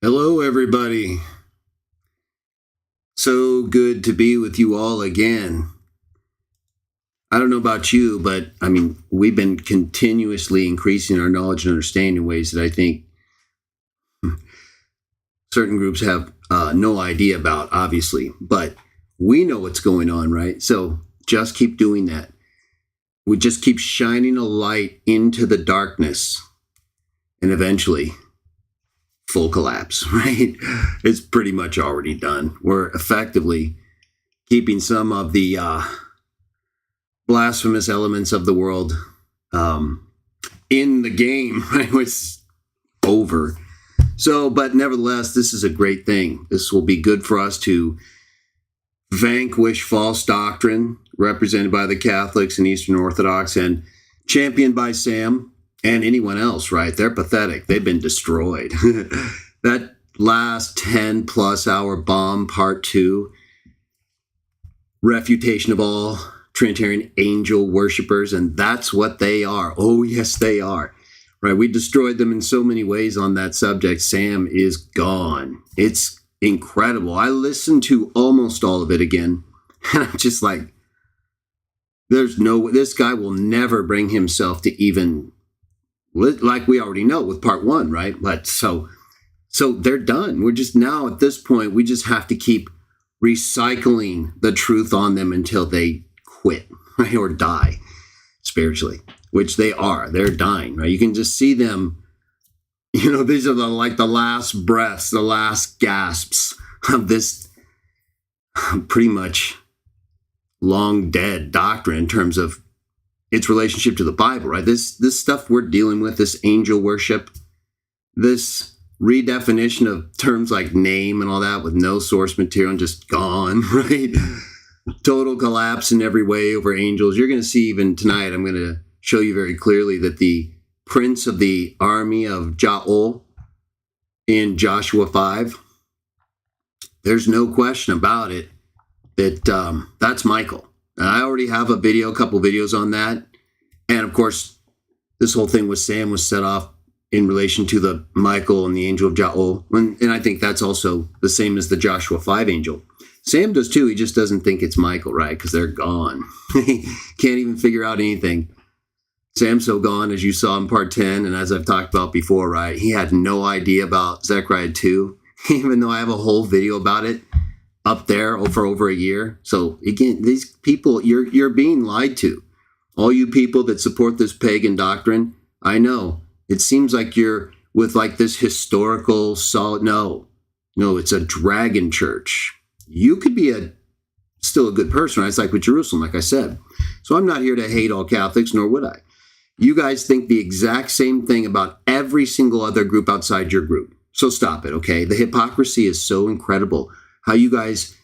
Hello, everybody. So good to be with you all again. I don't know about you, but we've been continuously increasing our knowledge and understanding in ways that I think certain groups have no idea about, obviously. But we know what's going on, right? So just keep doing that. We just keep shining a light into the darkness, and eventually full collapse, right? It's pretty much already done. We're effectively keeping some of the blasphemous elements of the world in the game, right? It's over. So, but nevertheless, this is a great thing. This will be good for us to vanquish false doctrine represented by the Catholics and Eastern Orthodox and championed by Sam and anyone else, right? They're pathetic. They've been destroyed. That last 10 plus hour bomb, part 2, refutation of all Trinitarian angel worshipers, and that's what they are. Oh, yes, they are. Right? We destroyed them in so many ways on that subject. Sam is gone. It's incredible. I listened to almost all of it again, and I'm just like, this guy will never bring himself to even, like we already know with part 1, right? But so they're done. We're just now at this point, we just have to keep recycling the truth on them until they quit, right? Or die spiritually, which they are. They're dying, right? You can just see them, these are the last breaths, the last gasps of this pretty much long dead doctrine in terms of its relationship to the Bible, right? This stuff we're dealing with, this angel worship, this redefinition of terms like name and all that with no source material and just gone, right? Total collapse in every way over angels. You're going to see even tonight, I'm going to show you very clearly that the prince of the army of Jah in Joshua 5, there's no question about it that that's Michael. And I already have a couple videos on that. And of course, this whole thing with Sam was set off in relation to the Michael and the angel of Jah. And I think that's also the same as the Joshua 5 angel. Sam does too. He just doesn't think it's Michael, right? Because they're gone. He can't even figure out anything. Sam's so gone, as you saw in part 10, and as I've talked about before, right? He had no idea about Zechariah 2, even though I have a whole video about it up there for over a year. So again, these people, you're being lied to. All you people that support this pagan doctrine, I know. It seems like you're with like this historical solid. No, it's a dragon church. You could be still a good person, right? It's like with Jerusalem, like I said. So I'm not here to hate all Catholics, nor would I. You guys think the exact same thing about every single other group outside your group. So stop it, okay? The hypocrisy is so incredible. How you guys,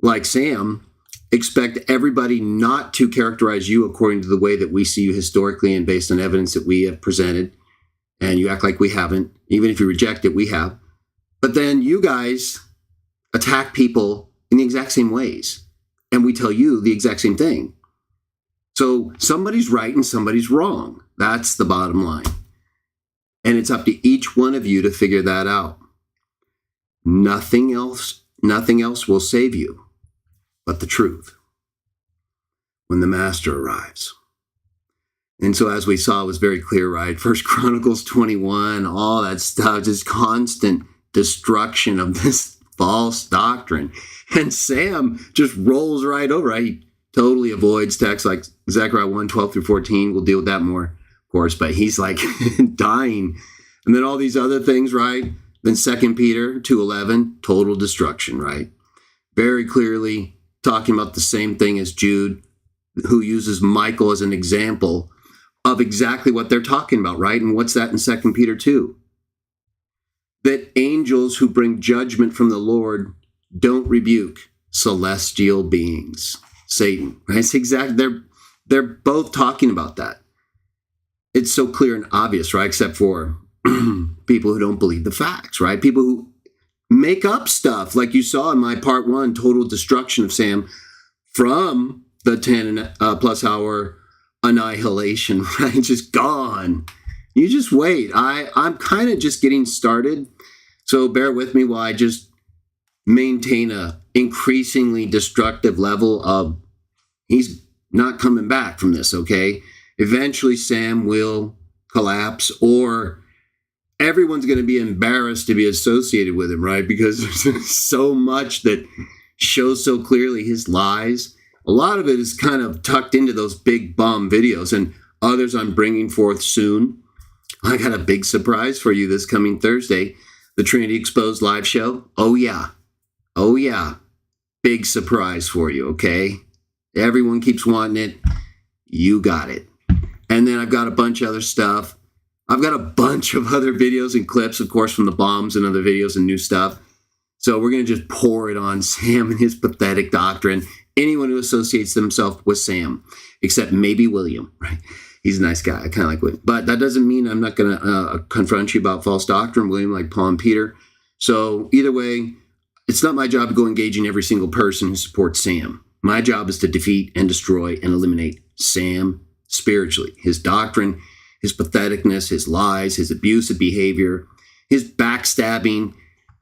like Sam, expect everybody not to characterize you according to the way that we see you historically and based on evidence that we have presented. And you act like we haven't. Even if you reject it, we have. But then you guys attack people in the exact same ways. And we tell you the exact same thing. So somebody's right and somebody's wrong. That's the bottom line. And it's up to each one of you to figure that out. Nothing else will save you but the truth when the master arrives. And so as we saw, it was very clear, right? 1 Chronicles 21, all that stuff, just constant destruction of this false doctrine. And Sam just rolls right over. He totally avoids texts like Zechariah 1, 12 through 14. We'll deal with that more, of course, but he's like dying. And then all these other things, right? Then 2 Peter 2:11, total destruction, right? Very clearly talking about the same thing as Jude, who uses Michael as an example of exactly what they're talking about, right? And what's that in 2 Peter 2? That angels who bring judgment from the Lord don't rebuke celestial beings, Satan, right? It's exactly, they're both talking about that. It's so clear and obvious, right? Except for people who don't believe the facts, right? People who make up stuff, like you saw in my part 1, total destruction of Sam from the 10 plus hour annihilation, right? Just gone. You just wait. I'm kind of just getting started. So bear with me while I just maintain a increasingly destructive level of he's not coming back from this, okay? Eventually Sam will collapse, or everyone's going to be embarrassed to be associated with him, right? Because there's so much that shows so clearly his lies. A lot of it is kind of tucked into those big bomb videos, and others I'm bringing forth soon. I got a big surprise for you this coming Thursday, the Trinity Exposed live show. Oh yeah, big surprise for you, okay? Everyone keeps wanting it. You got it. And then I've got a bunch of other stuff. I've got a bunch of other videos and clips, of course, from the bombs and other videos and new stuff. So we're going to just pour it on Sam and his pathetic doctrine. Anyone who associates themselves with Sam, except maybe William, right? He's a nice guy. I kind of like William. But that doesn't mean I'm not going to confront you about false doctrine, William, like Paul and Peter. So either way, it's not my job to go engaging every single person who supports Sam. My job is to defeat and destroy and eliminate Sam spiritually. His doctrine, his patheticness, his lies, his abusive behavior, his backstabbing,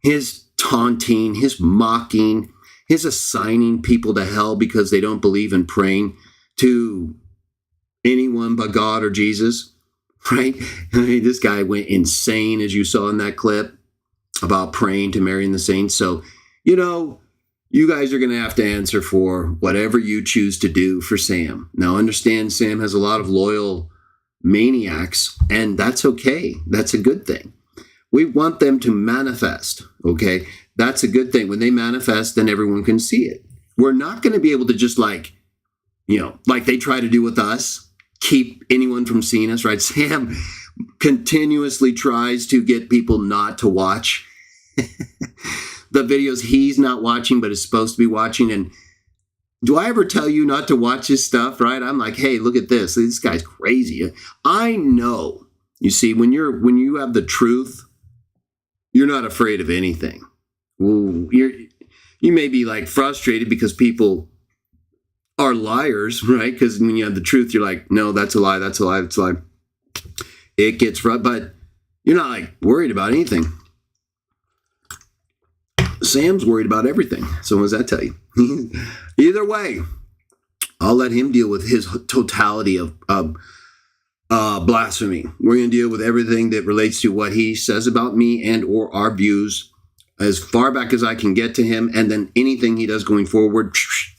his taunting, his mocking, his assigning people to hell because they don't believe in praying to anyone but God or Jesus, right? I mean, this guy went insane, as you saw in that clip, about praying to Mary and the saints. So, you guys are going to have to answer for whatever you choose to do for Sam. Now, understand Sam has a lot of loyal maniacs, and that's okay. That's a good thing. We want them to manifest, okay? That's a good thing. When they manifest, then everyone can see it. We're not going to be able to just like they try to do with us, keep anyone from seeing us, right? Sam continuously tries to get people not to watch the videos he's not watching but is supposed to be watching. And do I ever tell you not to watch his stuff, right? I'm like, hey, look at this. This guy's crazy. I know. You see, when you have the truth, you're not afraid of anything. You may be like frustrated because people are liars, right? Because when you have the truth, you're like, no, that's a lie, that's a lie, that's a lie. It gets rough, but you're not like worried about anything. Sam's worried about everything. So what does that tell you? Either way, I'll let him deal with his totality of blasphemy. We're going to deal with everything that relates to what he says about me and or our views as far back as I can get to him. And then anything he does going forward,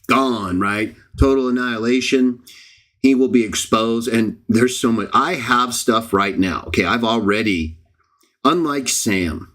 gone, right? Total annihilation. He will be exposed. And there's so much. I have stuff right now. Okay, I've already, unlike Sam,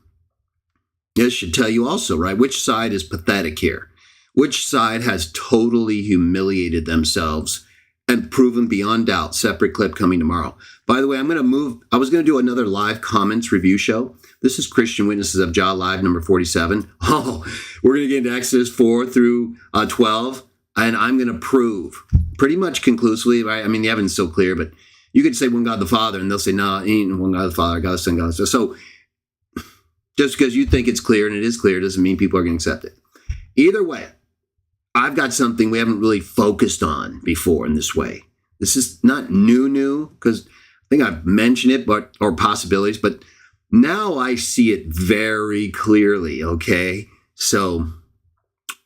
this should tell you also, right? Which side is pathetic here? Which side has totally humiliated themselves and proven beyond doubt? Separate clip coming tomorrow. By the way, I'm going to move. I was going to do another live comments review show. This is Christian Witnesses of Jah live number 47. Oh, we're going to get into Exodus 4 through 12. And I'm going to prove pretty much conclusively, right? I mean, the evidence is so clear, but you could say one God the Father, and they'll say, no, ain't one God the Father, God the Son, God the Son. So just because you think it's clear and it is clear doesn't mean people are going to accept it. Either way, I've got something we haven't really focused on before in this way. This is not new, because I think I've mentioned it, or possibilities, but now I see it very clearly, okay? So,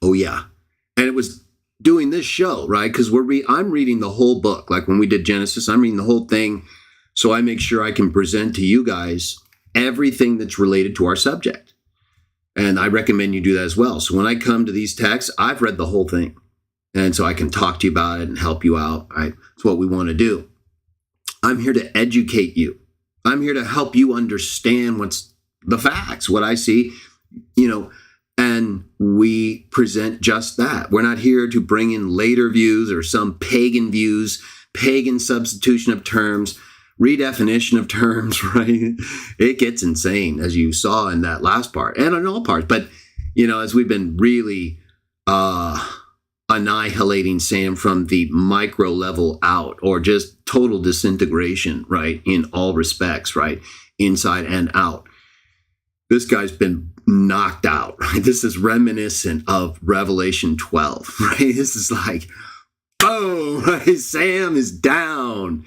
oh yeah. And it was doing this show, right? Because I'm reading the whole book. Like when we did Genesis, I'm reading the whole thing, so I make sure I can present to you guys everything that's related to our subject. And I recommend you do that as well. So when I come to these texts, I've read the whole thing. And so I can talk to you about it and help you out. Right? That's what we want to do. I'm here to educate you. I'm here to help you understand what's the facts, what I see, and we present just that. We're not here to bring in later views or some pagan views, pagan substitution of terms, redefinition of terms, right? It gets insane, as you saw in that last part and in all parts. But, as we've been really annihilating Sam from the micro level out, or just total disintegration, right? In all respects, right? Inside and out. This guy's been knocked out, right? This is reminiscent of Revelation 12, right? This is like, boom, right? Sam is down.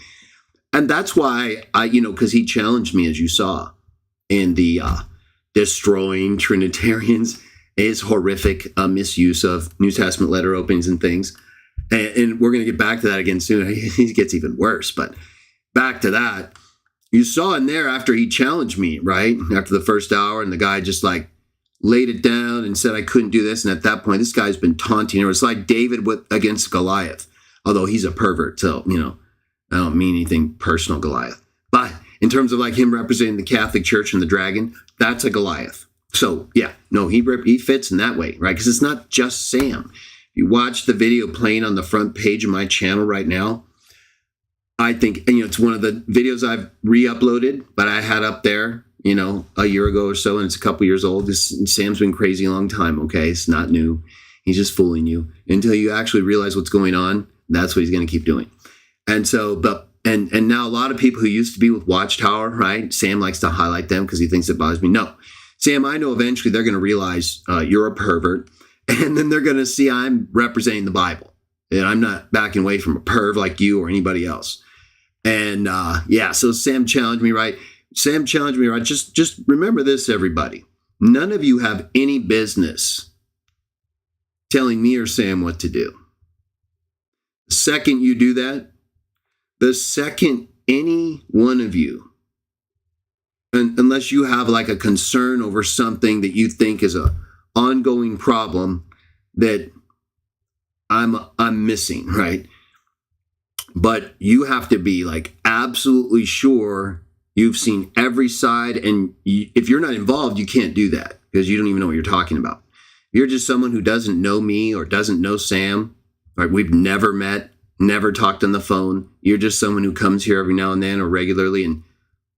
And that's why because he challenged me, as you saw in the destroying Trinitarians, his horrific misuse of New Testament letter openings and things. And we're going to get back to that again soon. He gets even worse. But back to that, you saw in there after he challenged me, right? After the first hour, and the guy just like laid it down and said I couldn't do this. And at that point, this guy's been taunting. It was like David against Goliath, although he's a pervert. So, I don't mean anything personal, Goliath. But in terms of like him representing the Catholic Church and the dragon, that's a Goliath. So yeah, no, he fits in that way, right? Because it's not just Sam. You watch the video playing on the front page of my channel right now. I think, it's one of the videos I've re-uploaded, but I had up there, a year ago or so, and it's a couple years old. Sam's been crazy a long time, okay? It's not new. He's just fooling you until you actually realize what's going on. That's what he's going to keep doing. And so, and now a lot of people who used to be with Watchtower, right? Sam likes to highlight them because he thinks it bothers me. No, Sam, I know eventually they're going to realize you're a pervert, and then they're going to see I'm representing the Bible, and I'm not backing away from a perv like you or anybody else. And so Sam challenged me, right? Just remember this, everybody. None of you have any business telling me or Sam what to do. The second you do that, the second any one of you, unless you have like a concern over something that you think is a ongoing problem that I'm missing, right? But you have to be like absolutely sure you've seen every side. And if you're not involved, you can't do that because you don't even know what you're talking about. You're just someone who doesn't know me or doesn't know Sam. Right? We've never met, never talked on the phone. You're just someone who comes here every now and then or regularly, and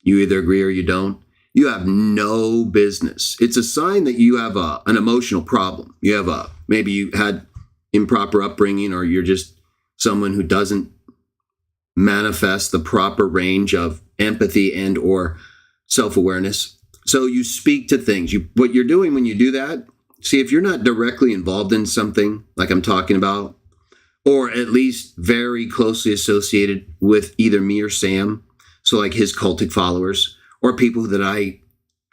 you either agree or you don't. You have no business. It's a sign that you have an emotional problem. You have maybe you had improper upbringing, or you're just someone who doesn't manifest the proper range of empathy and or self-awareness. So you speak to things. What you're doing when you do that, see, if you're not directly involved in something like I'm talking about, or at least very closely associated with either me or Sam, so like his cultic followers or people that I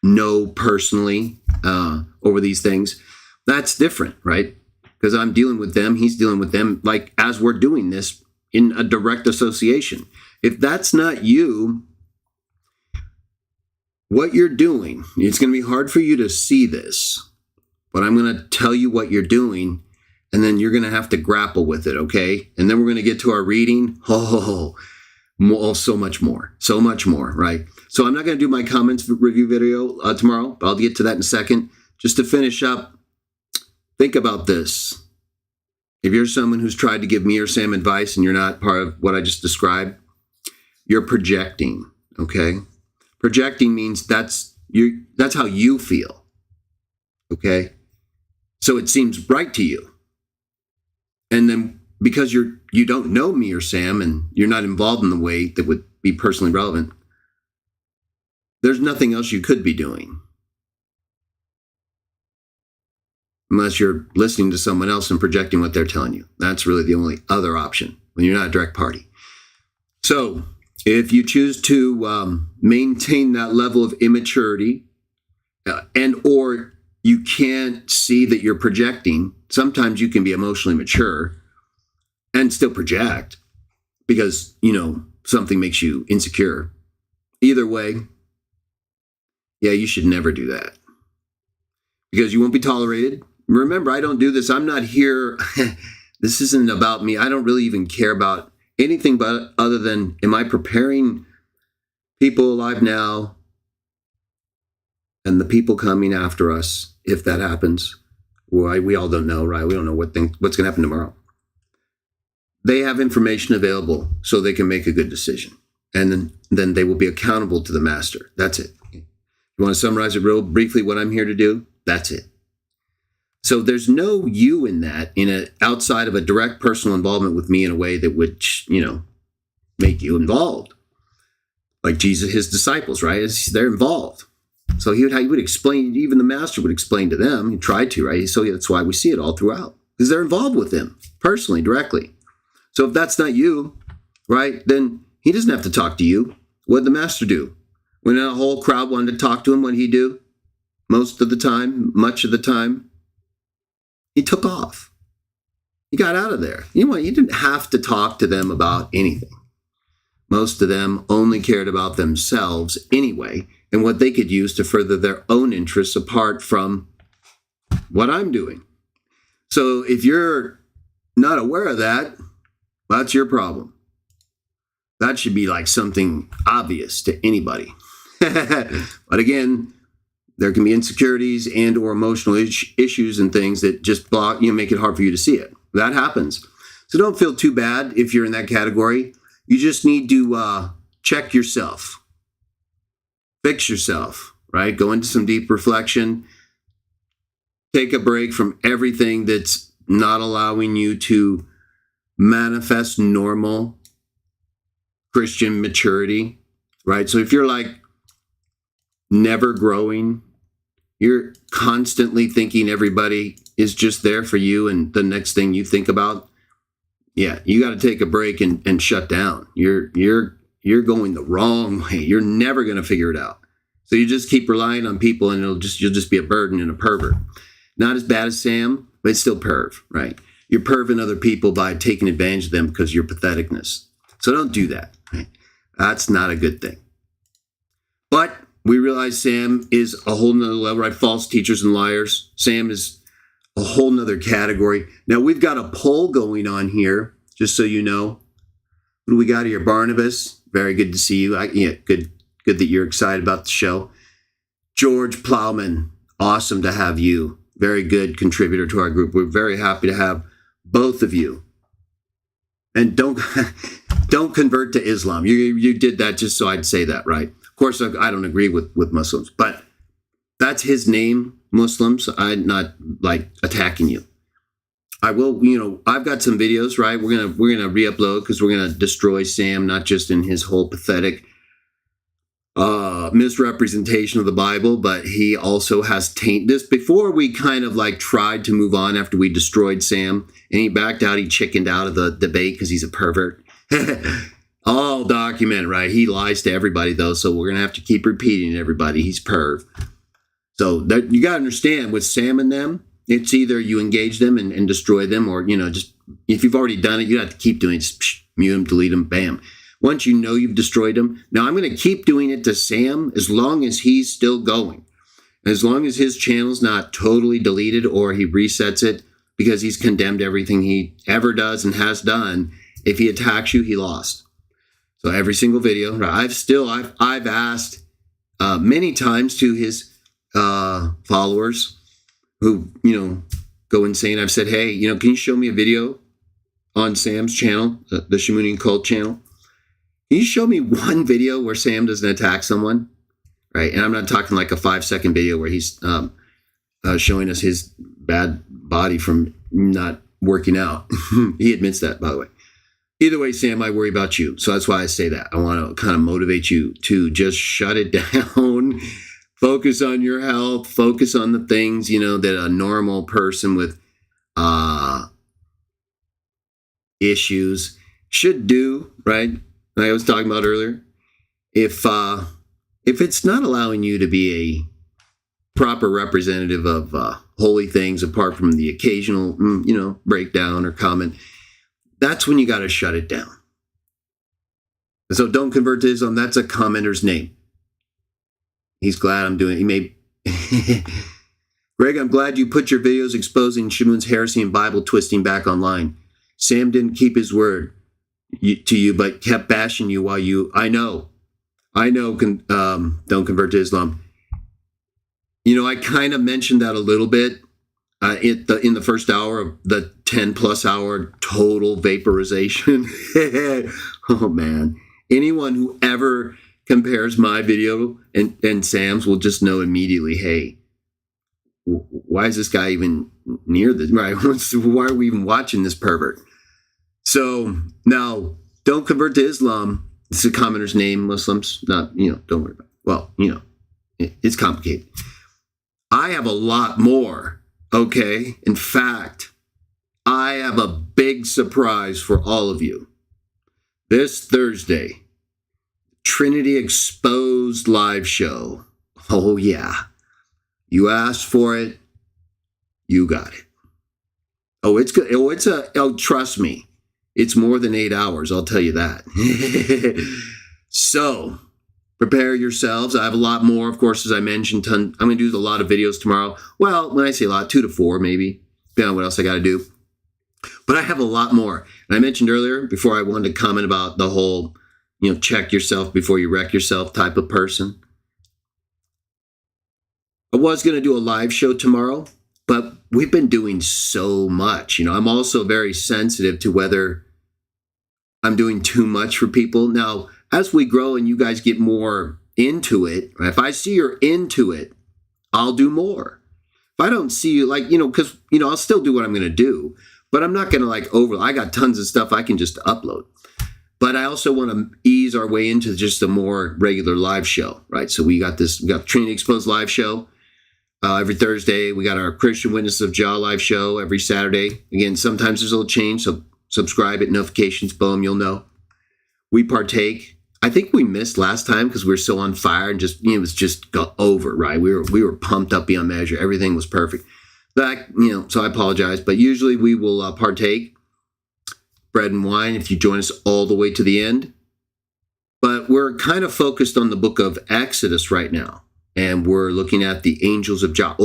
know personally over these things, that's different, right? Because I'm dealing with them, he's dealing with them, like as we're doing this in a direct association. If that's not you, what you're doing, it's going to be hard for you to see this, but I'm going to tell you what you're doing, and then you're going to have to grapple with it, okay? And then we're going to get to our reading. So much more, right? So I'm not going to do my comments review video tomorrow, but I'll get to that in a second. Just to finish up, think about this. If you're someone who's tried to give me or Sam advice and you're not part of what I just described, you're projecting, okay? Projecting means that's how you feel, okay? So it seems right to you. And then because you don't know me or Sam and you're not involved in the way that would be personally relevant, there's nothing else you could be doing. Unless you're listening to someone else and projecting what they're telling you. That's really the only other option when you're not a direct party. So if you choose to maintain that level of immaturity and or you can't see that you're projecting, sometimes you can be emotionally mature and still project because, something makes you insecure. Either way, yeah, you should never do that because you won't be tolerated. Remember, I don't do this. I'm not here. This isn't about me. I don't really even care about anything but other than, am I preparing people alive now and the people coming after us, if that happens? Well, we all don't know, right? We don't know what's going to happen tomorrow. They have information available so they can make a good decision. And then they will be accountable to the master. That's it. You want to summarize it real briefly, what I'm here to do? That's it. So there's no you in that, outside of a direct personal involvement with me in a way that would, make you involved. Like Jesus, his disciples, right? They're involved. So he would explain, even the master would explain to them, he tried to, right? So that's why we see it all throughout, because they're involved with him personally, directly. So if that's not you, right, then he doesn't have to talk to you. What did the master do? When a whole crowd wanted to talk to him, what did he do? most of the time, much of the time, he took off. He got out of there. You know what? You didn't have to talk to them about anything. Most of them only cared about themselves anyway and what they could use to further their own interests apart from what I'm doing. So if you're not aware of that, that's your problem. That should be like something obvious to anybody. But again, there can be insecurities and or emotional issues and things that just block, make it hard for you to see it. That happens. So don't feel too bad if you're in that category. You just need to check yourself. Fix yourself, right? Go into some deep reflection. Take a break from everything that's not allowing you to manifest normal Christian maturity, right? So if you're like never growing, you're constantly thinking everybody is just there for you and the next thing you think about, yeah, you got to take a break and shut down. You're going the wrong way. You're never going to figure it out. So you just keep relying on people and you'll just be a burden and a pervert. Not as bad as Sam, but it's still perv, right? You're perving other people by taking advantage of them because of your patheticness. So don't do that. Right? That's not a good thing. But we realize Sam is a whole nother level, right? False teachers and liars. Sam is a whole nother category. Now we've got a poll going on here, just so you know. What do we got here? Barnabas, very good to see you. Good that you're excited about the show. George Plowman, awesome to have you. Very good contributor to our group. We're very happy to have both of you. And don't convert to Islam. You did that just so I'd say that, right? Of course, I don't agree with Muslims, but that's his name, Muslims. I'm not like attacking you. I will, I've got some videos, right? We're gonna re-upload because we're gonna destroy Sam, not just in his whole pathetic misrepresentation of the Bible, but he also has tainted this. Before we kind of like tried to move on after we destroyed Sam, and he backed out, he chickened out of the debate because he's a pervert. All documented, right? He lies to everybody though, so we're gonna have to keep repeating to everybody he's perv. So that, you gotta understand with Sam and them, it's either you engage them and destroy them, or just if you've already done it, you have to keep doing it. Just mute them, delete them, bam. Once you know you've destroyed him, now I'm going to keep doing it to Sam as long as he's still going. As long as his channel's not totally deleted or he resets it because he's condemned everything he ever does and has done. If he attacks you, he lost. So every single video, I've asked many times to his followers who, go insane. I've said, hey, can you show me a video on Sam's channel, the Shamunian Cult channel? Can you show me one video where Sam doesn't attack someone? Right. And I'm not talking like a 5-second video where he's showing us his bad body from not working out. He admits that, by the way. Either way, Sam, I worry about you. So that's why I say that. I want to kind of motivate you to just shut it down. Focus on your health. Focus on the things, that a normal person with issues should do, right? Like I was talking about earlier. If it's not allowing you to be a proper representative of holy things apart from the occasional, breakdown or comment, that's when you got to shut it down. So don't convert to Islam. That's a commenter's name. He's glad I'm doing it. He may. Greg, I'm glad you put your videos exposing Shamun's heresy and Bible twisting back online. Sam didn't keep his word to you, but kept bashing you while you. I know. Don't convert to Islam. I kind of mentioned that a little bit in the first hour of the 10+ hour total vaporization. Oh man, anyone who ever compares my video and Sam's will just know immediately, hey, why is this guy even near this? Right? Why are we even watching this pervert? So now, don't convert to Islam. It's a commenter's name, Muslims. Not, don't worry about it. Well, it's complicated. I have a lot more, okay? In fact, I have a big surprise for all of you. This Thursday, Trinity Exposed live show. Oh, yeah. You asked for it. You got it. Oh, it's good. Oh, trust me. It's more than 8 hours. I'll tell you that. So prepare yourselves. I have a lot more, of course, as I mentioned. I'm going to do a lot of videos tomorrow. Well, when I say a lot, 2 to 4, maybe. Depending on what else I got to do. But I have a lot more. And I mentioned earlier, before I wanted to comment about the whole, check yourself before you wreck yourself type of person. I was going to do a live show tomorrow, but we've been doing so much. I'm also very sensitive to whether I'm doing too much for people. Now, as we grow and you guys get more into it, if I see you're into it, I'll do more. If I don't see you, because, I'll still do what I'm going to do, but I'm not going to I got tons of stuff I can just upload. But I also want to ease our way into just a more regular live show, right? So we got Trinity Exposed live show. Every Thursday, we got our Christian Witnesses of Jah live show every Saturday. Again, sometimes there's a little change, so subscribe, hit notifications, boom, you'll know. We partake. I think we missed last time because we were so on fire and just it was just over, right? We were pumped up beyond measure. Everything was perfect. So I apologize, but usually we will partake bread and wine if you join us all the way to the end. But we're kind of focused on the book of Exodus right now. And we're looking at the angels of Jah.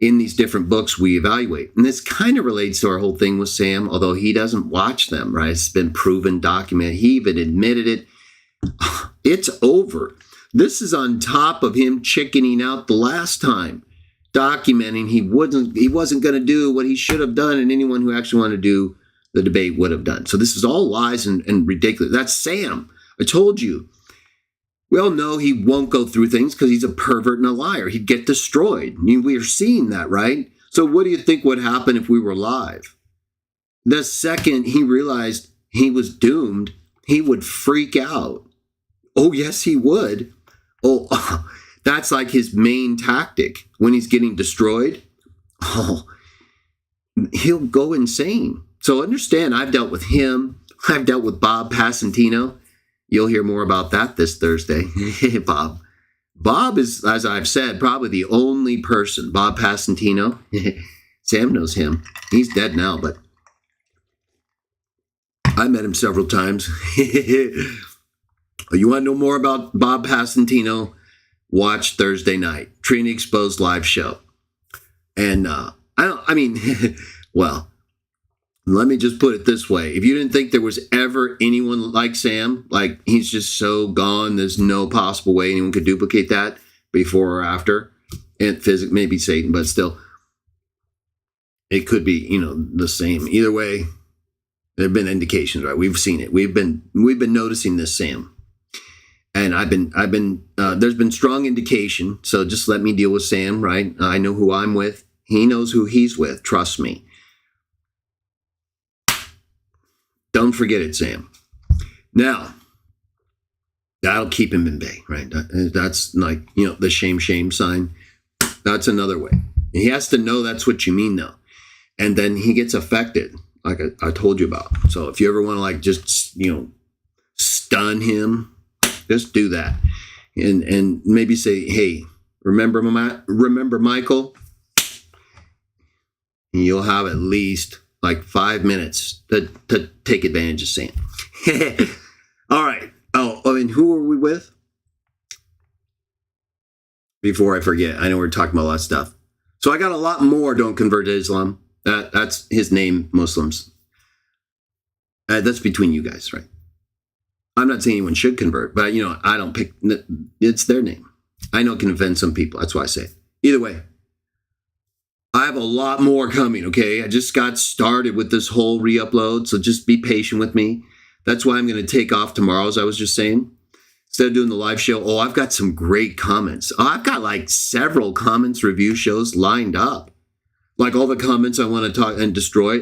In these different books we evaluate. And this kind of relates to our whole thing with Sam, although he doesn't watch them, right? It's been proven, documented. He even admitted it. It's over. This is on top of him chickening out the last time, documenting he wasn't going to do what he should have done, and anyone who actually wanted to do the debate would have done. So this is all lies and ridiculous. That's Sam. I told you. We all know he won't go through things because he's a pervert and a liar. He'd get destroyed. We are seeing that, right? So what do you think would happen if we were live? The second he realized he was doomed, he would freak out. Oh, yes, he would. Oh, that's like his main tactic when he's getting destroyed. Oh, he'll go insane. So understand, I've dealt with him. I've dealt with Bob Passantino. You'll hear more about that this Thursday. Bob. Bob is, as I've said, probably the only person, Bob Passantino. Sam knows him. He's dead now, but I met him several times. You want to know more about Bob Passantino? Watch Thursday night, Trinity Exposed live show. And well, let me just put it this way. If you didn't think there was ever anyone like Sam, like he's just so gone, there's no possible way anyone could duplicate that before or after. And physics, maybe Satan, but still, it could be, the same. Either way, there have been indications, right? We've seen it. We've been noticing this, Sam. And there's been strong indication. So just let me deal with Sam, right? I know who I'm with. He knows who he's with. Trust me. Don't forget it, Sam. Now, that'll keep him in bay, right? That's like, the shame sign. That's another way. He has to know that's what you mean, though. And then he gets affected, like I told you about. So if you ever want to, just, stun him, just do that. And maybe say, hey, remember Michael? And you'll have at least 5 minutes to take advantage of Sam. All right. And who are we with? Before I forget, I know we're talking about a lot of stuff. So I got a lot more don't convert to Islam. That's his name, Muslims. That's between you guys, right? I'm not saying anyone should convert, but, I don't pick. It's their name. I know it can offend some people. That's why I say it. Either way. I have a lot more coming, okay? I just got started with this whole re-upload, so just be patient with me. That's why I'm going to take off tomorrow, as I was just saying. Instead of doing the live show, I've got some great comments. I've got several comments, review shows lined up. All the comments I want to talk and destroy.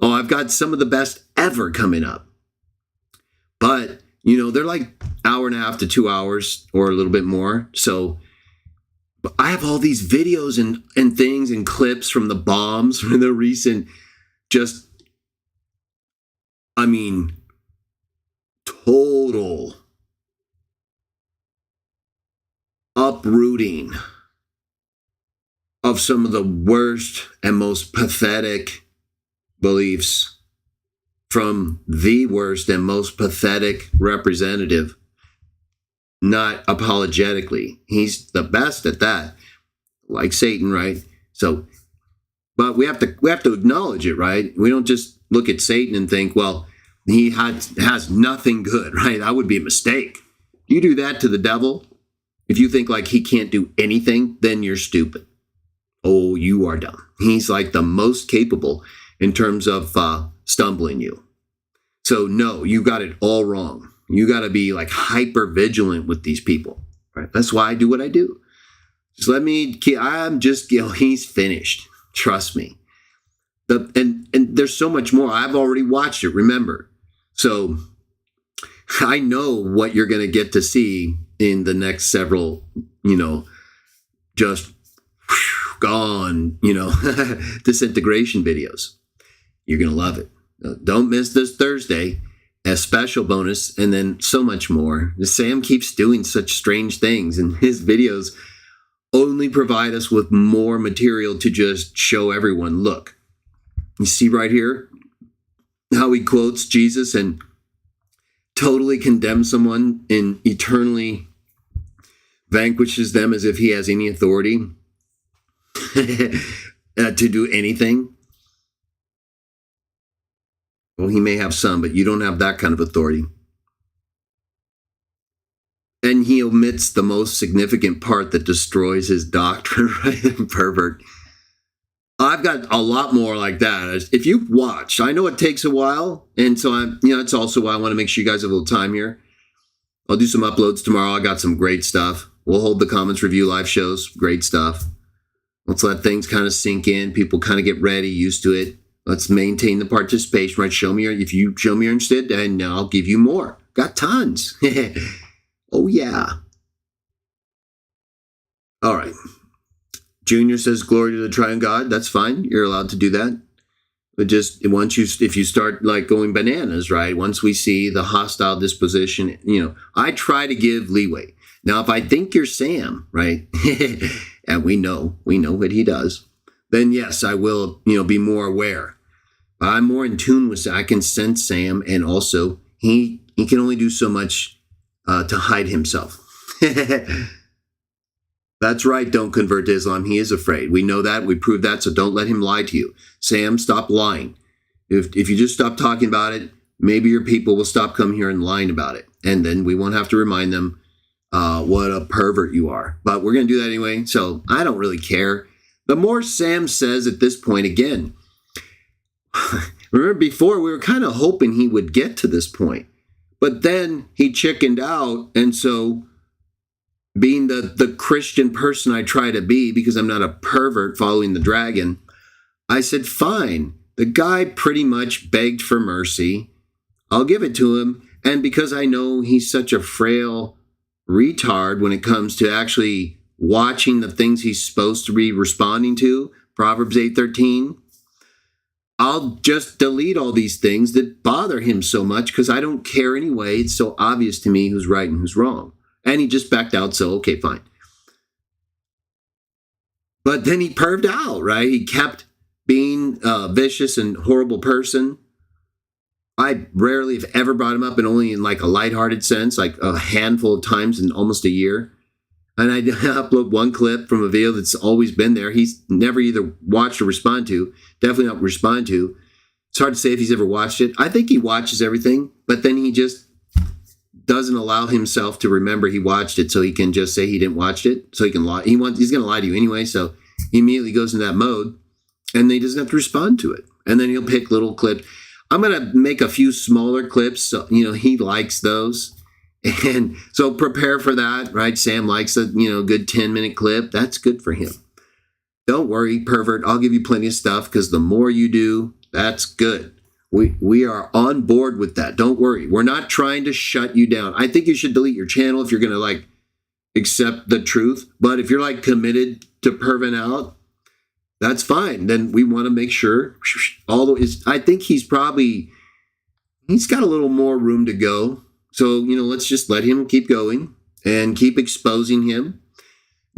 I've got some of the best ever coming up. But, they're hour and a half to 2 hours or a little bit more, so... But I have all these videos and things and clips from the bombs, from the recent, total uprooting of some of the worst and most pathetic beliefs from the worst and most pathetic representative, not apologetically. He's the best at that, like Satan, right? So, but we have to acknowledge it, right? We don't just look at Satan and think, well, he has nothing good, right? That would be a mistake. You do that to the devil. If you think like he can't do anything, then you're stupid. Oh, you are dumb. He's like the most capable in terms of stumbling you. So no, you got it all wrong. You got to be like hyper vigilant with these people, right? That's why I do what I do. Just I'm just, he's finished. Trust me. And there's so much more. I've already watched it, remember. So I know what you're going to get to see in the next several, just gone, disintegration videos. You're going to love it. Don't miss this Thursday, a special bonus, and then so much more. Sam keeps doing such strange things, and his videos only provide us with more material to just show everyone, look. You see right here how he quotes Jesus and totally condemns someone and eternally vanquishes them as if he has any authority to do anything. Well, he may have some, but you don't have that kind of authority. And he omits the most significant part that destroys his doctrine, right? Pervert. I've got a lot more like that. If you've watched, I know it takes a while. And so it's also why I want to make sure you guys have a little time here. I'll do some uploads tomorrow. I got some great stuff. We'll hold the comments review live shows. Great stuff. Let's let things kind of sink in. People kind of get ready, used to it. Let's maintain the participation, right? If you show me you're interested, and I'll give you more. Got tons. Oh, yeah. All right. Junior says, glory to the triune God. That's fine. You're allowed to do that. But just if you start like going bananas, right? Once we see the hostile disposition, I try to give leeway. Now, if I think you're Sam, right? And we know what he does, then yes, I will, be more aware. I'm more in tune with, I can sense Sam, and also he can only do so much to hide himself. That's right. Don't convert to Islam. He is afraid. We know that. We proved that. So don't let him lie to you. Sam, stop lying. If you just stop talking about it, maybe your people will stop coming here and lying about it. And then we won't have to remind them what a pervert you are. But we're going to do that anyway. So I don't really care. The more Sam says at this point, again, remember before we were kind of hoping he would get to this point. But then he chickened out. And so being the Christian person I try to be, because I'm not a pervert following the dragon, I said, fine. The guy pretty much begged for mercy. I'll give it to him. And because I know he's such a frail retard when it comes to actually watching the things he's supposed to be responding to, Proverbs 8:13, I'll just delete all these things that bother him so much because I don't care anyway. It's so obvious to me who's right and who's wrong. And he just backed out, so okay, fine. But then he perved out, right? He kept being a vicious and horrible person. I rarely have ever brought him up, and only in like a lighthearted sense, like a handful of times in almost a year. And I upload one clip from a video that's always been there. He's never either watched or responded to. Definitely not respond to. It's hard to say if he's ever watched it. I think he watches everything, but then he just doesn't allow himself to remember he watched it, so he can just say he didn't watch it. So he can lie. He's going to lie to you anyway. So he immediately goes in that mode, and then he doesn't have to respond to it. And then he'll pick little clips. I'm going to make a few smaller clips. So, he likes those. And so prepare for that, right? Sam likes a, good 10-minute clip. That's good for him. Don't worry, pervert. I'll give you plenty of stuff because the more you do, that's good. We are on board with that. Don't worry. We're not trying to shut you down. I think you should delete your channel if you're going to accept the truth. But if you're committed to perving out, that's fine. Then we want to make sure, I think he's got a little more room to go. So, let's just let him keep going and keep exposing him.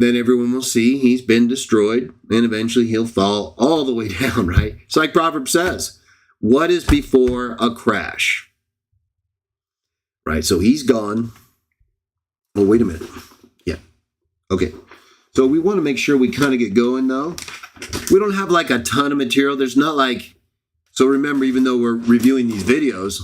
then everyone will see he's been destroyed, and eventually he'll fall all the way down, right? It's like Proverbs says, what is before a crash? Right, so he's gone. Oh, wait a minute. Yeah, okay. So we want to make sure we kind of get going, though. We don't have like a ton of material. There's not like, so remember, even though we're reviewing these videos,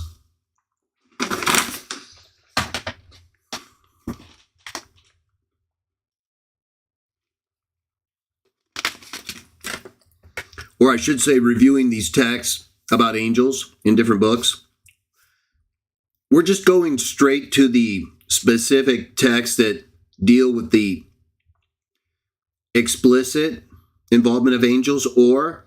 or I should say reviewing these texts about angels in different books, we're just going straight to the specific texts that deal with the explicit involvement of angels or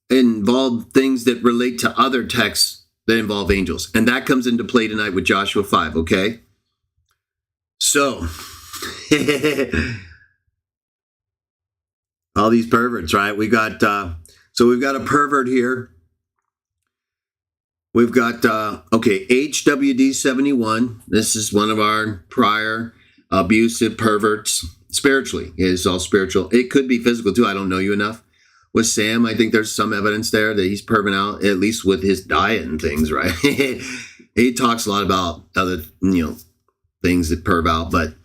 involve things that relate to other texts that involve angels. And that comes into play tonight with Joshua 5, okay? So, all these perverts, right? We've got a pervert here. We've got, HWD 71. This is one of our prior abusive perverts. Spiritually, it's all spiritual. It could be physical too. I don't know you enough. With Sam, I think there's some evidence there that he's perving out, at least with his diet and things, right? He talks a lot about other, things that perv out. But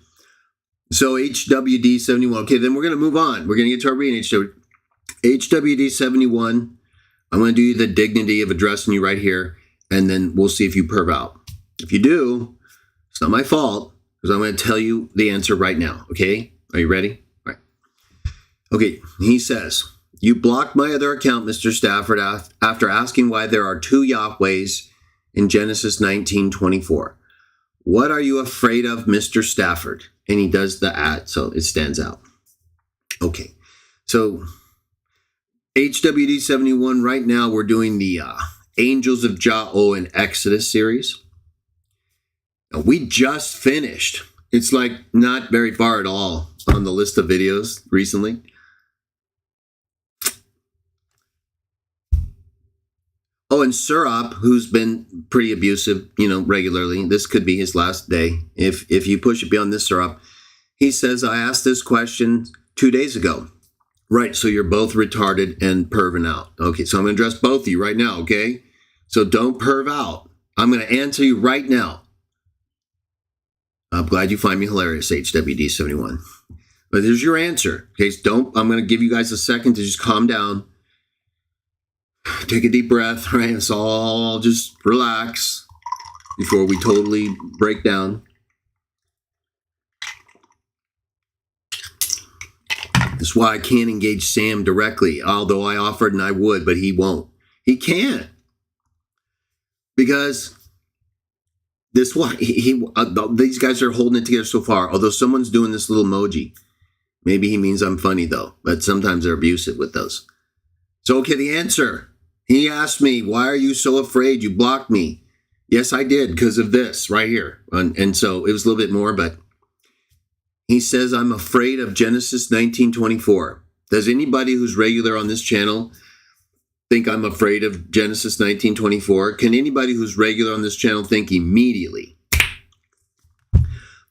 so HWD 71. Okay, then we're going to move on. We're going to get to our reading. HWD 71. I'm going to do you the dignity of addressing you right here, and then we'll see if you perv out. If you do, it's not my fault, because I'm going to tell you the answer right now, okay? Are you ready? All right. Okay, he says, you blocked my other account, Mr. Stafford, after asking why there are two Yahwehs in Genesis 19:24. What are you afraid of, Mr. Stafford? And he does the @ so it stands out. Okay, so HWD 71, right now we're doing the Angels of Jah in Exodus series. Now, we just finished. It's like not very far at all on the list of videos recently. Oh, and Surop, who's been pretty abusive, regularly. This could be his last day. If you push it beyond this, Surop, he says, I asked this question 2 days ago. Right, so you're both retarded and perving out. Okay, so I'm going to address both of you right now, okay? So don't perv out. I'm going to answer you right now. I'm glad you find me hilarious, HWD 71. But there's your answer. Okay, so I'm going to give you guys a second to just calm down. Take a deep breath, right? Let's all just relax before we totally break down. That's why I can't engage Sam directly, although I offered and I would, but he won't. He can't. Because this why these guys are holding it together so far. Although someone's doing this little emoji. Maybe he means I'm funny though, but sometimes they're abusive with those. So okay, the answer. He asked me, why are you so afraid? You blocked me. Yes, I did because of this right here. And so it was a little bit more, but he says, I'm afraid of Genesis 19:24. Does anybody who's regular on this channel think I'm afraid of Genesis 19:24? Can anybody who's regular on this channel think immediately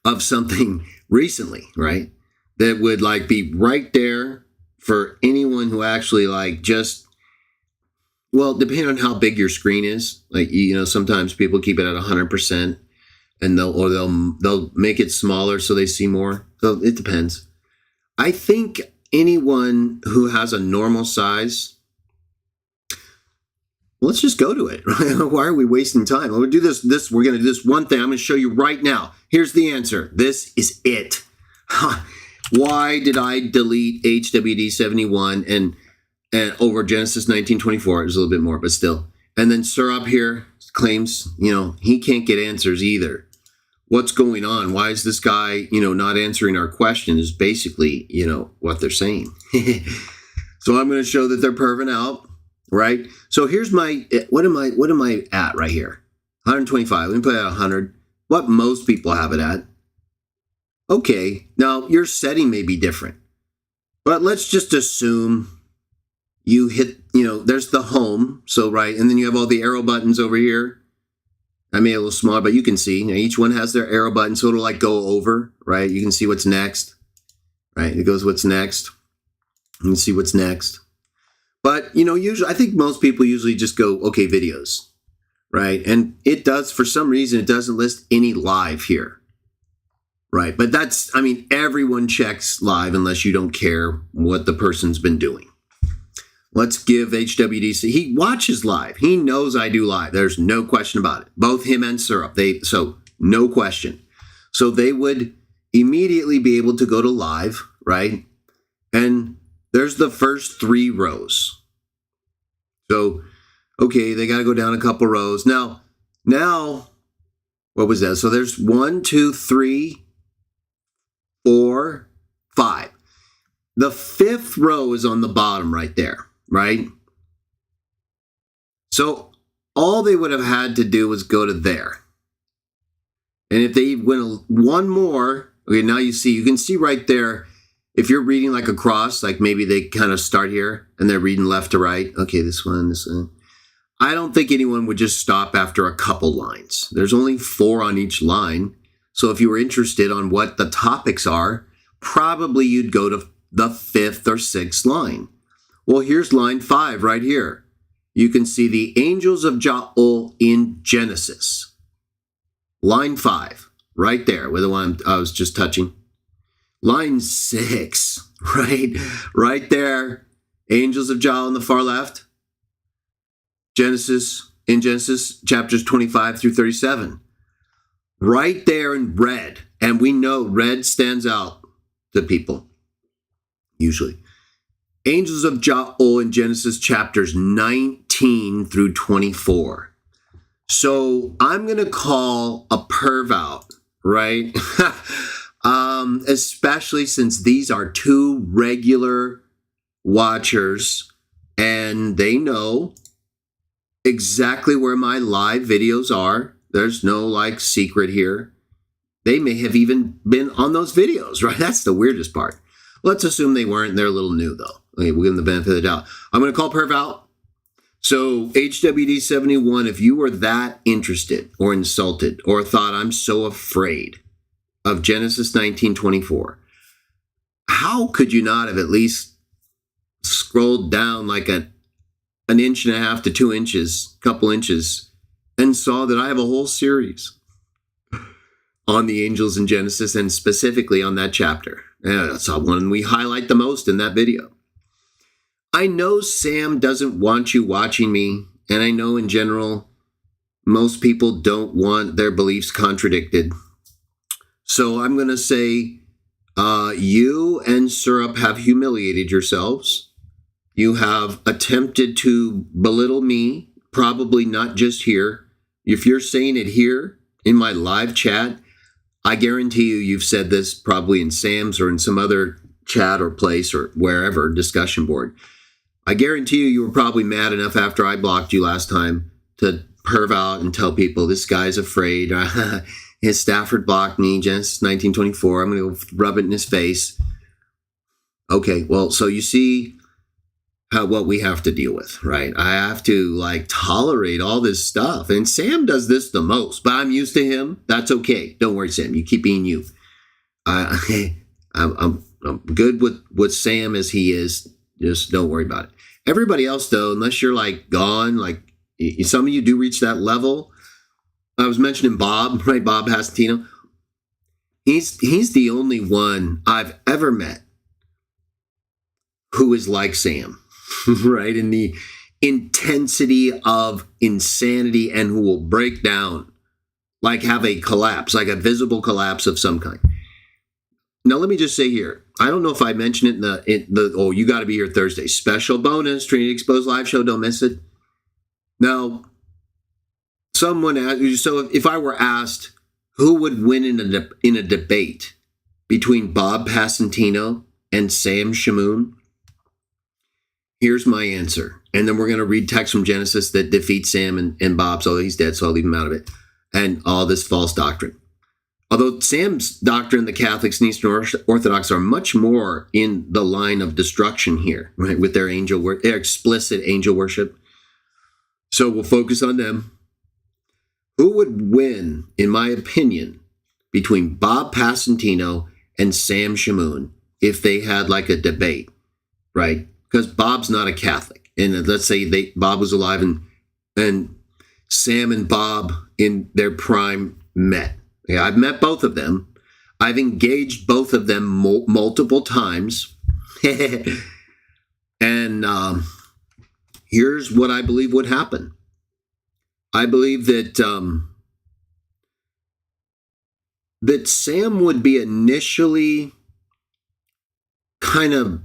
of something recently, right? That would be right there for anyone who actually depending on how big your screen is. Sometimes people keep it at 100%. And they'll make it smaller so they see more. So it depends. I think anyone who has a normal size, let's just go to it. Why are we wasting time? We'll do this. We're going to do this one thing. I'm going to show you right now. Here's the answer. This is it. Why did I delete HWD 71 and over Genesis 19:24? There's a little bit more, but still. And then Sir up here claims, he can't get answers either. What's going on? Why is this guy, not answering our question is basically, what they're saying. So I'm going to show that they're perving out, right? So here's what am I at right here? 125. Let me put it at 100. What most people have it at. Okay. Now your setting may be different, but let's just assume you hit, there's the home. So, right. And then you have all the arrow buttons over here. I made it a little smaller, but you can see each one has their arrow button. So it'll go over, right? You can see what's next, right? It goes, what's next? Let's see what's next. But, usually, I think most people usually just go, okay, videos, right? And it does, for some reason, it doesn't list any live here, right? But everyone checks live unless you don't care what the person's been doing. Let's give HWDC, he watches live. He knows I do live. There's no question about it. Both him and Syrup, so no question. So they would immediately be able to go to live, right? And there's the first 3 rows. So, okay, they got to go down a couple rows. Now, what was that? So there's 1, 2, 3, 4, 5. The 5th row is on the bottom right there, right? So all they would have had to do was go to there. And if they went one more, okay, now you can see right there, if you're reading like across, like maybe they kind of start here and they're reading left to right. Okay, this one. I don't think anyone would just stop after a couple lines. There's only 4 on each line. So if you were interested on what the topics are, probably you'd go to the 5th or 6th line. Well, here's line 5 right here. You can see the angels of Jah in Genesis. Line 5, right there, with the one I was just touching. Line 6, right there. Angels of Jah on the far left. In Genesis chapters 25 through 37. Right there in red. And we know red stands out to people, usually. Angels of Jah in Genesis chapters 19 through 24. So I'm going to call a perv out, right? Especially since these are 2 regular watchers and they know exactly where my live videos are. There's no secret here. They may have even been on those videos, right? That's the weirdest part. Let's assume they weren't. They're a little new though. Okay, we'll give them the benefit of the doubt. I'm going to call perv out. So HWD 71, if you were that interested or insulted or thought I'm so afraid of Genesis 19:24, how could you not have at least scrolled down like an 1.5 inches to 2 inches, couple inches, and saw that I have a whole series on the angels in Genesis and specifically on that chapter. That's the one we highlight the most in that video. I know Sam doesn't want you watching me, and I know in general, most people don't want their beliefs contradicted. So I'm going to say, you and Syrup have humiliated yourselves. You have attempted to belittle me, probably not just here. If you're saying it here in my live chat, I guarantee you've said this probably in Sam's or in some other chat or place or wherever, discussion board. I guarantee you were probably mad enough after I blocked you last time to perv out and tell people this guy's afraid. His Stafford blocked me, Genesis 19:24. I'm going to go rub it in his face. Okay, well, so you see what we have to deal with, right? I have to tolerate all this stuff. And Sam does this the most, but I'm used to him. That's okay. Don't worry, Sam. You keep being you. I'm good with Sam as he is. Just don't worry about it. Everybody else, though, unless you're gone, some of you do reach that level. I was mentioning Bob, right? Bob Hasantino. He's the only one I've ever met who is like Sam, right? In the intensity of insanity and who will break down, have a collapse, like a visible collapse of some kind. Now, let me just say here, I don't know if I mentioned it in the you got to be here Thursday. Special bonus, Trinity Exposed live show. Don't miss it. Now, someone asked, so if I were asked who would win in a debate between Bob Pasantino and Sam Shamoon, here's my answer. And then we're going to read text from Genesis that defeats Sam and Bob, so he's dead, so I'll leave him out of it. And all this false doctrine. Although Sam's doctrine, the Catholics and Eastern Orthodox are much more in the line of destruction here, right? With their their explicit angel worship. So we'll focus on them. Who would win, in my opinion, between Bob Pasantino and Sam Shamoon if they had like a debate, right? Because Bob's not a Catholic. And let's say Bob was alive and Sam and Bob in their prime met. Yeah, I've met both of them. I've engaged both of them multiple times. And here's what I believe would happen. I believe that that Sam would be initially kind of,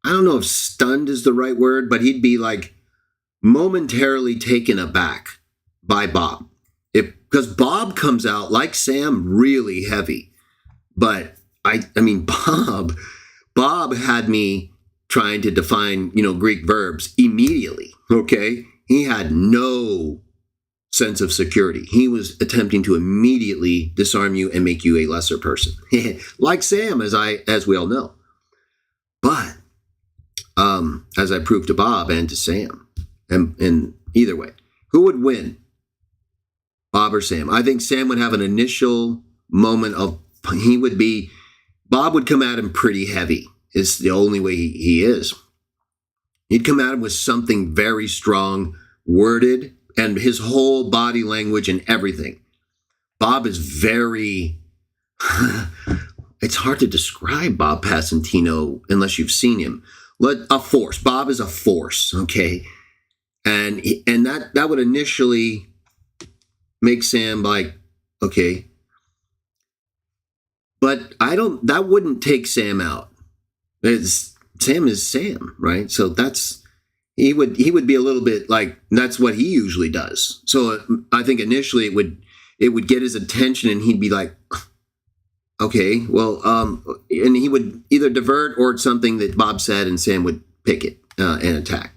I don't know if stunned is the right word, but he'd be like momentarily taken aback by Bob. Because Bob comes out like Sam really heavy. But I mean, Bob had me trying to define, Greek verbs immediately. Okay. He had no sense of security. He was attempting to immediately disarm you and make you a lesser person. Like Sam, as we all know. But as I proved to Bob and to Sam, and either way, who would win? Bob or Sam? I think Sam would have an initial moment of, Bob would come at him pretty heavy. It's the only way he is. He'd come at him with something very strong, worded, and his whole body language and everything. Bob is very, it's hard to describe Bob Passantino unless you've seen him. A force. Bob is a force, okay? And that would initially make Sam like, okay. But that wouldn't take Sam out. Sam is Sam, right? So he would be a little bit like, that's what he usually does. So I think initially it would get his attention and he'd be like, okay, well, and he would either divert or something that Bob said and Sam would pick it and attack.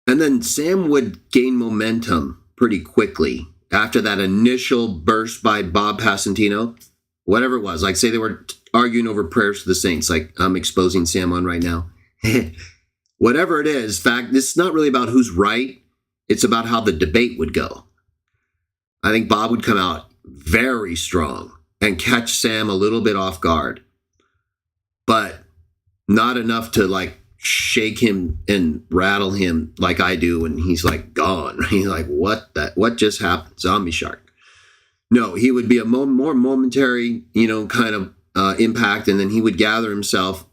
And then Sam would gain momentum pretty quickly after that initial burst by Bob Passantino, whatever it was. Like say they were arguing over prayers to the saints, like I'm exposing Sam on right now. Whatever it is, fact, this is not really about who's right. It's about how the debate would go. I think Bob would come out very strong and catch Sam a little bit off guard, but not enough to like shake him and rattle him like I do when he's like gone. He's like, what just happened? Zombie shark. No, he would be a more momentary, kind of impact, and then he would gather himself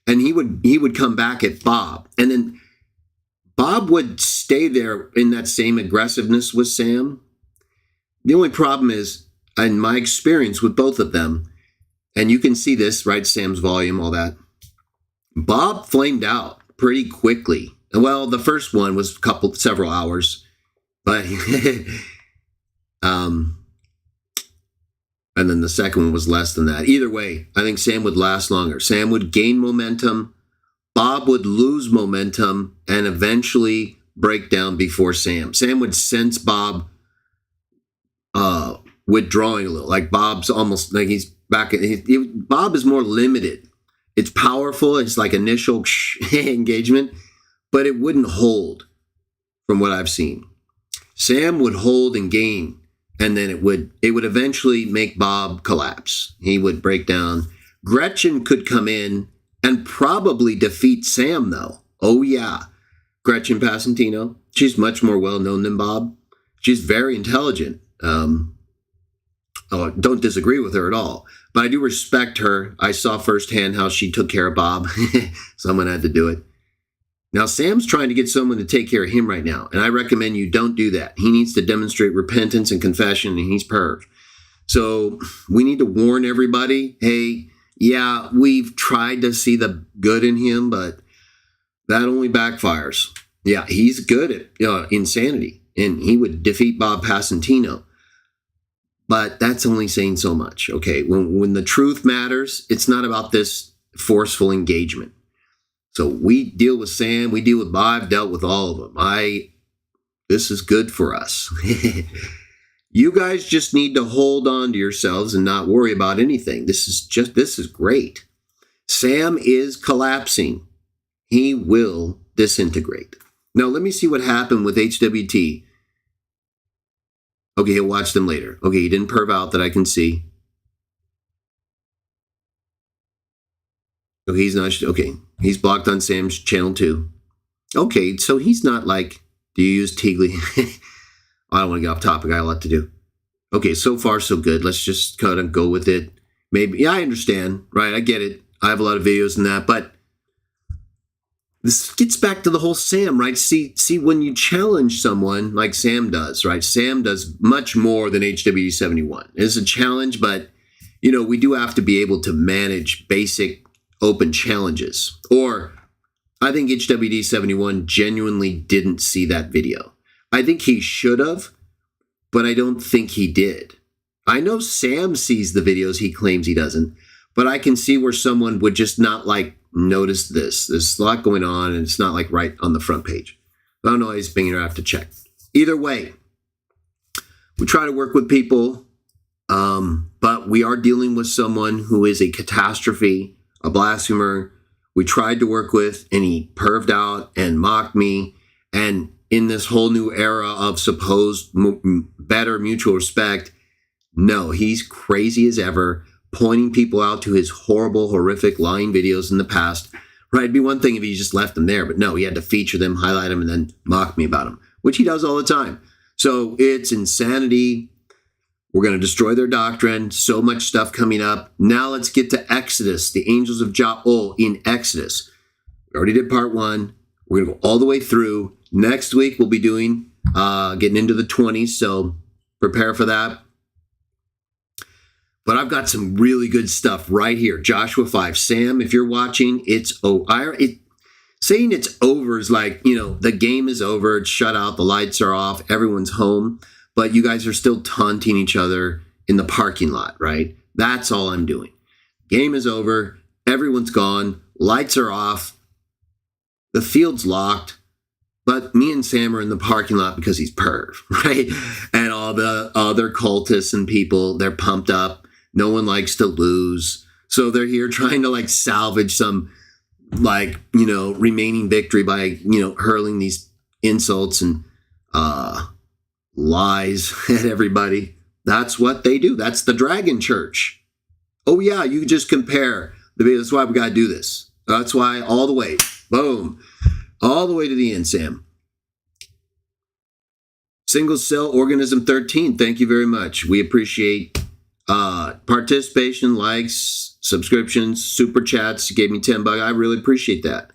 and he would come back at Bob. And then Bob would stay there in that same aggressiveness with Sam. The only problem is, in my experience with both of them, and you can see this, right? Sam's volume, all that. Bob flamed out pretty quickly. Well, the first one was several hours, but and then the second one was less than that. Either way, I think Sam would last longer. Sam would gain momentum. Bob would lose momentum and eventually break down before Sam. Sam would sense Bob withdrawing a little. Like Bob's almost like he's back. Bob is more limited. It's powerful. It's like initial engagement, but it wouldn't hold from what I've seen. Sam would hold and gain, and then it would eventually make Bob collapse. He would break down. Gretchen could come in and probably defeat Sam, though. Oh, yeah. Gretchen Passantino. She's much more well-known than Bob. She's very intelligent. Don't disagree with her at all. But I do respect her. I saw firsthand how she took care of Bob. Someone had to do it. Now, Sam's trying to get someone to take care of him right now. And I recommend you don't do that. He needs to demonstrate repentance and confession, and he's purged. So we need to warn everybody, hey, yeah, we've tried to see the good in him, but that only backfires. Yeah, he's good at insanity, and he would defeat Bob Passantino. But that's only saying so much, okay? When the truth matters, it's not about this forceful engagement. So we deal with Sam, we deal with Bob, I've dealt with all of them. This is good for us. You guys just need to hold on to yourselves and not worry about anything. This is great. Sam is collapsing. He will disintegrate. Now, let me see what happened with HWT. Okay, he'll watch them later. Okay, he didn't perv out that I can see. So he's not, okay. He's blocked on Sam's channel too. Okay, so he's not like, do you use Teagley? I don't want to get off topic. I got a lot to do. Okay, so far so good. Let's just kind of go with it. Maybe, yeah, I understand, right? I get it. I have a lot of videos in that, but this gets back to the whole Sam, right? See, when you challenge someone like Sam does, right? Sam does much more than HWD71. It's a challenge, but, we do have to be able to manage basic open challenges. Or I think HWD71 genuinely didn't see that video. I think he should have, but I don't think he did. I know Sam sees the videos he claims he doesn't, but I can see where someone would just not notice this. There's a lot going on, and it's not right on the front page. I don't know. He's being here. I have to check. Either way, we try to work with people, but we are dealing with someone who is a catastrophe, a blasphemer. We tried to work with, and he perved out and mocked me. And in this whole new era of supposed better mutual respect, no, he's crazy as ever, pointing people out to his horrible, horrific, lying videos in the past. Right? It'd be one thing if he just left them there, but no, he had to feature them, highlight them, and then mock me about them, which he does all the time. So it's insanity. We're going to destroy their doctrine. So much stuff coming up. Now let's get to Exodus, the angels of Jah in Exodus. We already did part 1. We're going to go all the way through. Next week, we'll be doing, getting into the 20s, so prepare for that. But I've got some really good stuff right here. Joshua 5. Sam, if you're watching, saying it's over is like, the game is over. It's shut out. The lights are off. Everyone's home. But you guys are still taunting each other in the parking lot, right? That's all I'm doing. Game is over. Everyone's gone. Lights are off. The field's locked. But me and Sam are in the parking lot because he's perv, right? And all the other cultists and people, they're pumped up. No one likes to lose. So they're here trying to salvage some remaining victory by, hurling these insults and lies at everybody. That's what they do. That's the Dragon Church. Oh yeah, you just compare the video. That's why we got to do this. That's why all the way, boom, all the way to the end, Sam. Single Cell Organism 13, thank you very much. We appreciate participation, likes, subscriptions, super chats. You gave me $10. I really appreciate that.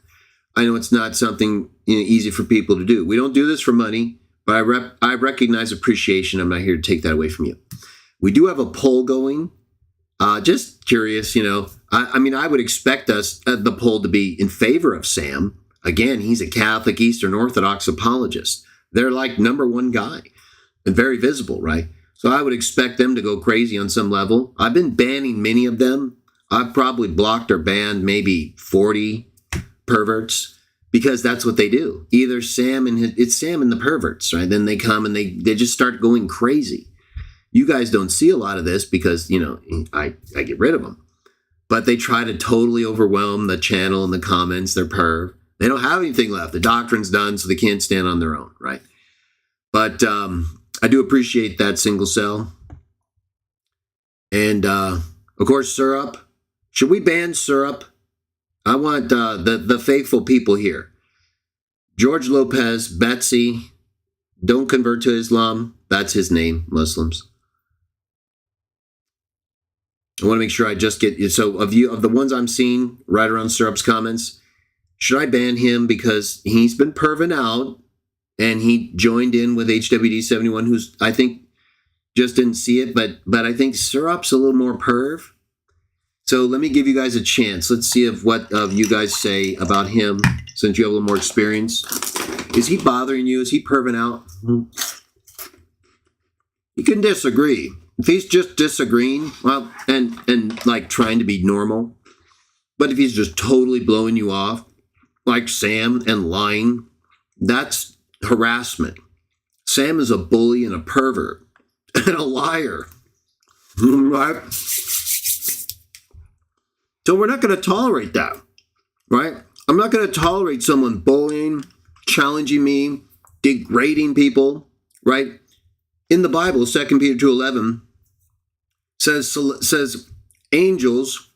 I know it's not something easy for people to do. We don't do this for money, but I recognize appreciation. I'm not here to take that away from you. We do have a poll going. Just curious, I would expect the poll to be in favor of Sam. Again, he's a Catholic Eastern Orthodox apologist. They're number one guy and very visible, right? So I would expect them to go crazy on some level. I've been banning many of them. I've probably blocked or banned maybe 40 perverts because that's what they do. Either it's Sam and the perverts, right? Then they come and they just start going crazy. You guys don't see a lot of this because, I get rid of them. But they try to totally overwhelm the channel and the comments. They're perv. They don't have anything left. The doctrine's done, so they can't stand on their own, right? But I do appreciate that, Single Cell. And, of course, syrup. Should we ban syrup? I want the faithful people here. George Lopez, Betsy, don't convert to Islam. That's his name, Muslims. I want to make sure I just get, so of the ones I'm seeing right around Syrup's comments, should I ban him because he's been perving out and he joined in with HWD71, who's, I think, just didn't see it, but I think Syrup's a little more perv. So let me give you guys a chance. Let's see what you guys say about him, since you have a little more experience. Is he bothering you? Is he perving out? You can disagree. If he's just disagreeing, well, and trying to be normal, but if he's just totally blowing you off, like Sam, and lying, that's harassment. Sam is a bully and a pervert and a liar, right? So we're not going to tolerate that, right? I'm not going to tolerate someone bullying, challenging me, degrading people, right? In the Bible, 2 Peter 2:11 says angels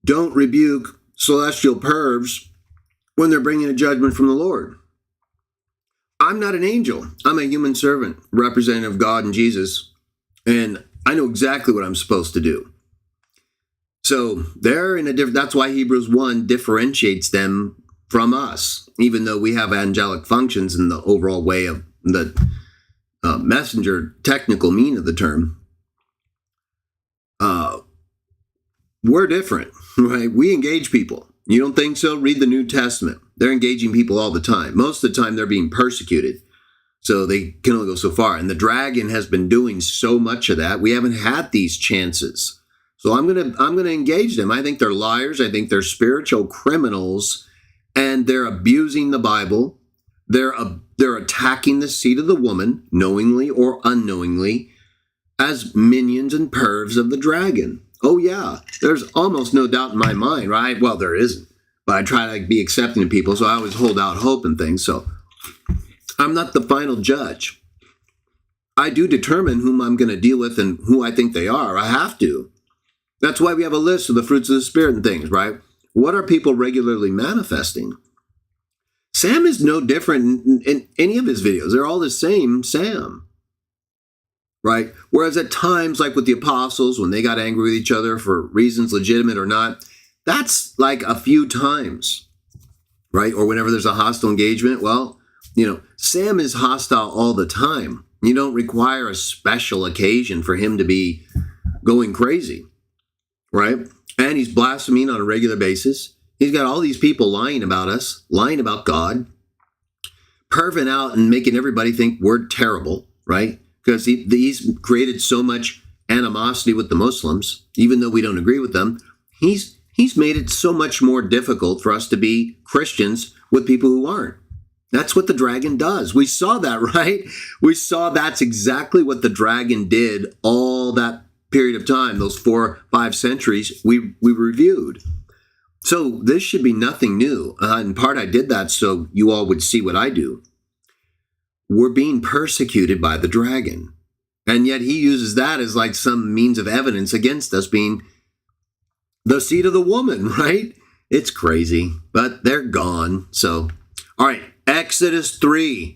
don't rebuke celestial pervs when they're bringing a judgment from the Lord. I'm not an angel. I'm a human servant, representative of God and Jesus, and I know exactly what I'm supposed to do. So they're in a different, that's why Hebrews 1 differentiates them from us, even though we have angelic functions in the overall way of the messenger technical meaning of the term. We're different, right? We engage people. You don't think so? Read the New Testament. They're engaging people all the time. Most of the time they're being persecuted. So they can only go so far. And the dragon has been doing so much of that. We haven't had these chances. So I'm gonna engage them. I think they're liars. I think they're spiritual criminals, and they're abusing the Bible. They're attacking the seed of the woman, knowingly or unknowingly, as minions and pervs of the dragon. Oh yeah, there's almost no doubt in my mind, right? Well, there isn't, but I try to be accepting of people, so I always hold out hope and things. So I'm not the final judge. I do determine whom I'm going to deal with and who I think they are. I have to. That's why we have a list of the fruits of the Spirit and things, right? What are people regularly manifesting? Sam is no different in any of his videos. They're all the same Sam, right? Whereas at times, like with the apostles, when they got angry with each other for reasons legitimate or not, that's like a few times, right? Or whenever there's a hostile engagement, well, Sam is hostile all the time. You don't require a special occasion for him to be going crazy, right? And he's blaspheming on a regular basis. He's got all these people lying about us, lying about God, perving out and making everybody think we're terrible, right? Because he's created so much animosity with the Muslims, even though we don't agree with them. He's made it so much more difficult for us to be Christians with people who aren't. That's what the dragon does. We saw that, right? We saw that's exactly what the dragon did all that period of time, those 4 or 5 centuries we reviewed. So this should be nothing new. In part, I did that so you all would see what I do. We're being persecuted by the dragon. And yet he uses that as like some means of evidence against us being the seed of the woman, right? It's crazy, but they're gone. So, all right, Exodus 4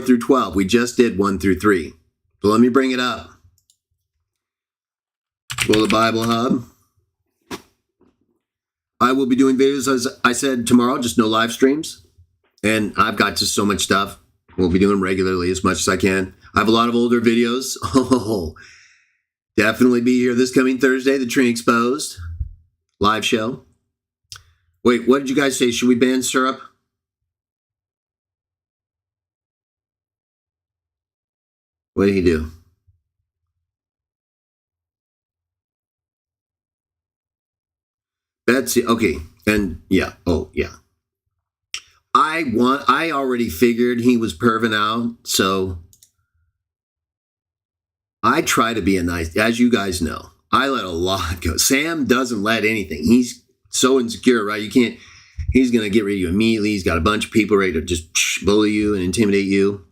through 12. We just did 1 through 3. So let me bring it up. Go to the Bible Hub. I will be doing videos, as I said, tomorrow, just no live streams. And I've got just so much stuff. We'll be doing regularly as much as I can. I have a lot of older videos. Oh, definitely be here this coming Thursday, the Tree Exposed live show. Wait, what did you guys say? Should we ban syrup? What did he do? Betsy, okay, and yeah, oh yeah. I already figured he was perving out, so I try to be a nice, as you guys know, I let a lot go. Sam doesn't let anything. He's so insecure, right? He's going to get rid of you immediately. He's got a bunch of people ready to just bully you and intimidate you.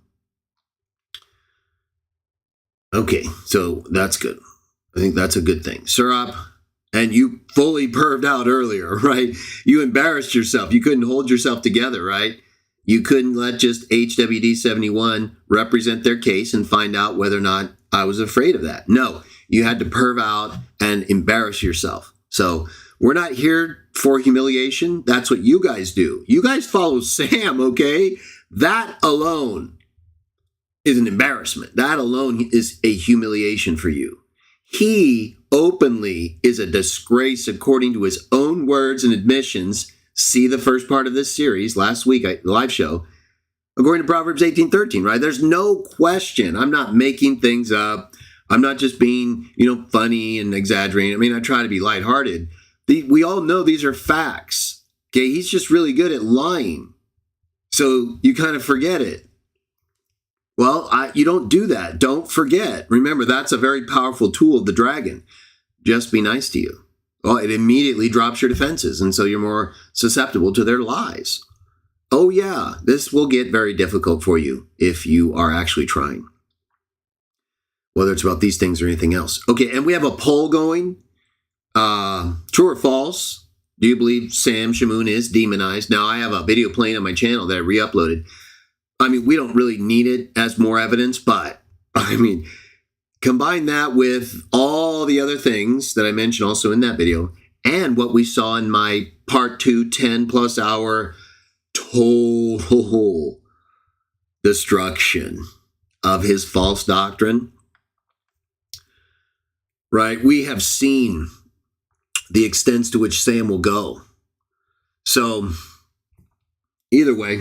Okay, so that's good. I think that's a good thing. Syrup. And you fully perved out earlier, right? You embarrassed yourself. You couldn't hold yourself together, right? You couldn't let just HWD 71 represent their case and find out whether or not I was afraid of that. No, you had to perv out and embarrass yourself. So we're not here for humiliation. That's what you guys do. You guys follow Sam, okay? That alone is an embarrassment. That alone is a humiliation for you. He openly is a disgrace according to his own words and admissions. See the first part of this series last week, the live show, according to Proverbs 18:13, right? There's no question. I'm not making things up. I'm not just being, funny and exaggerating. I mean, I try to be lighthearted. We all know these are facts. Okay, he's just really good at lying. So you kind of forget it. Well, you don't do that. Don't forget. Remember, that's a very powerful tool of the dragon. Just be nice to you. Well, it immediately drops your defenses, and so you're more susceptible to their lies. Oh yeah, this will get very difficult for you if you are actually trying. Whether it's about these things or anything else. Okay, and we have a poll going. True or false? Do you believe Sam Shamoon is demonized? Now, I have a video playing on my channel that I re-uploaded. I mean, we don't really need it as more evidence, but I mean, combine that with all the other things that I mentioned also in that video and what we saw in my part 2, 10+ hour total destruction of his false doctrine. Right? We have seen the extents to which Sam will go. So, either way,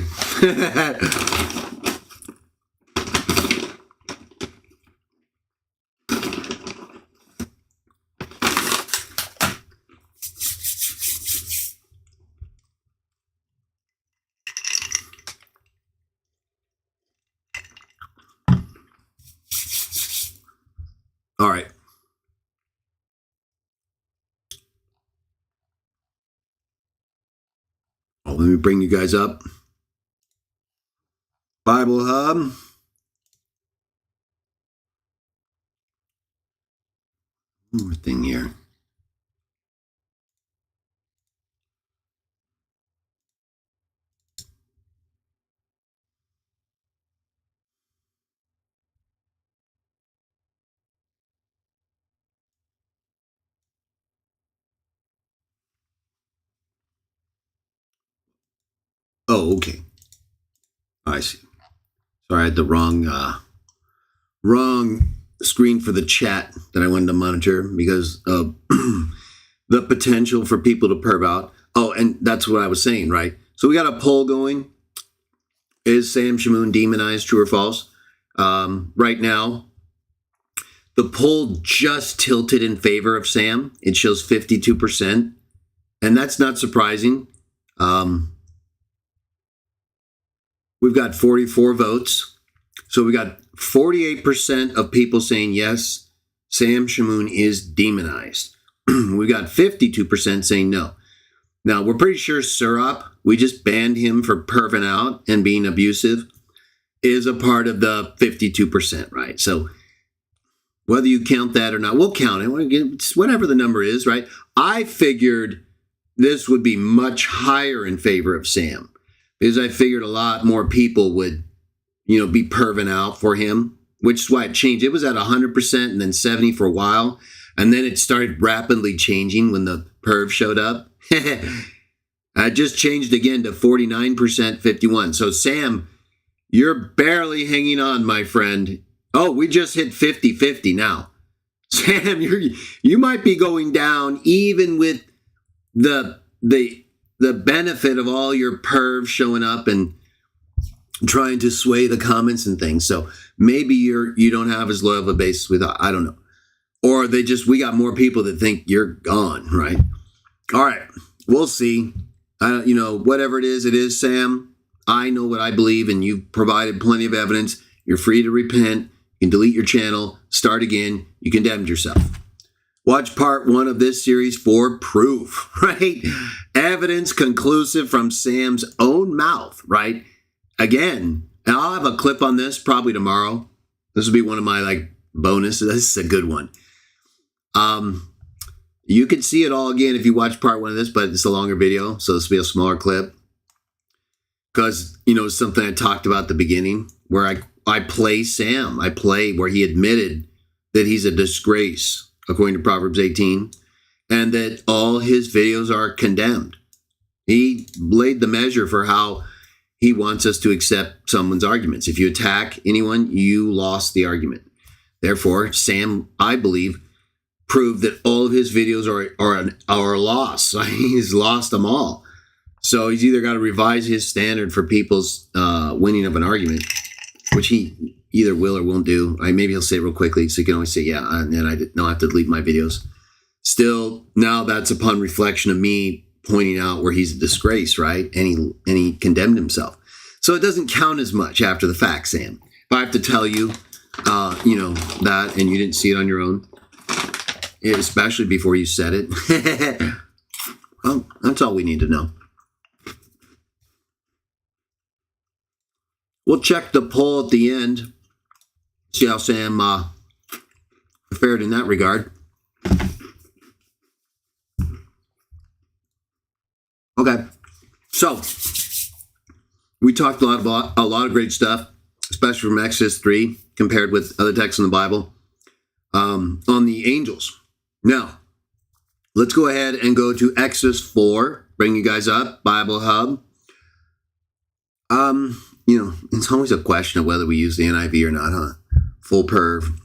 all right. Let me bring you guys up. Bible Hub. One more thing here. Oh, okay. I see. Sorry, I had the wrong screen for the chat that I wanted to monitor because of the potential for people to perv out. Oh, and that's what I was saying, right? So we got a poll going. Is Sam Shamoon demonized, true or false? Right now, the poll just tilted in favor of Sam. It shows 52%, and that's not surprising. We've got 44 votes. So we got 48% of people saying yes, Sam Shamoon is demonized. We got 52% saying no. Now, we're pretty sure Surop, we just banned him for perving out and being abusive, is a part of the 52%, right? So whether you count that or not, we'll count it. It's whatever the number is, right? I figured this would be much higher in favor of Sam because I figured a lot more people would, be perving out for him, which is why it changed. It was at 100% and then 70 for a while. And then it started rapidly changing when the perv showed up. I just changed again to 49%, 51. So Sam, you're barely hanging on, my friend. Oh, we just hit 50-50 now. Sam, you might be going down even with the benefit of all your pervs showing up and trying to sway the comments and things. So maybe you don't have as low of a base with, I don't know. Or we got more people that think you're gone, right? All right, we'll see. Whatever it is, Sam. I know what I believe, and you've provided plenty of evidence. You're free to repent. You can delete your channel, start again. You condemned yourself. Watch part 1 of this series for proof, right? Evidence conclusive from Sam's own mouth, right? Again, and I'll have a clip on this probably tomorrow. This will be one of my bonuses. This is a good one. You can see it all again if you watch part 1 of this, but it's a longer video, so this will be a smaller clip. Because, it's something I talked about at the beginning, where I play Sam. I play where he admitted that he's a disgrace, according to Proverbs 18, and that all his videos are condemned. He laid the measure for how he wants us to accept someone's arguments. If you attack anyone, you lost the argument. Therefore, Sam, I believe, proved that all of his videos are a loss. He's lost them all. So he's either got to revise his standard for people's winning of an argument, which he either will or won't do. Maybe he'll say it real quickly so he can always say, yeah, and then I don't have to delete my videos. Still, now that's upon reflection of me pointing out where he's a disgrace, right? And he condemned himself. So it doesn't count as much after the fact, Sam. If I have to tell you, that, and you didn't see it on your own, especially before you said it, well, that's all we need to know. We'll check the poll at the end, see how Sam fared in that regard. Okay. So we talked a lot of great stuff, especially from Exodus 3 compared with other texts in the Bible, on the angels. Now, let's go ahead and go to Exodus 4. Bring you guys up, Bible Hub. It's always a question of whether we use the NIV or not, huh? Full perv.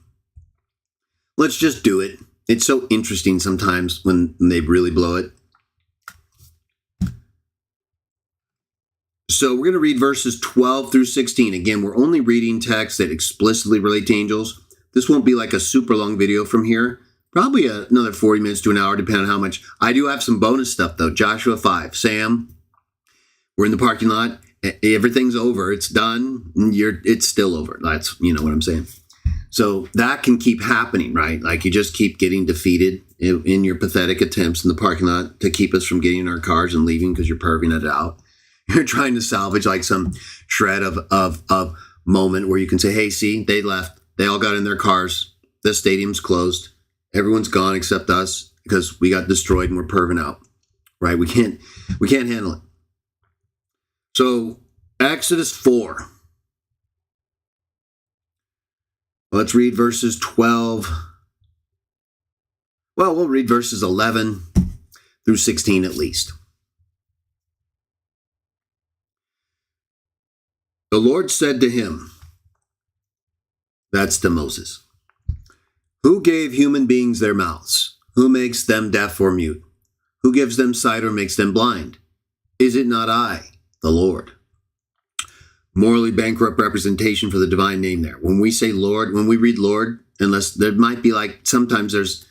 Let's just do it. It's so interesting sometimes when they really blow it. So we're going to read verses 12 through 16. Again, we're only reading texts that explicitly relate to angels. This won't be like a super long video from here. Probably another 40 minutes to an hour, depending on how much. I do have some bonus stuff, though. Joshua 5. Sam, we're in the parking lot. Everything's over. It's done. It's still over. That's, what I'm saying. So that can keep happening, right? Like you just keep getting defeated in your pathetic attempts in the parking lot to keep us from getting in our cars and leaving because you're perving it out. You're trying to salvage like some shred of moment where you can say, hey, see, they left. They all got in their cars. The stadium's closed. Everyone's gone except us because we got destroyed and we're perving out, right? We can't handle it. So Exodus 4. Let's read verses 12. Well, we'll read verses 11 through 16 at least. The Lord said to him, that's to Moses, who gave human beings their mouths? Who makes them deaf or mute? Who gives them sight or makes them blind? Is it not I, the Lord? Morally bankrupt representation for the divine name there. When we say Lord, when we read Lord, unless there might be like, sometimes there's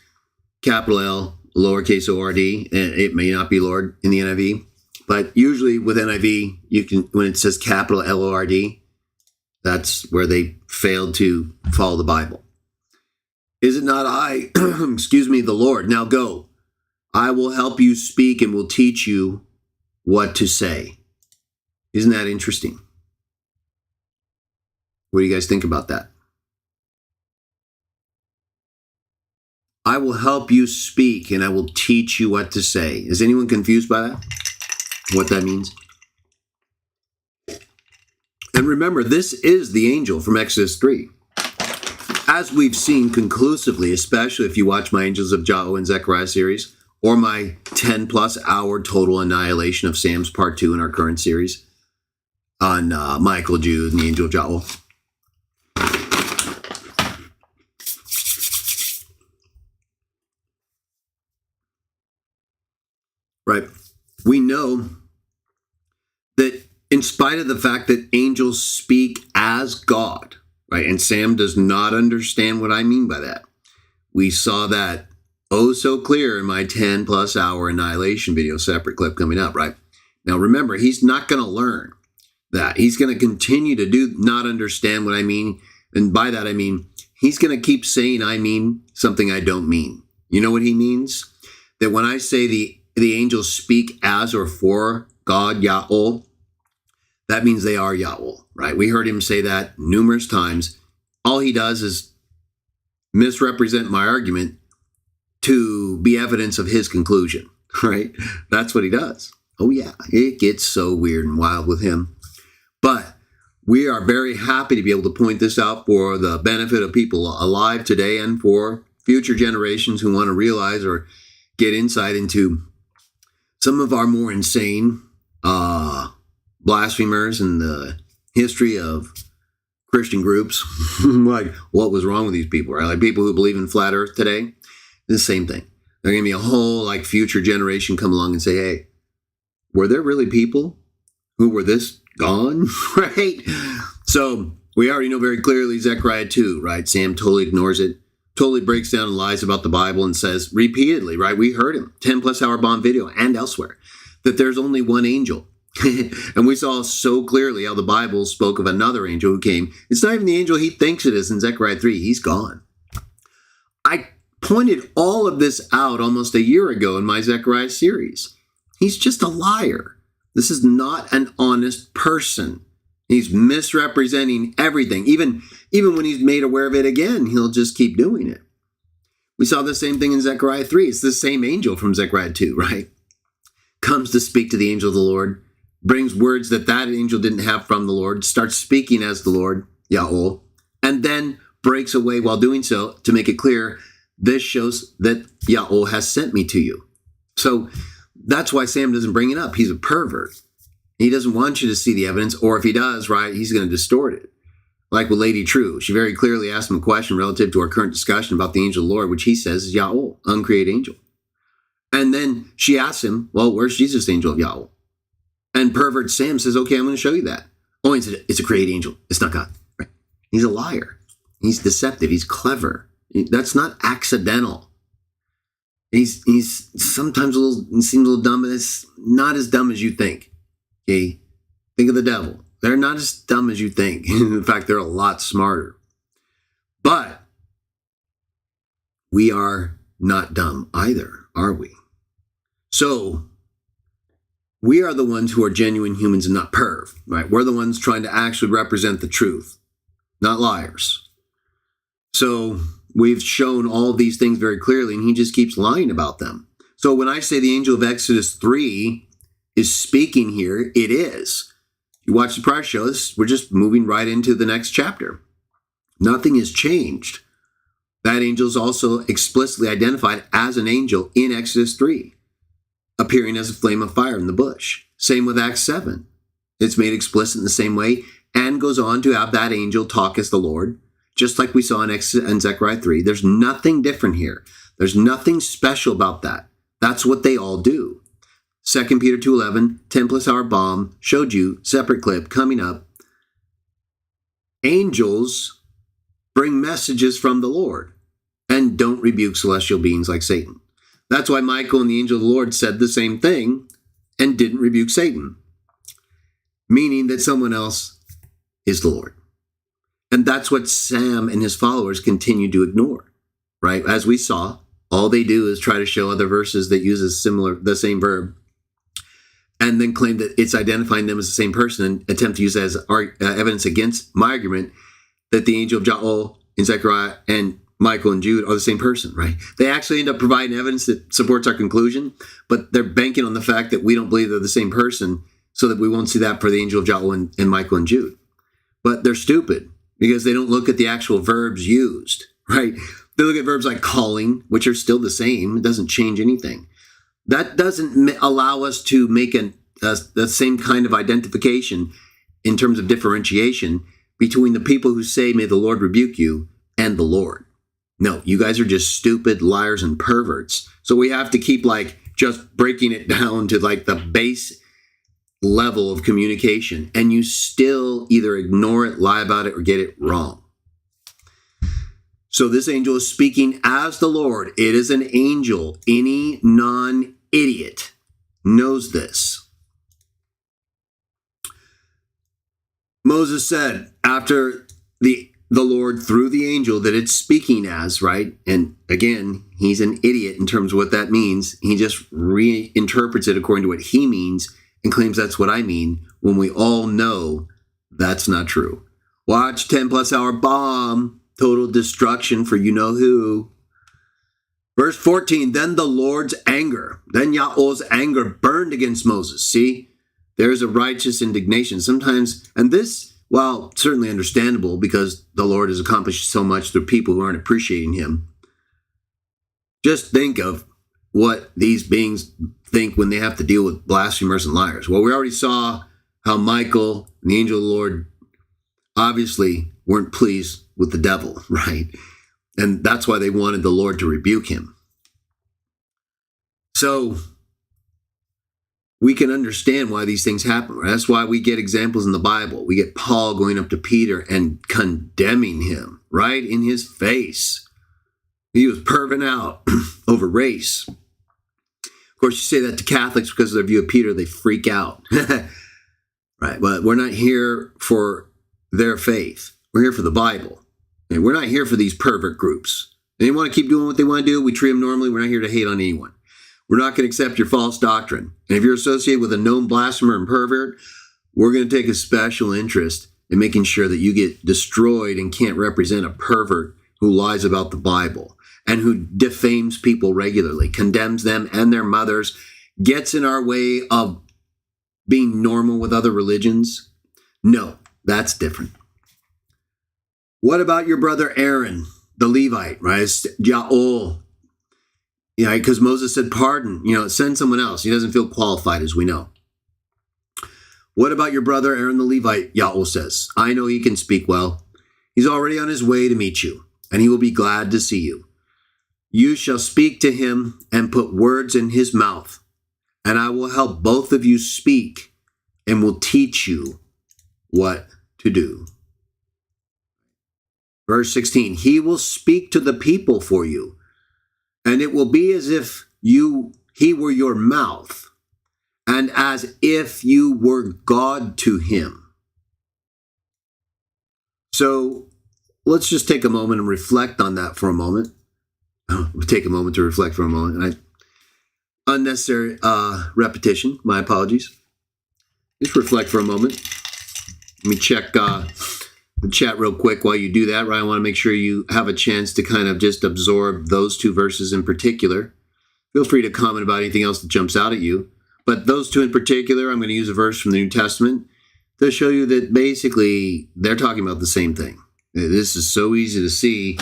capital L, lowercase O-R-D, and it may not be Lord in the NIV. But usually with NIV, you can, when it says capital L-O-R-D, that's where they failed to follow the Bible. Is it not I, the Lord? Now go. I will help you speak and will teach you what to say. Isn't that interesting? What do you guys think about that? I will help you speak and I will teach you what to say. Is anyone confused by that? What that means? And remember, this is the angel from Exodus 3. As we've seen conclusively, especially if you watch my Angels of Jah and Zechariah series, or my 10 plus hour total annihilation of Sam's part 2 in our current series on Michael, Jude, and the Angel of Jah. Right. We know that in spite of the fact that angels speak as God, right? And Sam does not understand what I mean by that. We saw that oh so clear in my 10 plus hour annihilation video, separate clip coming up, right? Now remember, he's not going to learn that. He's going to continue to not understand what I mean. And by that, I mean, he's going to keep saying I mean something I don't mean. You know what he means? That when I say the angels speak as or for God, Yahweh, that means they are Yahweh, right? We heard him say that numerous times. All he does is misrepresent my argument to be evidence of his conclusion, right? That's what he does. Oh yeah, it gets so weird and wild with him. But we are very happy to be able to point this out for the benefit of people alive today and for future generations who want to realize or get insight into some of our more insane blasphemers in the history of Christian groups. Like, what was wrong with these people, right? Like people who believe in flat earth today, the same thing. There's going to be a whole like future generation come along and say, hey, were there really people who were this gone, right? So we already know very clearly Zechariah 2, right? Sam totally ignores it, totally breaks down and lies about the Bible and says repeatedly, right? We heard him, 10 plus hour bomb video and elsewhere, that there's only one angel. And we saw so clearly how the Bible spoke of another angel who came. It's not even the angel he thinks it is in Zechariah 3. He's gone. I pointed all of this out almost a year ago in my Zechariah series. He's just a liar. This is not an honest person. He's misrepresenting everything. Even when he's made aware of it again, he'll just keep doing it. We saw the same thing in Zechariah 3. It's the same angel from Zechariah 2, right? comes to speak to the angel of the Lord, brings words that angel didn't have from the Lord, starts speaking as the Lord, Yahweh, and then breaks away while doing so to make it clear, this shows that Yahweh has sent me to you. So that's why Sam doesn't bring it up. He's a pervert. He doesn't want you to see the evidence, or if he does, right, he's going to distort it. Like with Lady True, she very clearly asked him a question relative to our current discussion about the angel of the Lord, which he says is Yahweh, uncreated angel. And then she asks him, well, where's Jesus, the angel of Yahweh? And pervert Sam says, okay, I'm going to show you that. Oh, he said, it's a created angel. It's not God. Right? He's a liar. He's deceptive. He's clever. That's not accidental. He's sometimes he seems a little dumb, but it's not as dumb as you think. Okay? Think of the devil. They're not as dumb as you think. In fact, they're a lot smarter. But we are not dumb either, are we? So we are the ones who are genuine humans and not perv, right? We're the ones trying to actually represent the truth, not liars. So we've shown all these things very clearly, and he just keeps lying about them. So when I say the angel of Exodus 3 is speaking here, it is. You watch the prior shows, we're just moving right into the next chapter. Nothing has changed. That angel is also explicitly identified as an angel in Exodus 3, appearing as a flame of fire in the bush. Same with Acts 7. It's made explicit in the same way and goes on to have that angel talk as the Lord, just like we saw in Zechariah 3. There's nothing different here. There's nothing special about that. That's what they all do. 2 Peter 2:11, 10 plus hour bomb, showed you, separate clip, coming up. Angels bring messages from the Lord and don't rebuke celestial beings like Satan. That's why Michael and the angel of the Lord said the same thing and didn't rebuke Satan, meaning that someone else is the Lord. And that's what Sam and his followers continue to ignore, right? As we saw, all they do is try to show other verses that uses the same verb, and then claim that it's identifying them as the same person and attempt to use that as evidence against my argument that the angel of Jah in Zechariah and Michael and Jude are the same person, right? They actually end up providing evidence that supports our conclusion, but they're banking on the fact that we don't believe they're the same person so that we won't see that for the angel of Jah and Michael and Jude. But they're stupid because they don't look at the actual verbs used, right? They look at verbs like calling, which are still the same. It doesn't change anything. That doesn't allow us to make the same kind of identification in terms of differentiation between the people who say, may the Lord rebuke you, and the Lord. No, you guys are just stupid liars and perverts. So we have to keep just breaking it down to the base level of communication. And you still either ignore it, lie about it, or get it wrong. So this angel is speaking as the Lord. It is an angel. Any non-idiot knows this. Moses said after the Lord through the angel that it's speaking as, right? And again, he's an idiot in terms of what that means. He just reinterprets it according to what he means and claims that's what I mean, when we all know that's not true. Watch 10 plus hour bomb, total destruction for you know who. Verse 14, then the Lord's anger, then Yahweh's anger burned against Moses. See, there's a righteous indignation. Sometimes, and this, while certainly understandable because the Lord has accomplished so much through people who aren't appreciating him, just think of what these beings think when they have to deal with blasphemers and liars. Well, we already saw how Michael and the angel of the Lord obviously weren't pleased with the devil, right? And that's why they wanted the Lord to rebuke him. So we can understand why these things happen. Right? That's why we get examples in the Bible. We get Paul going up to Peter and condemning him right in his face. He was perving out over race. Of course, you say that to Catholics because of their view of Peter, they freak out. Right? But we're not here for their faith. We're here for the Bible. And we're not here for these pervert groups. They want to keep doing what they want to do. We treat them normally. We're not here to hate on anyone. We're not going to accept your false doctrine. And if you're associated with a known blasphemer and pervert, we're going to take a special interest in making sure that you get destroyed and can't represent a pervert who lies about the Bible and who defames people regularly, condemns them and their mothers, gets in our way of being normal with other religions? No, that's different. What about your brother Aaron, the Levite, right? It's Ya'ol. Yeah, because Moses said, pardon, send someone else. He doesn't feel qualified, as we know. What about your brother Aaron the Levite? Ya'ol says, I know he can speak well. He's already on his way to meet you, and he will be glad to see you. You shall speak to him and put words in his mouth, and I will help both of you speak and will teach you what to do. Verse 16, he will speak to the people for you, and it will be as if he were your mouth, and as if you were God to him. So let's just take a moment and reflect on that for a moment. We'll take a moment to reflect for a moment. Unnecessary repetition. My apologies. Just reflect for a moment. Let me check the chat real quick while you do that. Right? I want to make sure you have a chance to kind of just absorb those two verses in particular. Feel free to comment about anything else that jumps out at you. But those two in particular, I'm going to use a verse from the New Testament to show you that basically they're talking about the same thing. This is so easy to see.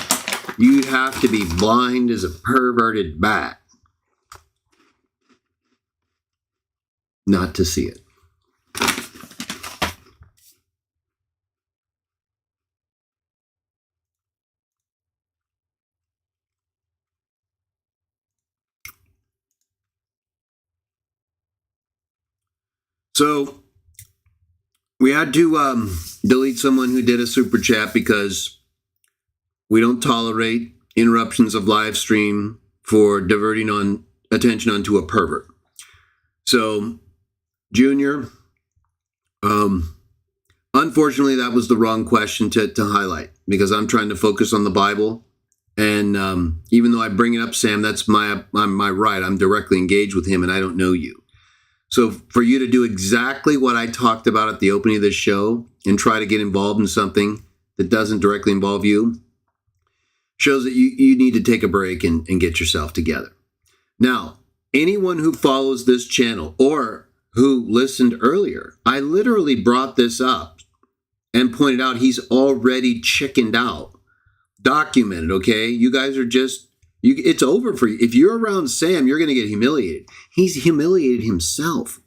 You'd have to be blind as a perverted bat not to see it. So we had to delete someone who did a super chat because we don't tolerate interruptions of live stream for diverting attention onto a pervert. So, Junior, unfortunately, that was the wrong question to highlight because I'm trying to focus on the Bible. And even though I bring it up, Sam, that's my right. I'm directly engaged with him and I don't know you. So for you to do exactly what I talked about at the opening of this show and try to get involved in something that doesn't directly involve you shows that you need to take a break and get yourself together. Now, anyone who follows this channel or who listened earlier, I literally brought this up and pointed out he's already chickened out. Documented, okay? You guys are just, it's over for you. If you're around Sam, you're going to get humiliated. He's humiliated himself.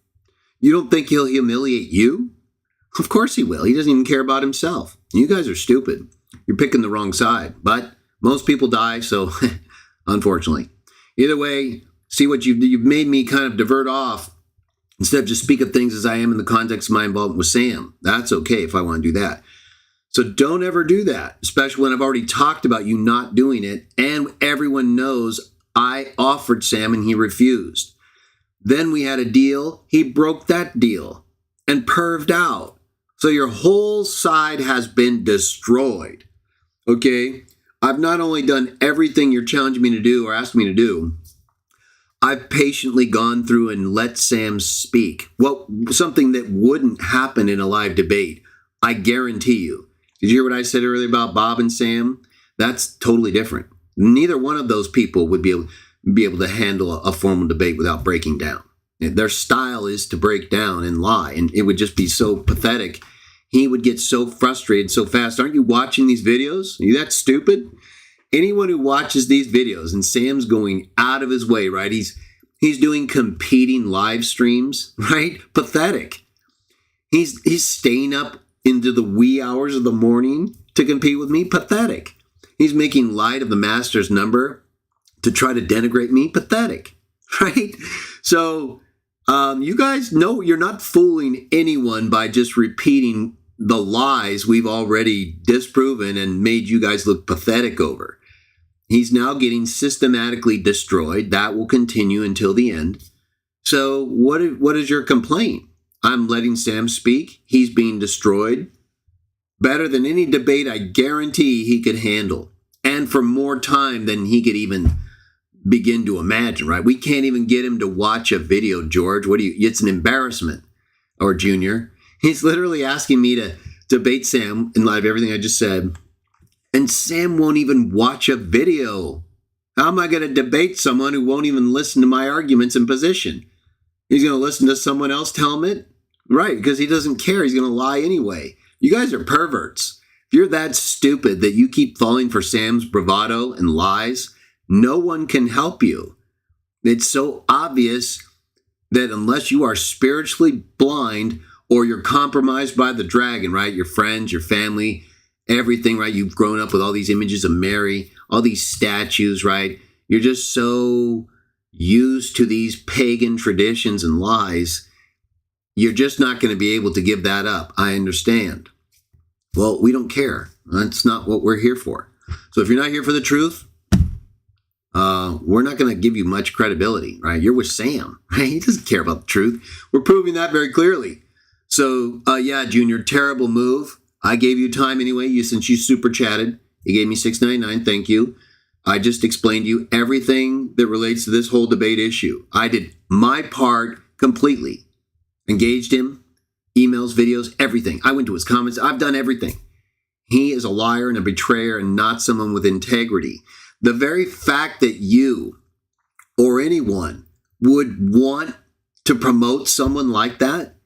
You don't think he'll humiliate you? Of course he will. He doesn't even care about himself. You guys are stupid. You're picking the wrong side. But most people die, so unfortunately. Either way, see what you've made me kind of divert off instead of just speak of things as I am in the context of my involvement with Sam. That's okay if I want to do that. So don't ever do that, especially when I've already talked about you not doing it and everyone knows I offered Sam and he refused. Then we had a deal. He broke that deal and perved out. So your whole side has been destroyed. Okay? I've not only done everything you're challenging me to do or asking me to do, I've patiently gone through and let Sam speak. Well, something that wouldn't happen in a live debate. I guarantee you. Did you hear what I said earlier about Bob and Sam? That's totally different. Neither one of those people would be able to handle a formal debate without breaking down. Their style is to break down and lie, and it would just be so pathetic. He would get so frustrated so fast. Aren't you watching these videos? Are you that stupid? Anyone who watches these videos, and Sam's going out of his way, right? He's doing competing live streams, right? Pathetic. He's staying up into the wee hours of the morning to compete with me. Pathetic. He's making light of the master's number to try to denigrate me. Pathetic, right? So you guys know you're not fooling anyone by just repeating the lies we've already disproven and made you guys look pathetic over. He's now getting systematically destroyed. That will continue until the end. So what is your complaint? I'm letting Sam speak. He's being destroyed. Better than any debate I guarantee he could handle. And for more time than he could even begin to imagine, right? We can't even get him to watch a video, George. It's an embarrassment. Or Junior. He's literally asking me to debate Sam in light of everything I just said. And Sam won't even watch a video. How am I going to debate someone who won't even listen to my arguments and position? He's going to listen to someone else tell him it? Right, because he doesn't care. He's going to lie anyway. You guys are perverts. If you're that stupid that you keep falling for Sam's bravado and lies, no one can help you. It's so obvious that unless you are spiritually blind or you're compromised by the dragon, right? Your friends, your family, everything, right? You've grown up with all these images of Mary, all these statues, right? You're just so used to these pagan traditions and lies. You're just not going to be able to give that up. I understand. Well, we don't care. That's not what we're here for. So if you're not here for the truth, we're not going to give you much credibility, right? You're with Sam, right? He doesn't care about the truth. We're proving that very clearly. So, yeah, Junior, terrible move. I gave you time anyway, since you super chatted. You gave me $6.99. Thank you. I just explained to you everything that relates to this whole debate issue. I did my part completely. Engaged him, emails, videos, everything. I went to his comments. I've done everything. He is a liar and a betrayer and not someone with integrity. The very fact that you or anyone would want to promote someone like that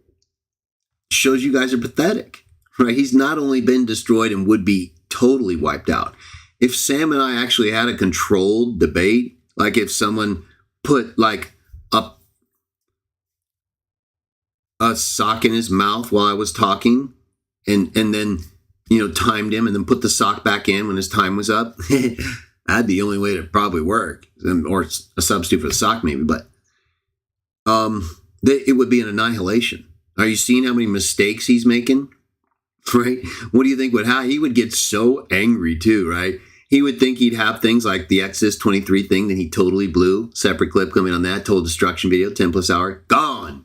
shows you guys are pathetic, right? He's not only been destroyed and would be totally wiped out. If Sam and I actually had a controlled debate, like if someone put like a sock in his mouth while I was talking and then, timed him and then put the sock back in when his time was up, that'd be the only way to probably work, or a substitute for the sock maybe, but it would be an annihilation. Are you seeing how many mistakes he's making? Right? What do you think would happen? He would get so angry too, right? He would think he'd have things like the Exodus 23 thing that he totally blew. Separate clip coming on that. Total destruction video, 10 plus hour, gone.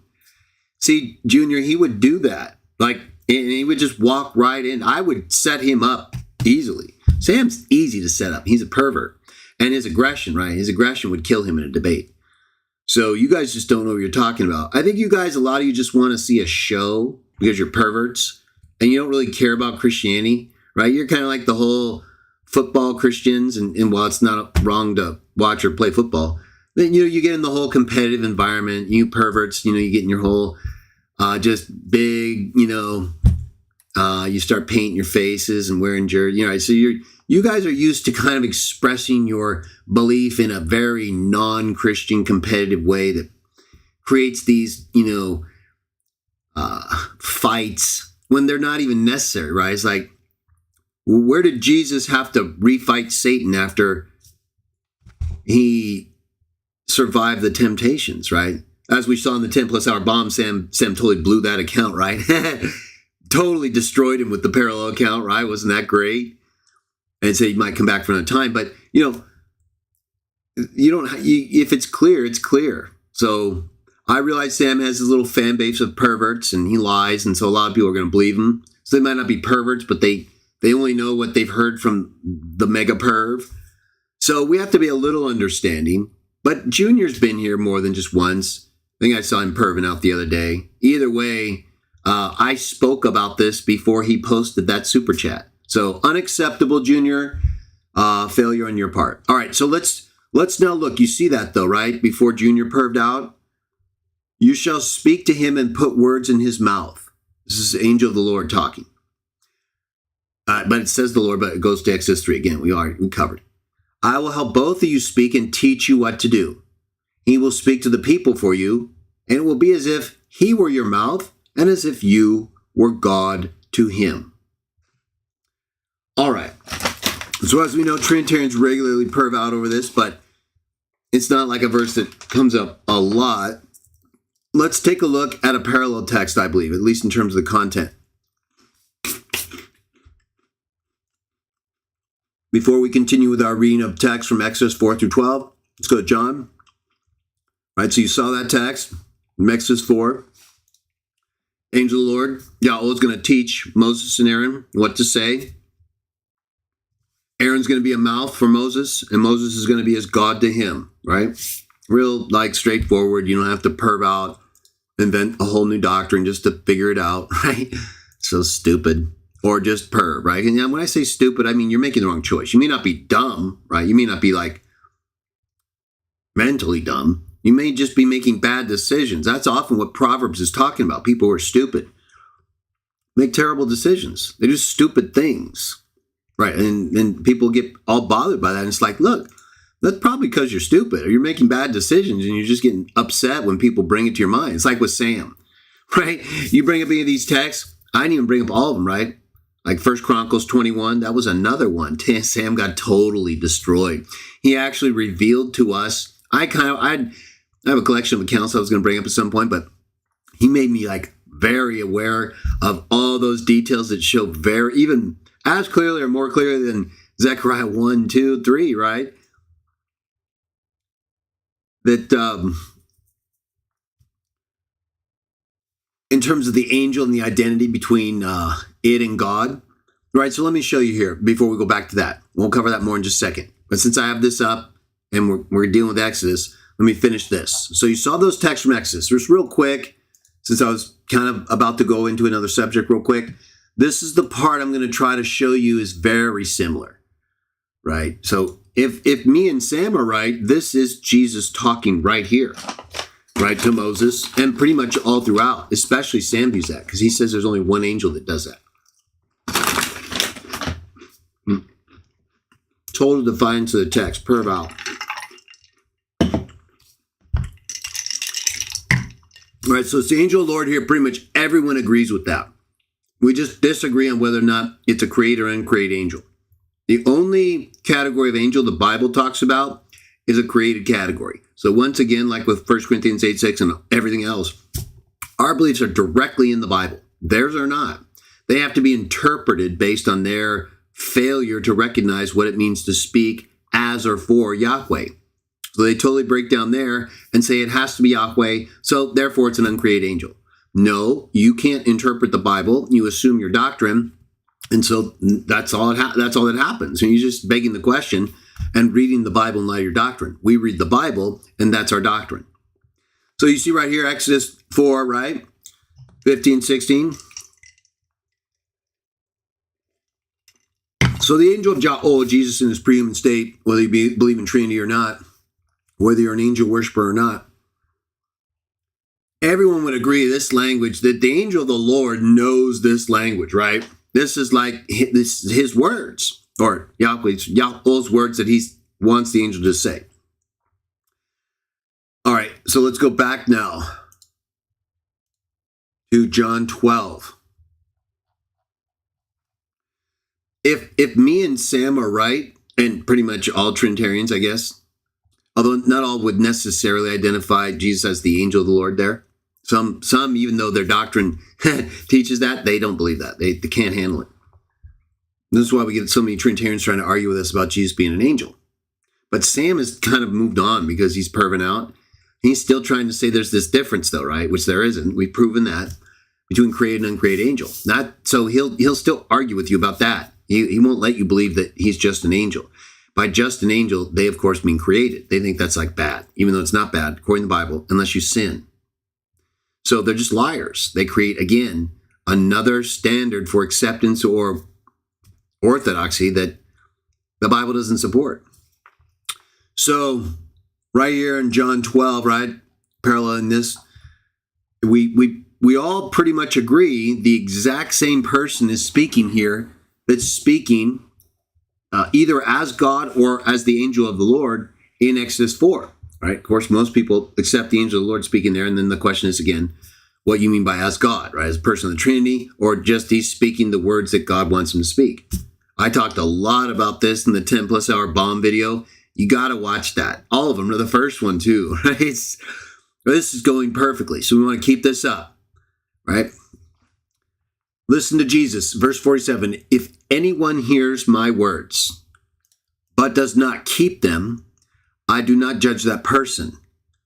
See, Junior, he would do that. And he would just walk right in. I would set him up easily. Sam's easy to set up. He's a pervert. And his aggression, right? His aggression would kill him in a debate. So you guys just don't know what you're talking about. I think you guys, a lot of you just want to see a show because you're perverts and you don't really care about Christianity, right? You're kind of like the whole football Christians. And while it's not wrong to watch or play football, then, you get in the whole competitive environment. You perverts, you get in your whole just big, you start painting your faces and wearing jerseys. So you guys are used to kind of expressing your belief in a very non-Christian competitive way that creates these, fights when they're not even necessary, right? It's like, where did Jesus have to refight Satan after he survived the temptations, right? As we saw in the 10 plus hour bomb, Sam totally blew that account, right? Totally destroyed him with the parallel account, right? Wasn't that great? And said he might come back for another time, but if it's clear, it's clear. So I realize Sam has his little fan base of perverts and he lies, and so a lot of people are going to believe him. So they might not be perverts, but they only know what they've heard from the mega perv. So we have to be a little understanding. But Junior's been here more than just once. I think I saw him perving out the other day. Either way, I spoke about this before he posted that super chat. So unacceptable, Junior. Failure on your part. All right, so let's now look. You see that though, right? Before Junior perved out. You shall speak to him and put words in his mouth. This is the angel of the Lord talking. But it says the Lord, but it goes to Exodus 3 again. We covered it. I will help both of you speak and teach you what to do. He will speak to the people for you, and it will be as if he were your mouth and as if you were God to him. All right. So as we know, Trinitarians regularly perv out over this, but it's not like a verse that comes up a lot. Let's take a look at a parallel text, I believe, at least in terms of the content. Before we continue with our reading of text from Exodus 4 through 12, let's go to John. All right, so you saw that text from Exodus 4. Angel of the Lord, Yahweh is going to teach Moses and Aaron what to say. Aaron's going to be a mouth for Moses, and Moses is going to be as God to him, right? Real, straightforward. You don't have to perv out, invent a whole new doctrine just to figure it out, right? So stupid. Or just perv, right? And when I say stupid, I mean you're making the wrong choice. You may not be dumb, right? You may not be mentally dumb, You may just be making bad decisions. That's often what Proverbs is talking about. People who are stupid make terrible decisions. They do stupid things, right? And people get all bothered by that. And it's like, look, that's probably because you're stupid or you're making bad decisions and you're just getting upset when people bring it to your mind. It's like with Sam, right? You bring up any of these texts. I didn't even bring up all of them, right? Like 1 Chronicles 21, that was another one. Sam got totally destroyed. He actually revealed to us, I have a collection of accounts I was going to bring up at some point, but he made me like very aware of all those details that show even as clearly or more clearly than Zechariah 1, 2, 3, right? That in terms of the angel and the identity between it and God, right? So let me show you here before we go back to that. We'll cover that more in just a second. But since I have this up and we're dealing with Exodus, let me finish this. So you saw those texts from Exodus. Just real quick, since I was kind of about to go into another subject real quick, this is the part I'm going to try to show you is very similar, right? So if me and Sam are right, this is Jesus talking right here, right, to Moses, and pretty much all throughout, especially Sam views that, because he says there's only one angel that does that. Total defiance of the text, per vow. Right, so it's the angel of the Lord here. Pretty much everyone agrees with that. We just disagree on whether or not it's a created or uncreated angel. The only category of angel the Bible talks about is a created category. So once again, like with 1 Corinthians 8:6 and everything else, our beliefs are directly in the Bible. Theirs are not. They have to be interpreted based on their failure to recognize what it means to speak as or for Yahweh. So they totally break down there and say it has to be Yahweh, so therefore it's an uncreated angel. No, you can't interpret the Bible. You assume your doctrine, and so that's all that happens. And you're just begging the question and reading the Bible in light of your doctrine. We read the Bible, and that's our doctrine. So you see right here, Exodus 4, right? 15, 16. So the angel of Jah, Jesus in his pre-human state, whether you believe in Trinity or not, whether you're an angel worshiper or not, everyone would agree this language, that the angel of the Lord knows this language, right? This is like his words, or Yahweh's words that he wants the angel to say. All right, so let's go back now to John 12. If me and Sam are right, and pretty much all Trinitarians, I guess, although not all would necessarily identify Jesus as the angel of the Lord there. Some, even though their doctrine teaches that, they don't believe that. They can't handle it. This is why we get so many Trinitarians trying to argue with us about Jesus being an angel. But Sam has kind of moved on because he's perving out. He's still trying to say there's this difference, though, right? Which there isn't. We've proven that between created and uncreated angel. So he'll still argue with you about that. He won't let you believe that he's just an angel. By just an angel, they, of course, mean created. They think that's like bad, even though it's not bad, according to the Bible, unless you sin. So they're just liars. They create, again, another standard for acceptance or orthodoxy that the Bible doesn't support. So right here in John 12, right, paralleling this, we all pretty much agree the exact same person is speaking here that's speaking either as God or as the angel of the Lord in Exodus 4, right? Of course, most people accept the angel of the Lord speaking there. And then the question is, again, what you mean by as God, right? As a person of the Trinity, or just he's speaking the words that God wants him to speak. I talked a lot about this in the 10 plus hour bomb video. You got to watch that. All of them, the first one too, right? This is going perfectly. So we want to keep this up, right? Listen to Jesus, verse 47. If anyone hears my words, but does not keep them, I do not judge that person,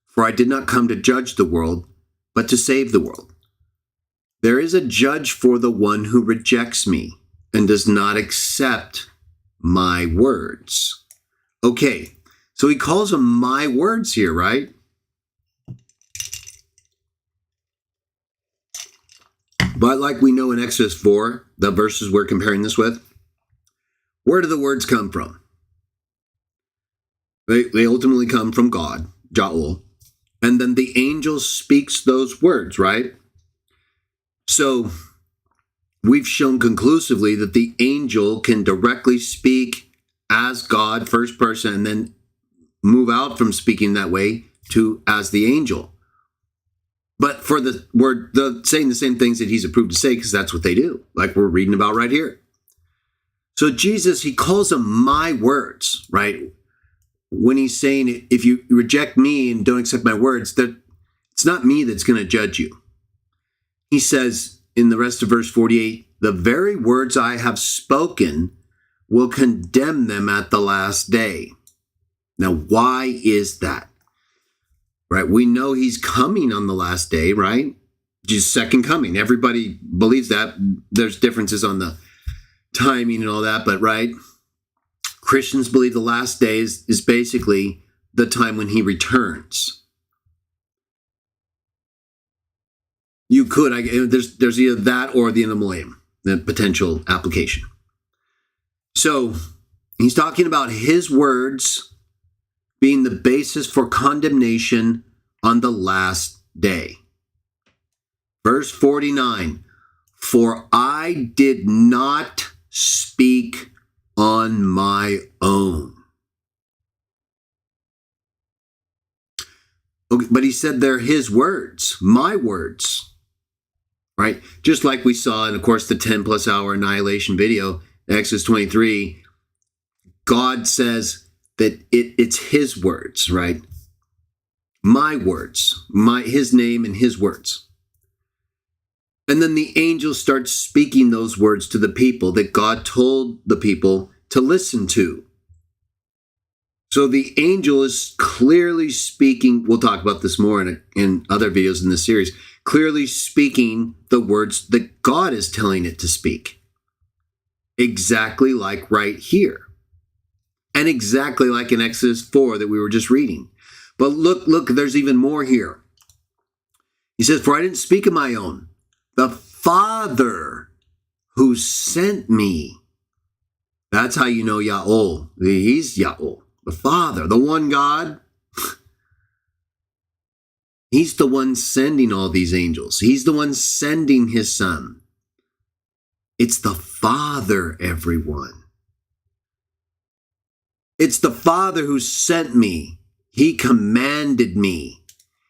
for I did not come to judge the world, but to save the world. There is a judge for the one who rejects me and does not accept my words. Okay, so he calls them my words here, right? But like we know in Exodus 4, the verses we're comparing this with, where do the words come from? They ultimately come from God, Ja'ul, And then the angel speaks those words, right? So we've shown conclusively that the angel can directly speak as God, first person, and then move out from speaking that way to as the angel. But for the word, saying the same things that he's approved to say, because that's what they do, like we're reading about right here. So Jesus, he calls them my words, right? When he's saying, if you reject me and don't accept my words, that it's not me that's going to judge you. He says in the rest of verse 48, the very words I have spoken will condemn them at the last day. Now, why is that? Right? We know he's coming on the last day, right? Just second coming. Everybody believes that. There's differences on the timing and all that, but right? Christians believe the last day is basically the time when he returns. You could, there's either that or the end of the millennium, the potential application. So he's talking about his words being the basis for condemnation on the last day. Verse 49, for I did not speak on my own. Okay, but he said they're his words, my words, right? Just like we saw in, of course, the 10 plus hour annihilation video, Exodus 23, God says that it's his words, right? My words, his name and his words. And then the angel starts speaking those words to the people that God told the people to listen to. So the angel is clearly speaking, we'll talk about this more in other videos in this series, clearly speaking the words that God is telling it to speak. Exactly like right here. And exactly like in Exodus 4 that we were just reading. But look, there's even more here. He says, for I didn't speak of my own. The Father who sent me. That's how you know Yahweh. He's Yahweh, the Father, the one God. He's the one sending all these angels. He's the one sending his Son. It's the Father, everyone. It's the Father who sent me. He commanded me.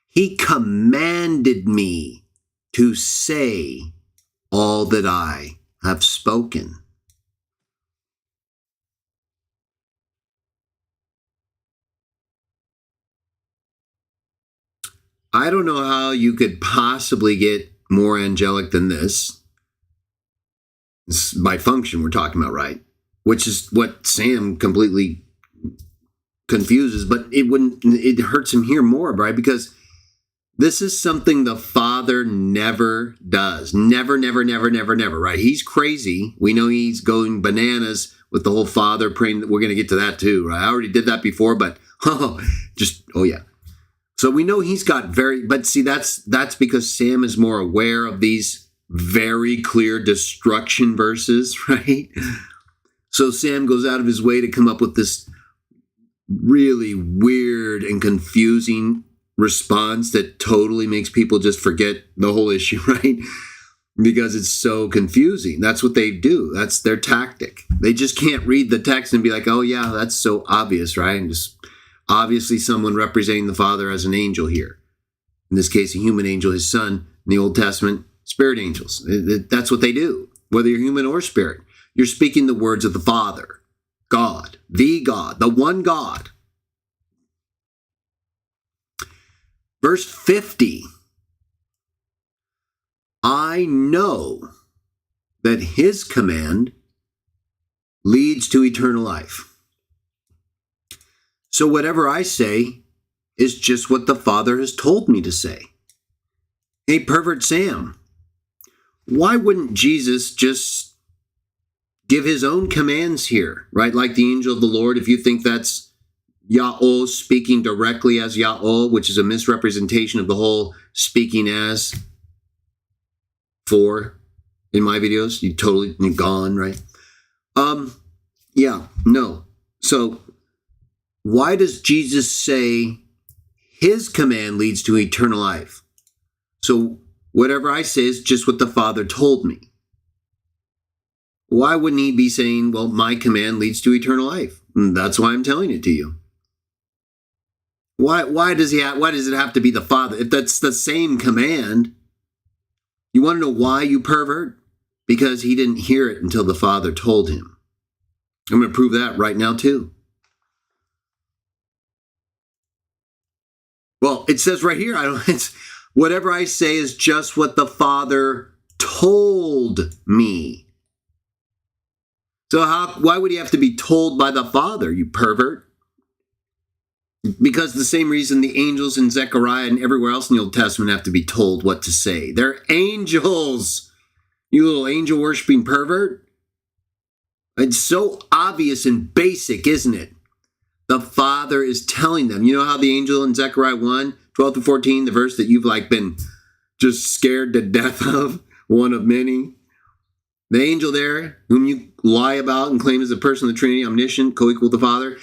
He commanded me to say all that I have spoken. I don't know how you could possibly get more angelic than this. This is by function we're talking about, right? Which is what Sam completely confuses, but it hurts him here more, right? Because this is something the Father never does. Never, right? He's crazy. We know he's going bananas with the whole Father praying. We're going to get to that too, right? I already did that before, but oh yeah. So we know he's got but see, that's because Sam is more aware of these very clear destruction verses, right? So Sam goes out of his way to come up with this really weird and confusing response that totally makes people just forget the whole issue, right? Because it's so confusing. That's what they do. That's their tactic. They just can't read the text and be like, oh yeah, that's so obvious, right? And just obviously someone representing the Father as an angel here. In this case, a human angel, his Son. In the Old Testament, spirit angels. That's what they do. Whether you're human or spirit, you're speaking the words of the Father, God, the one God. Verse 50, I know that his command leads to eternal life. So whatever I say is just what the Father has told me to say. Hey, pervert Sam, why wouldn't Jesus just give his own commands here, right? Like the angel of the Lord, if you think that's Yahweh speaking directly as Yahweh, which is a misrepresentation of the whole speaking as for in my videos, you totally gone, right? Yeah, no. So why does Jesus say his command leads to eternal life. So whatever I say is just what the Father told me. Why wouldn't he be saying, well, my command leads to eternal life? And that's why I'm telling it to you. Why does it have to be the Father? If that's the same command, you want to know why, you pervert? Because he didn't hear it until the Father told him. I'm going to prove that right now too. Well, it says right here, it's whatever I say is just what the Father told me. So why would he have to be told by the Father, you pervert? Because the same reason the angels in Zechariah and everywhere else in the Old Testament have to be told what to say. They're angels, you little angel worshiping pervert. It's so obvious and basic, isn't it? The Father is telling them. You know how the angel in Zechariah 1, 12 to 14, the verse that you've been just scared to death of, one of many. The angel there, whom you lie about and claim as a person of the Trinity, omniscient, co-equal with the Father,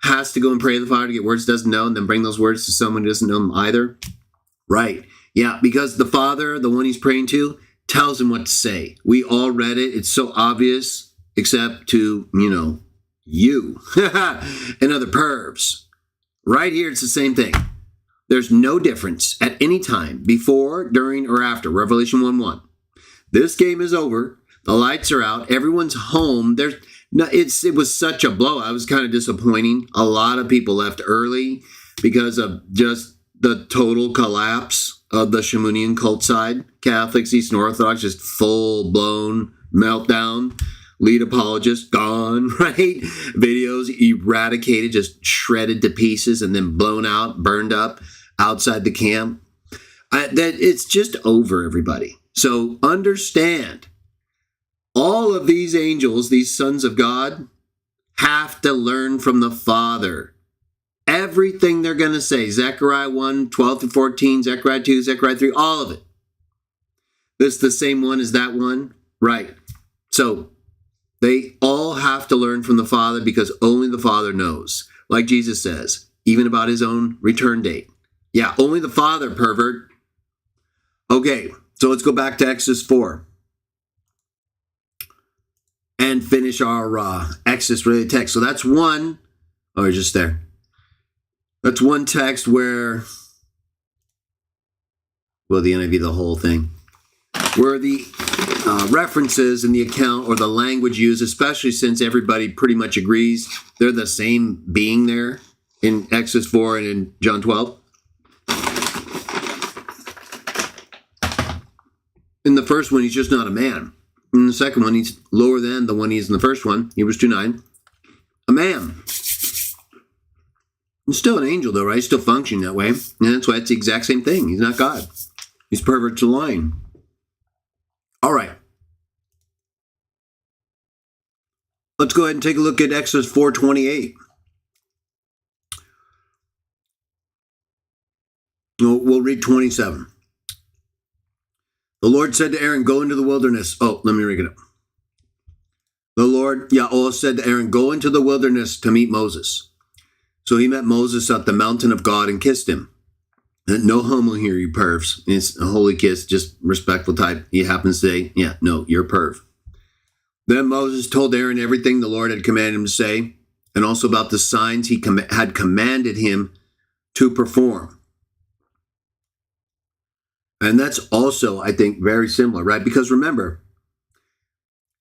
has to go and pray to the Father to get words doesn't know, and then bring those words to someone who doesn't know them either. Right. Yeah, because the Father, the one he's praying to, tells him what to say. We all read it. It's so obvious, except to, you and other pervs. Right here, it's the same thing. There's no difference at any time, before, during, or after. Revelation 1:1. This game is over. The lights are out. Everyone's home. It was such a blow. I was kind of disappointing. A lot of people left early because of just the total collapse of the Shamunian cult side. Catholics, Eastern Orthodox, just full-blown meltdown. Lead apologists, gone, right? Videos eradicated, just shredded to pieces and then blown out, burned up outside the camp. That it's just over, everybody. So understand, all of these angels, these sons of God, have to learn from the Father. Everything they're going to say, Zechariah 1, 12 to 14, Zechariah 2, Zechariah 3, all of it. This the same one as that one? Right. So they all have to learn from the Father because only the Father knows. Like Jesus says, even about his own return date. Yeah, only the Father, pervert. Okay, so let's go back to Exodus 4. And finish our Exodus related text. So that's one. Oh, you're just there. That's one text where, well, the NIV, the whole thing, where the references in the account or the language used, especially since everybody pretty much agrees they're the same being there in Exodus 4 and in John 12. In the first one, he's just not a man. In the second one, he's lower than the one he is in the first one. Hebrews 2:9. A man. He's still an angel, though, right? He's still functioning that way. And that's why it's the exact same thing. He's not God. He's pervert to lying. All right. Let's go ahead and take a look at Exodus 4:28. We'll read 27. The Lord said to Aaron, go into the wilderness. Oh, let me read it up. The Lord, Yahweh, said to Aaron, go into the wilderness to meet Moses. So he met Moses at the mountain of God and kissed him. No homo here, you pervs. It's a holy kiss, just respectful type. He happens to say, yeah, no, you're a perv. Then Moses told Aaron everything the Lord had commanded him to say, and also about the signs he had commanded him to perform. And that's also, I think, very similar, right? Because remember,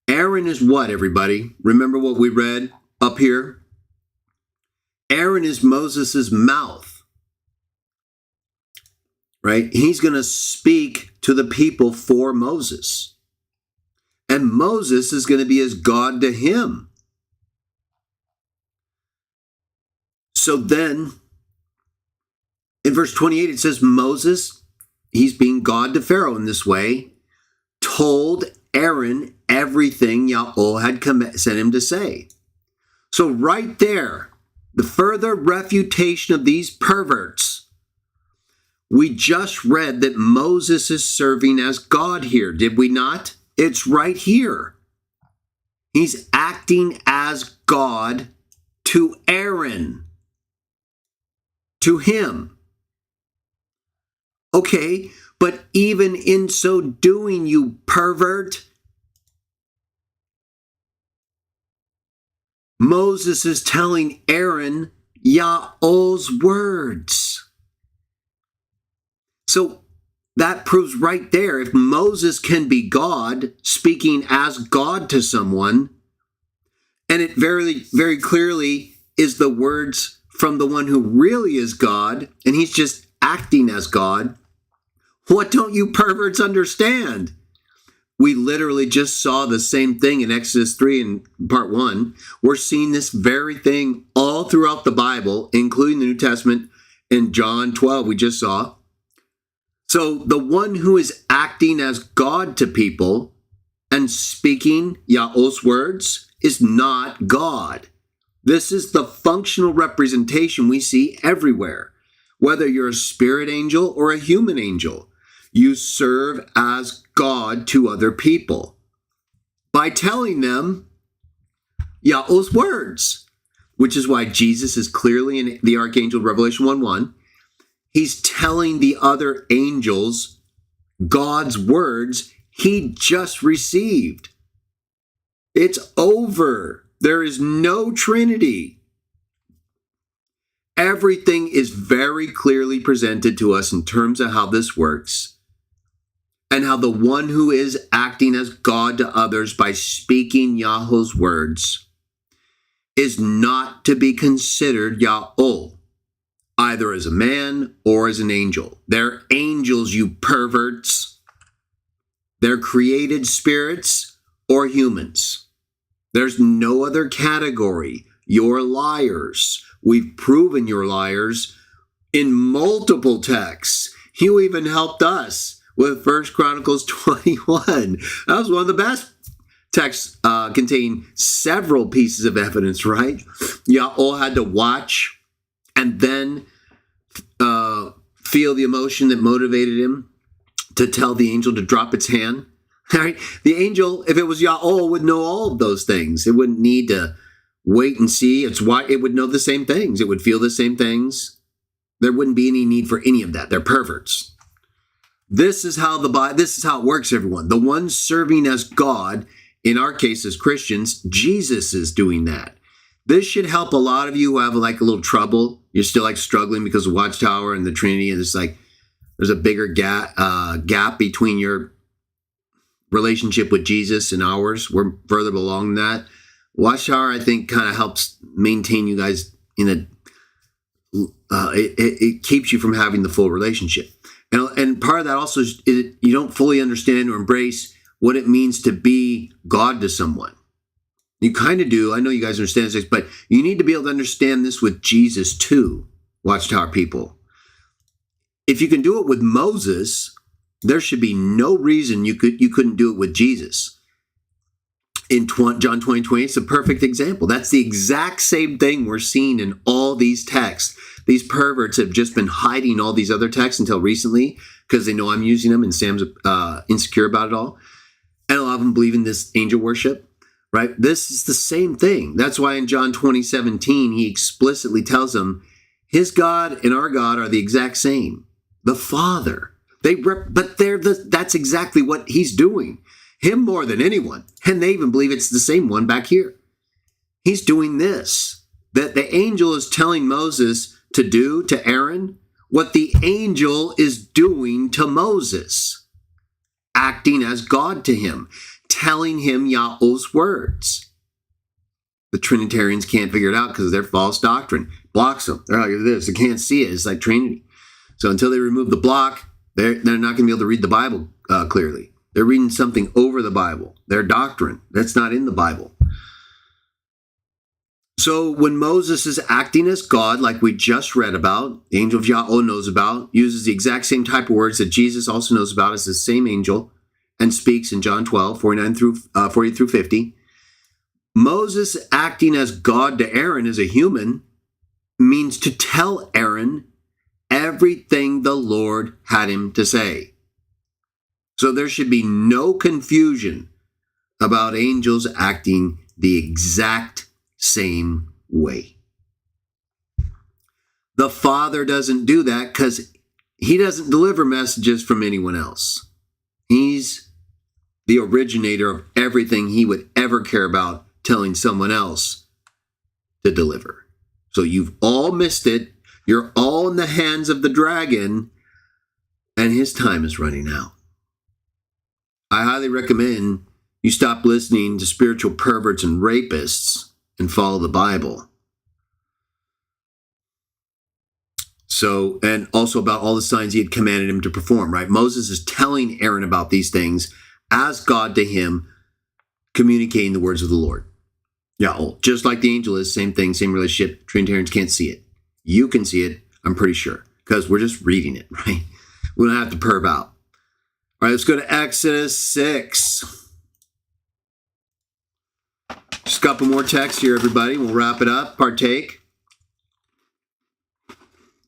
Aaron is what, everybody? Remember what we read up here? Aaron is Moses' mouth, right? He's going to speak to the people for Moses. And Moses is going to be as God to him. So then, in verse 28, it says Moses, he's being God to Pharaoh in this way, told Aaron everything Yahweh had sent him to say. So right there, the further refutation of these perverts, we just read that Moses is serving as God here, did we not? It's right here. He's acting as God to Aaron, to him. Okay, but even in so doing, you pervert, Moses is telling Aaron Yahweh's words. So that proves right there, if Moses can be God, speaking as God to someone, and it very, very clearly is the words from the one who really is God, and he's just acting as God, what don't you perverts understand? We literally just saw the same thing in Exodus 3 in part 1. We're seeing this very thing all throughout the Bible, including the New Testament in John 12 we just saw. So the one who is acting as God to people and speaking Yahweh's words is not God. This is the functional representation we see everywhere. Whether you're a spirit angel or a human angel, you serve as God to other people by telling them Yahweh's words, which is why Jesus is clearly in the Archangel Revelation 1:1. He's telling the other angels God's words he just received. It's over. There is no Trinity. Everything is very clearly presented to us in terms of how this works and how the one who is acting as God to others by speaking Yahweh's words is not to be considered Yahweh, either as a man or as an angel. They're angels, you perverts. They're created spirits or humans. There's no other category. You're liars. We've proven you're liars in multiple texts. You even helped us with 1 Chronicles 21. That was one of the best texts, containing several pieces of evidence, right? Yahweh had to watch and then feel the emotion that motivated him to tell the angel to drop its hand. Right? The angel, if it was Yahweh, would know all of those things. It wouldn't need to wait and see. It's why it would know the same things. It would feel the same things. There wouldn't be any need for any of that. They're perverts. This is how it works, everyone. The one serving as God, in our case as Christians, Jesus is doing that. This should help a lot of you who have like a little trouble. You're still like struggling because of Watchtower and the Trinity, and it's like there's a bigger gap between your relationship with Jesus and ours. We're further along than that. Watchtower, I think, kind of helps maintain you guys in a. It keeps you from having the full relationship, and part of that also is you don't fully understand or embrace what it means to be God to someone. You kind of do. I know you guys understand this, but you need to be able to understand this with Jesus too, Watchtower people. If you can do it with Moses, there should be no reason you couldn't do it with Jesus. In John 20:20, it's a perfect example. That's the exact same thing we're seeing in all these texts. These perverts have just been hiding all these other texts until recently because they know I'm using them and Sam's insecure about it all. And a lot of them believe in this angel worship, right? This is the same thing. That's why in John 20:17, he explicitly tells them his God and our God are the exact same. The Father. That's exactly what he's doing. Him more than anyone. And they even believe it's the same one back here. He's doing this. That the angel is telling Moses to do to Aaron what the angel is doing to Moses. Acting as God to him. Telling him Yahweh's words. The Trinitarians can't figure it out because of their false doctrine. Blocks them. They're like this. They can't see it. It's like Trinity. So until they remove the block, they're not going to be able to read the Bible clearly. They're reading something over the Bible. Their doctrine. That's not in the Bible. So when Moses is acting as God, like we just read about, the angel of Yahweh knows about, uses the exact same type of words that Jesus also knows about as the same angel, and speaks in John 12, 40 through 50. Moses acting as God to Aaron as a human means to tell Aaron everything the Lord had him to say. So there should be no confusion about angels acting the exact same way. The Father doesn't do that because he doesn't deliver messages from anyone else. He's the originator of everything he would ever care about telling someone else to deliver. So you've all missed it. You're all in the hands of the dragon, and his time is running out. I highly recommend you stop listening to spiritual perverts and rapists and follow the Bible. So, and also about all the signs he had commanded him to perform, right? Moses is telling Aaron about these things as God to him, communicating the words of the Lord. Yeah, just like the angel is, same thing, same relationship. Trinitarians can't see it. You can see it, I'm pretty sure, because we're just reading it, right? We don't have to perv out. All right, let's go to Exodus 6. Just a couple more texts here, everybody. We'll wrap it up. Partake.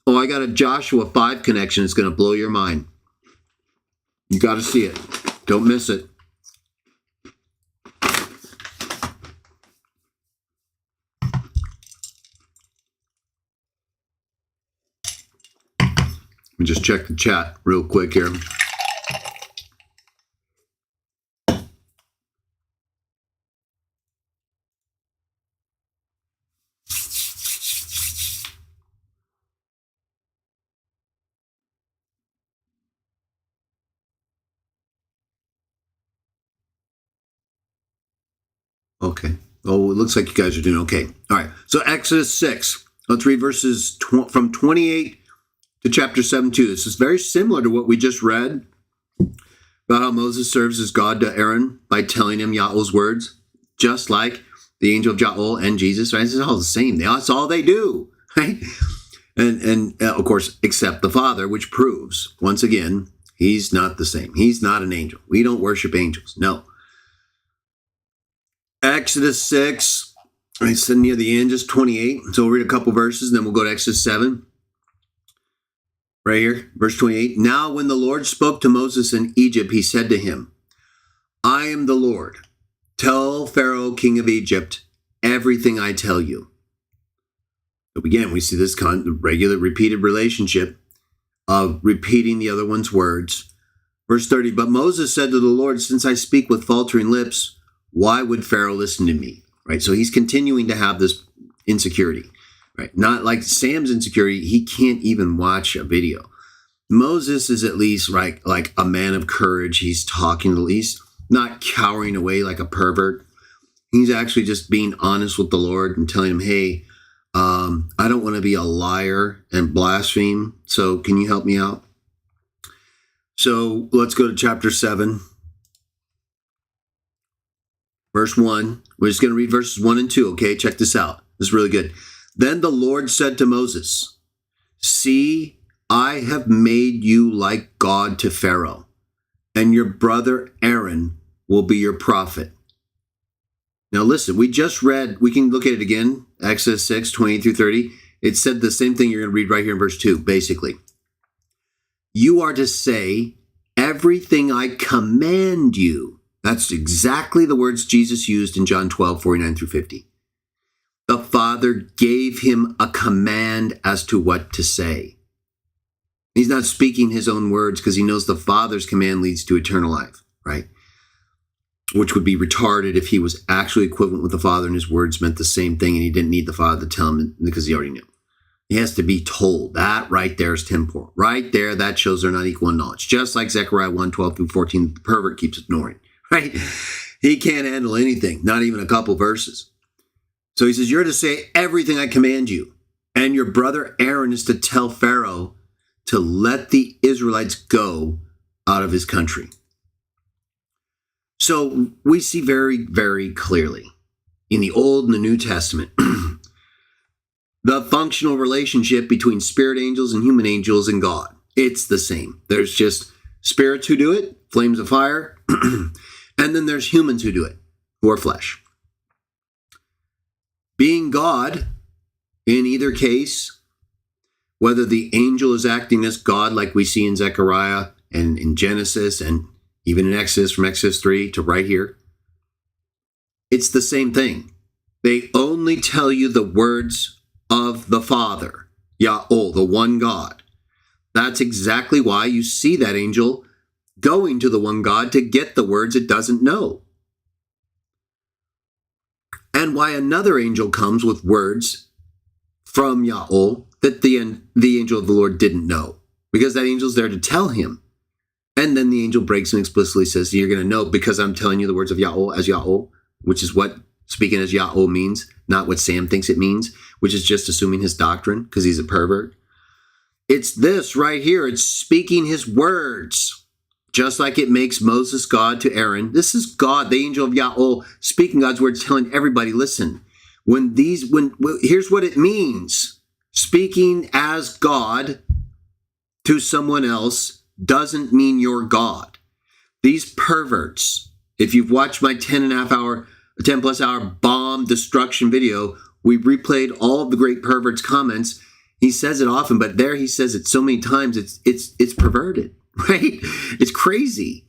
Oh, I got a Joshua 5 connection. It's going to blow your mind. You got to see it. Don't miss it. Let me just check the chat real quick here. Okay. Oh, it looks like you guys are doing okay. All right. So Exodus 6. Let's read verses from 28 to chapter 7-2. This is very similar to what we just read about how Moses serves as God to Aaron by telling him Yahweh's words, just like the angel of Yahweh and Jesus. Right? It's all the same. That's all they do. Right? And of course, except the Father, which proves, once again, he's not the same. He's not an angel. We don't worship angels. No. Exodus 6, I said near the end, just 28. So we'll read a couple verses, and then we'll go to Exodus 7. Right here, verse 28. Now when the Lord spoke to Moses in Egypt, he said to him, I am the Lord. Tell Pharaoh, king of Egypt, everything I tell you. So again, we see this regular repeated relationship of repeating the other one's words. Verse 30, but Moses said to the Lord, since I speak with faltering lips, why would Pharaoh listen to me? Right. So he's continuing to have this insecurity, right? Not like Sam's insecurity. He can't even watch a video. Moses is at least like a man of courage. He's talking, he's not cowering away like a pervert. He's actually just being honest with the Lord and telling him, hey, I don't want to be a liar and blaspheme. So can you help me out? So let's go to chapter 7. Verse 1, we're just going to read verses 1 and 2, okay? Check this out. This is really good. Then the Lord said to Moses, see, I have made you like God to Pharaoh, and your brother Aaron will be your prophet. Now listen, we just read, we can look at it again, Exodus 6, 28 through 30. It said the same thing you're going to read right here in verse 2, basically. You are to say, everything I command you. That's exactly the words Jesus used in John 12, 49 through 50. The Father gave him a command as to what to say. He's not speaking his own words because he knows the Father's command leads to eternal life, right? Which would be retarded if he was actually equivalent with the Father and his words meant the same thing and he didn't need the Father to tell him because he already knew. He has to be told. That right there is temporal. Right there, that shows they're not equal in knowledge. Just like Zechariah 1, 12 through 14, the pervert keeps ignoring. Right? He can't handle anything, not even a couple verses. So he says, you're to say everything I command you. And your brother Aaron is to tell Pharaoh to let the Israelites go out of his country. So we see very, very clearly in the Old and the New Testament, the functional relationship between spirit angels and human angels and God. It's the same. There's just spirits who do it, flames of fire, and then there's humans who do it, who are flesh. Being God, in either case, whether the angel is acting as God like we see in Zechariah and in Genesis and even in Exodus from Exodus 3 to right here, it's the same thing. They only tell you the words of the Father, Yahweh, the one God. That's exactly why you see that angel going to the one God to get the words it doesn't know. And why another angel comes with words from Yahweh that the angel of the Lord didn't know. Because that angel's there to tell him. And then the angel breaks and explicitly says, you're going to know because I'm telling you the words of Yahweh as Yahweh, which is what speaking as Yahweh means, not what Sam thinks it means, which is just assuming his doctrine because he's a pervert. It's this right here. It's speaking his words, just like it makes Moses God to Aaron. This is God, the angel of Yahweh, speaking God's words, telling everybody, listen, here's what it means. Speaking as God to someone else doesn't mean you're God. These perverts, if you've watched my 10 plus hour bomb destruction video, we've replayed all of the great perverts' comments. He says it often, but there he says it so many times, it's perverted, right? It's crazy.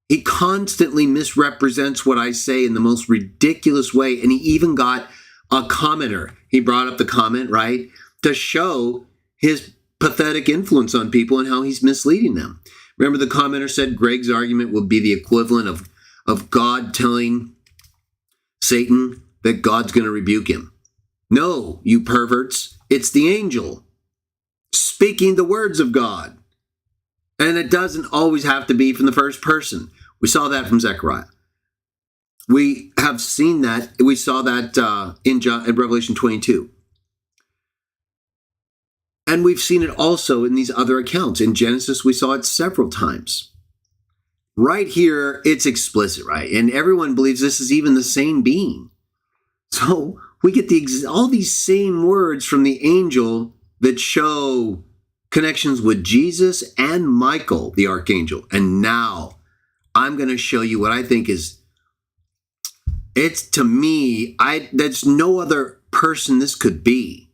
He constantly misrepresents what I say in the most ridiculous way. And he even got a commenter. He brought up the comment, right, to show his pathetic influence on people and how he's misleading them. Remember the commenter said Greg's argument would be the equivalent of God telling Satan that God's going to rebuke him. No, you perverts. It's the angel speaking the words of God. And it doesn't always have to be from the first person. We saw that from Zechariah. We have seen that. We saw that in Revelation 22. And we've seen it also in these other accounts. In Genesis, we saw it several times. Right here, it's explicit, right? And everyone believes this is even the same being. So we get all these same words from the angel that show connections with Jesus and Michael, the archangel. And now I'm going to show you what I think is, to me, there's no other person this could be.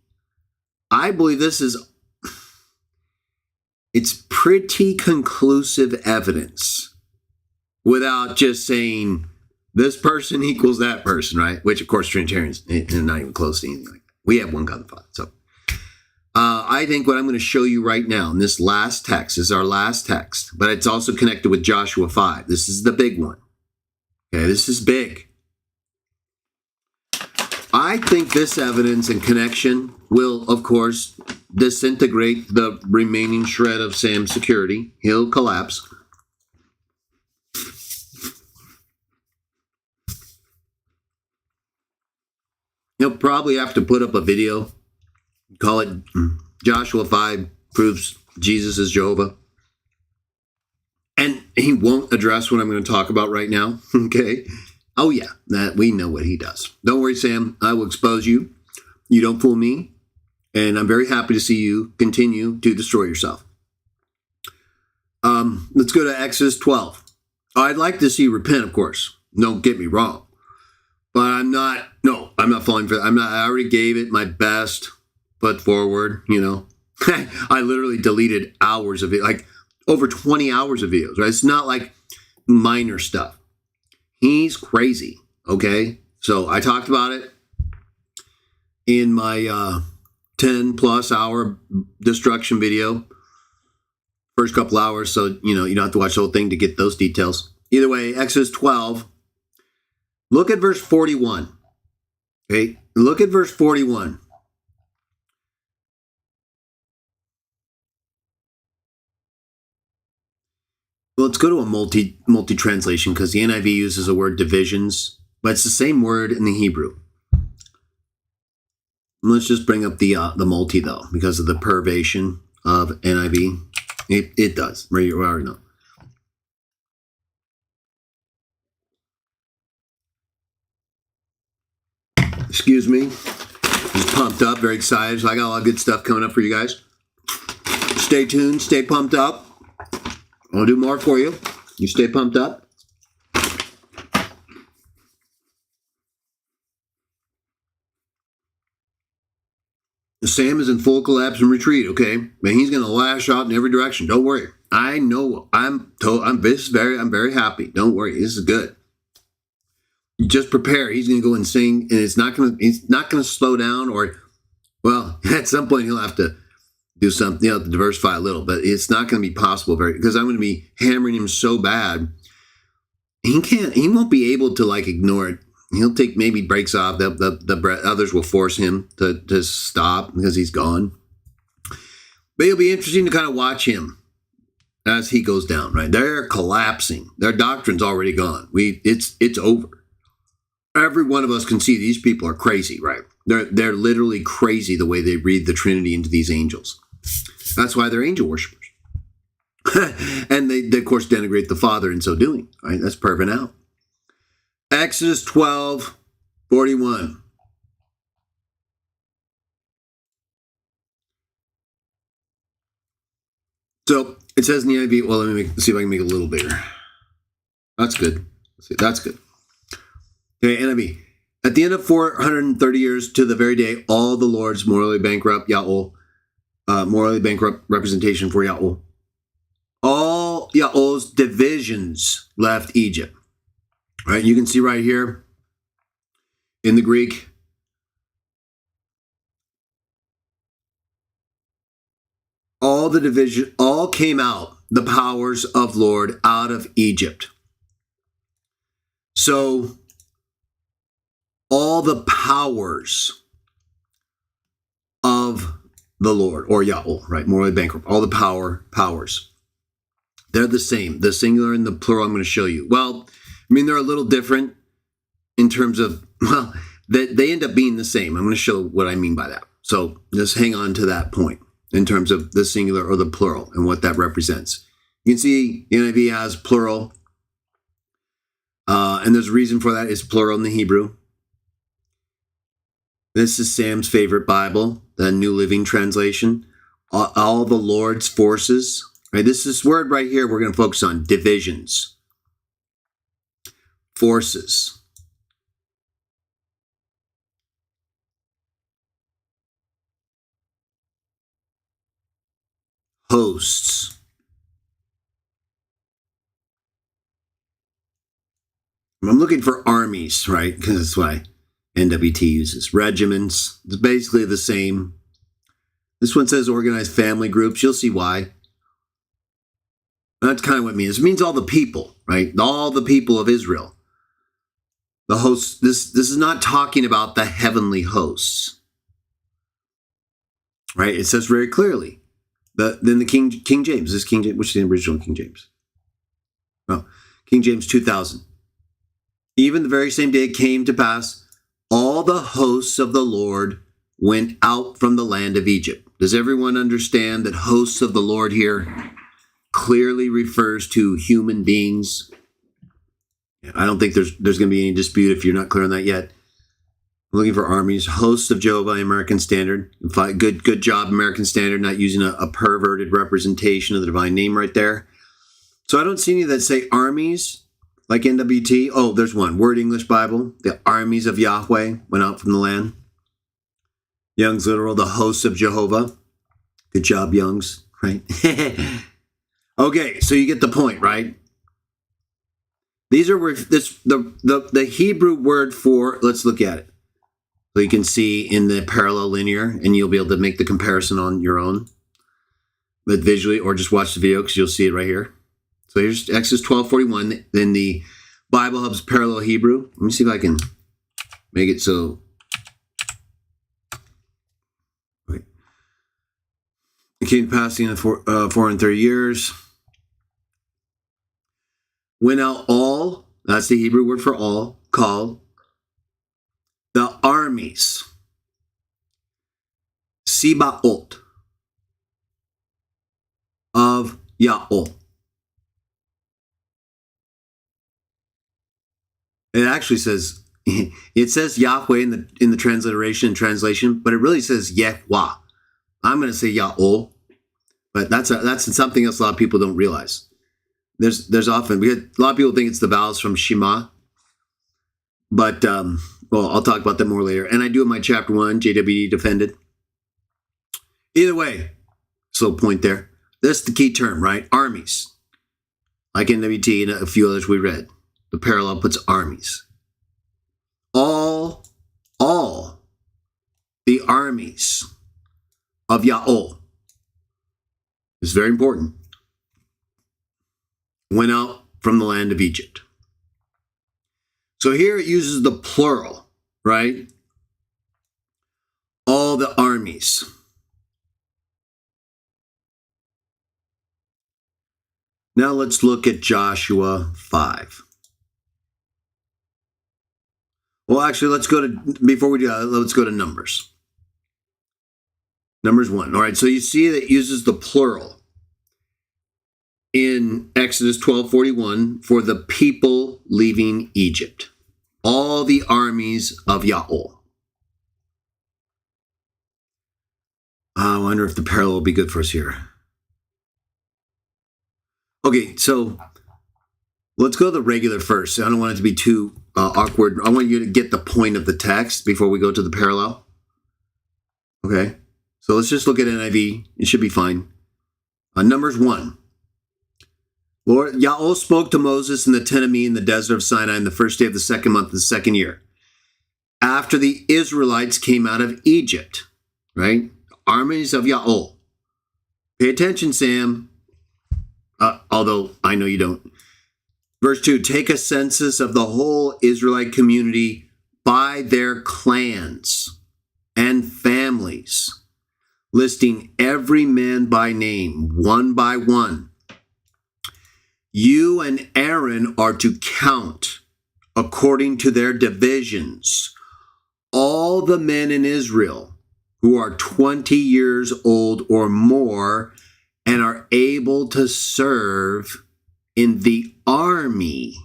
I believe it's pretty conclusive evidence without just saying this person equals that person, right? Which, of course, Trinitarians are not even close to anything like that. We have one God the Father. So I think what I'm going to show you right now in this last text is our last text, but it's also connected with Joshua 5. This is the big one. Okay, this is big. I think this evidence and connection will, of course, disintegrate the remaining shred of Sam's security. He'll collapse. He'll probably have to put up a video, call it Joshua 5 proves Jesus is Jehovah. And he won't address what I'm going to talk about right now, okay? Oh, yeah, that we know what he does. Don't worry, Sam. I will expose you. You don't fool me. And I'm very happy to see you continue to destroy yourself. Let's go to Exodus 12. I'd like to see you repent, of course. Don't get me wrong. But I'm not falling for that. I already gave it my best foot forward, I literally deleted hours of it, like over 20 hours of videos, right? It's not like minor stuff. He's crazy, okay? So I talked about it in my 10 plus hour destruction video. First couple hours, so you don't have to watch the whole thing to get those details. Either way, Exodus 12. Look at verse 41. Okay, look at verse 41. Well, let's go to a multi-translation because the NIV uses the word divisions, but it's the same word in the Hebrew. Let's just bring up the multi, though, because of the perversion of NIV. It does. We already know. Excuse me. Just pumped up, very excited. So I got a lot of good stuff coming up for you guys. Stay tuned. Stay pumped up. I'll do more for you. You stay pumped up. Sam is in full collapse and retreat, okay? Man, he's going to lash out in every direction. Don't worry. I know. I'm very happy. Don't worry. This is good. You just prepare. He's going to go insane, and he's not going to slow down, or, well, at some point he'll have to do something, to diversify a little, but it's not going to be possible because I'm going to be hammering him so bad. He won't be able to ignore it. He'll take maybe breaks off. The others will force him to stop because he's gone. But it'll be interesting to kind of watch him as he goes down, right? They're collapsing. Their doctrine's already gone. It's over. Every one of us can see these people are crazy, right? They're literally crazy the way they read the Trinity into these angels. That's why they're angel worshipers. And they, of course, denigrate the Father in so doing, right? That's perving out. Exodus 12:41. So it says in the NIV, well, let me see if I can make it a little bigger. That's good. Let's see, that's good. Okay, NIV. At the end of 430 years to the very day, all the Lord's morally bankrupt representation for Yahweh, all Yahweh's divisions left Egypt. Right? You can see right here in the Greek, all the division, all came out, the powers of Lord, out of Egypt. So all the powers of the Lord, or Yahweh, right? Morally bankrupt, all the powers. They're the same. The singular and the plural I'm going to show you. Well, they're a little different in terms of, they end up being the same. I'm going to show what I mean by that. So just hang on to that point in terms of the singular or the plural and what that represents. You can see NIV has plural, and there's a reason for that. It's plural in the Hebrew. This is Sam's favorite Bible, the New Living Translation. All the Lord's forces. Right? This word right here, we're going to focus on divisions. Forces. Hosts. I'm looking for armies, right? Because that's why NWT uses. Regiments. It's basically the same. This one says organized family groups. You'll see why. That's kind of what it means. It means all the people, right? All the people of Israel. The hosts. This is not talking about the heavenly hosts. Right? It says very clearly. Then the King James. This King James, which is the original King James? Oh, King James 2000. Even the very same day it came to pass, all the hosts of the Lord went out from the land of Egypt. Does everyone understand that hosts of the Lord here clearly refers to human beings? I don't think there's going to be any dispute if you're not clear on that yet. I'm looking for armies. Hosts of Jehovah, American Standard. Good job, American Standard, not using a perverted representation of the divine name right there. So I don't see any that say armies. Like NWT, oh, there's one. Word English Bible. The armies of Yahweh went out from the land. Young's literal, the hosts of Jehovah. Good job, Young's, right? Okay, so you get the point, right? These are the Hebrew word for, let's look at it. So you can see in the parallel linear, and you'll be able to make the comparison on your own. But visually, or just watch the video because you'll see it right here. So here's Exodus 12:41. Then the Bible Hub's parallel Hebrew. Let me see if I can make it so. Okay. It came to pass in 430 years. Went out all, that's the Hebrew word for all, called the armies. Sibaot of Yahweh. It actually says, it says Yahweh in the translation, but it really says Yehwah. I'm going to say Yahweh, but that's something else a lot of people don't realize. There's often, a lot of people think it's the vowels from Shema, but, I'll talk about that more later. And I do in my chapter 1, JWD Defended. Either way, slow point there. That's the key term, right? Armies. Like NWT and a few others we read. The parallel puts armies. All the armies of Yahweh It's very important. Went out from the land of Egypt. So here it uses the plural, right? All the armies. Now let's look at Joshua 5. Well, actually, let's go to, before we do that, let's go to Numbers. Numbers 1. All right, so you see that it uses the plural in Exodus 12:41 for the people leaving Egypt. All the armies of Yahweh. I wonder if the parallel will be good for us here. Okay, so let's go to the regular first. I don't want it to be too awkward. I want you to get the point of the text before we go to the parallel. Okay, so let's just look at NIV. It should be fine. Numbers 1. Lord Yahweh spoke to Moses in the tent of meeting in the desert of Sinai on the first day of the second month of the second year, after the Israelites came out of Egypt, right? Armies of Yahweh. Pay attention, Sam. Although I know you don't. Verse 2, take a census of the whole Israelite community by their clans and families, listing every man by name, one by one. You and Aaron are to count, according to their divisions, all the men in Israel who are 20 years old or more and are able to serve in the army.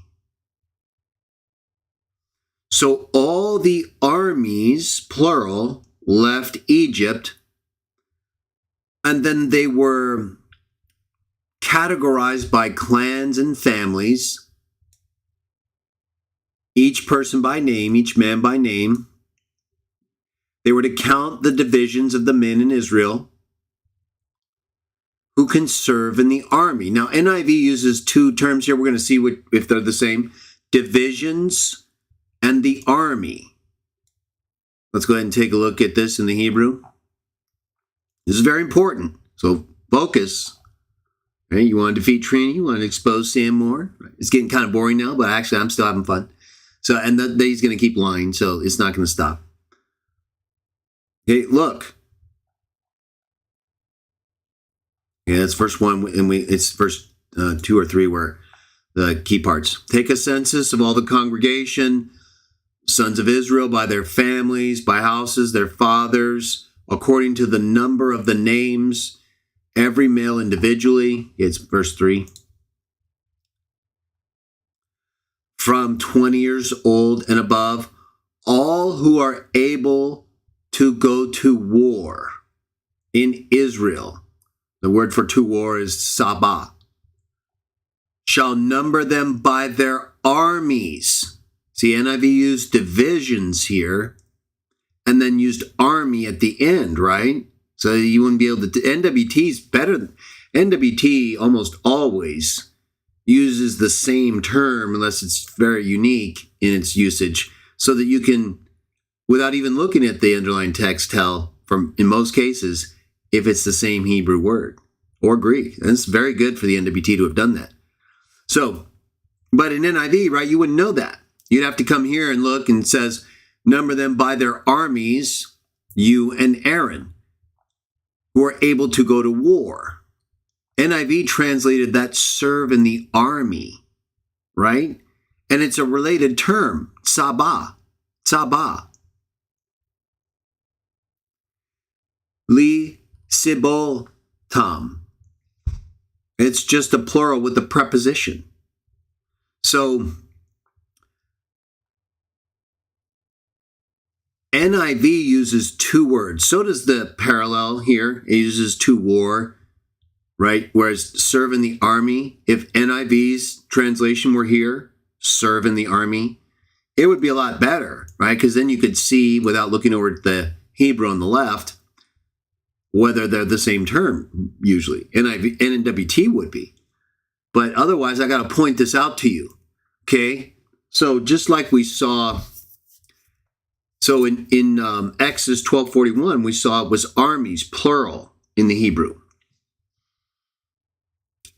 So all the armies, plural, left Egypt, and then they were categorized by clans and families, each person by name, each man by name. They were to count the divisions of the men in Israel who can serve in the army. Now, NIV uses two terms here. We're going to see if they're the same. Divisions and the army. Let's go ahead and take a look at this in the Hebrew. This is very important. So focus. Right? You want to defeat Trini? You want to expose Sam more? It's getting kind of boring now, but actually I'm still having fun. So, and he's going to keep lying, so it's not going to stop. Okay, look. Yeah, that's verse 1, and it's verse 2 or 3 where the key parts. Take a census of all the congregation, sons of Israel, by their families, by houses, their fathers, according to the number of the names, every male individually. It's verse 3. From 20 years old and above, all who are able to go to war in Israel. The word for to war is sabah. Shall number them by their armies. See, NIV used divisions here and then used army at the end, right? So you wouldn't be able to, NWT is better. NWT almost always uses the same term unless it's very unique in its usage so that you can, without even looking at the underlying text, tell from, in most cases, if it's the same Hebrew word or Greek. And it's very good for the NWT to have done that. So, but in NIV, right, you wouldn't know that. You'd have to come here and look, and it says, number them by their armies, you and Aaron, who are able to go to war. NIV translated that serve in the army, right? And it's a related term, sabah, sabah. Li sibotam. It's just a plural with the preposition. So NIV uses two words. So does the parallel here. It uses to war, right? Whereas serve in the army, if NIV's translation were here, serve in the army, it would be a lot better, right? Because then you could see, without looking over at the Hebrew on the left, whether they're the same term, usually. NWT would be. But otherwise, I got to point this out to you, okay? So just like we saw, so in Exodus 12:41, we saw it was armies, plural, in the Hebrew.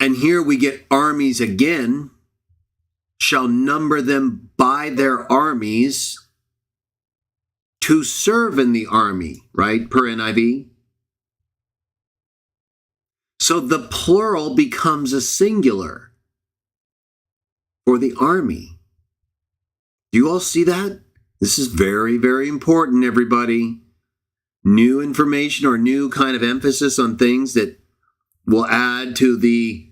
And here we get armies again, shall number them by their armies to serve in the army, right? Per NIV. So the plural becomes a singular for the army. Do you all see that? This is very, very important, everybody. New information or new kind of emphasis on things that will add to the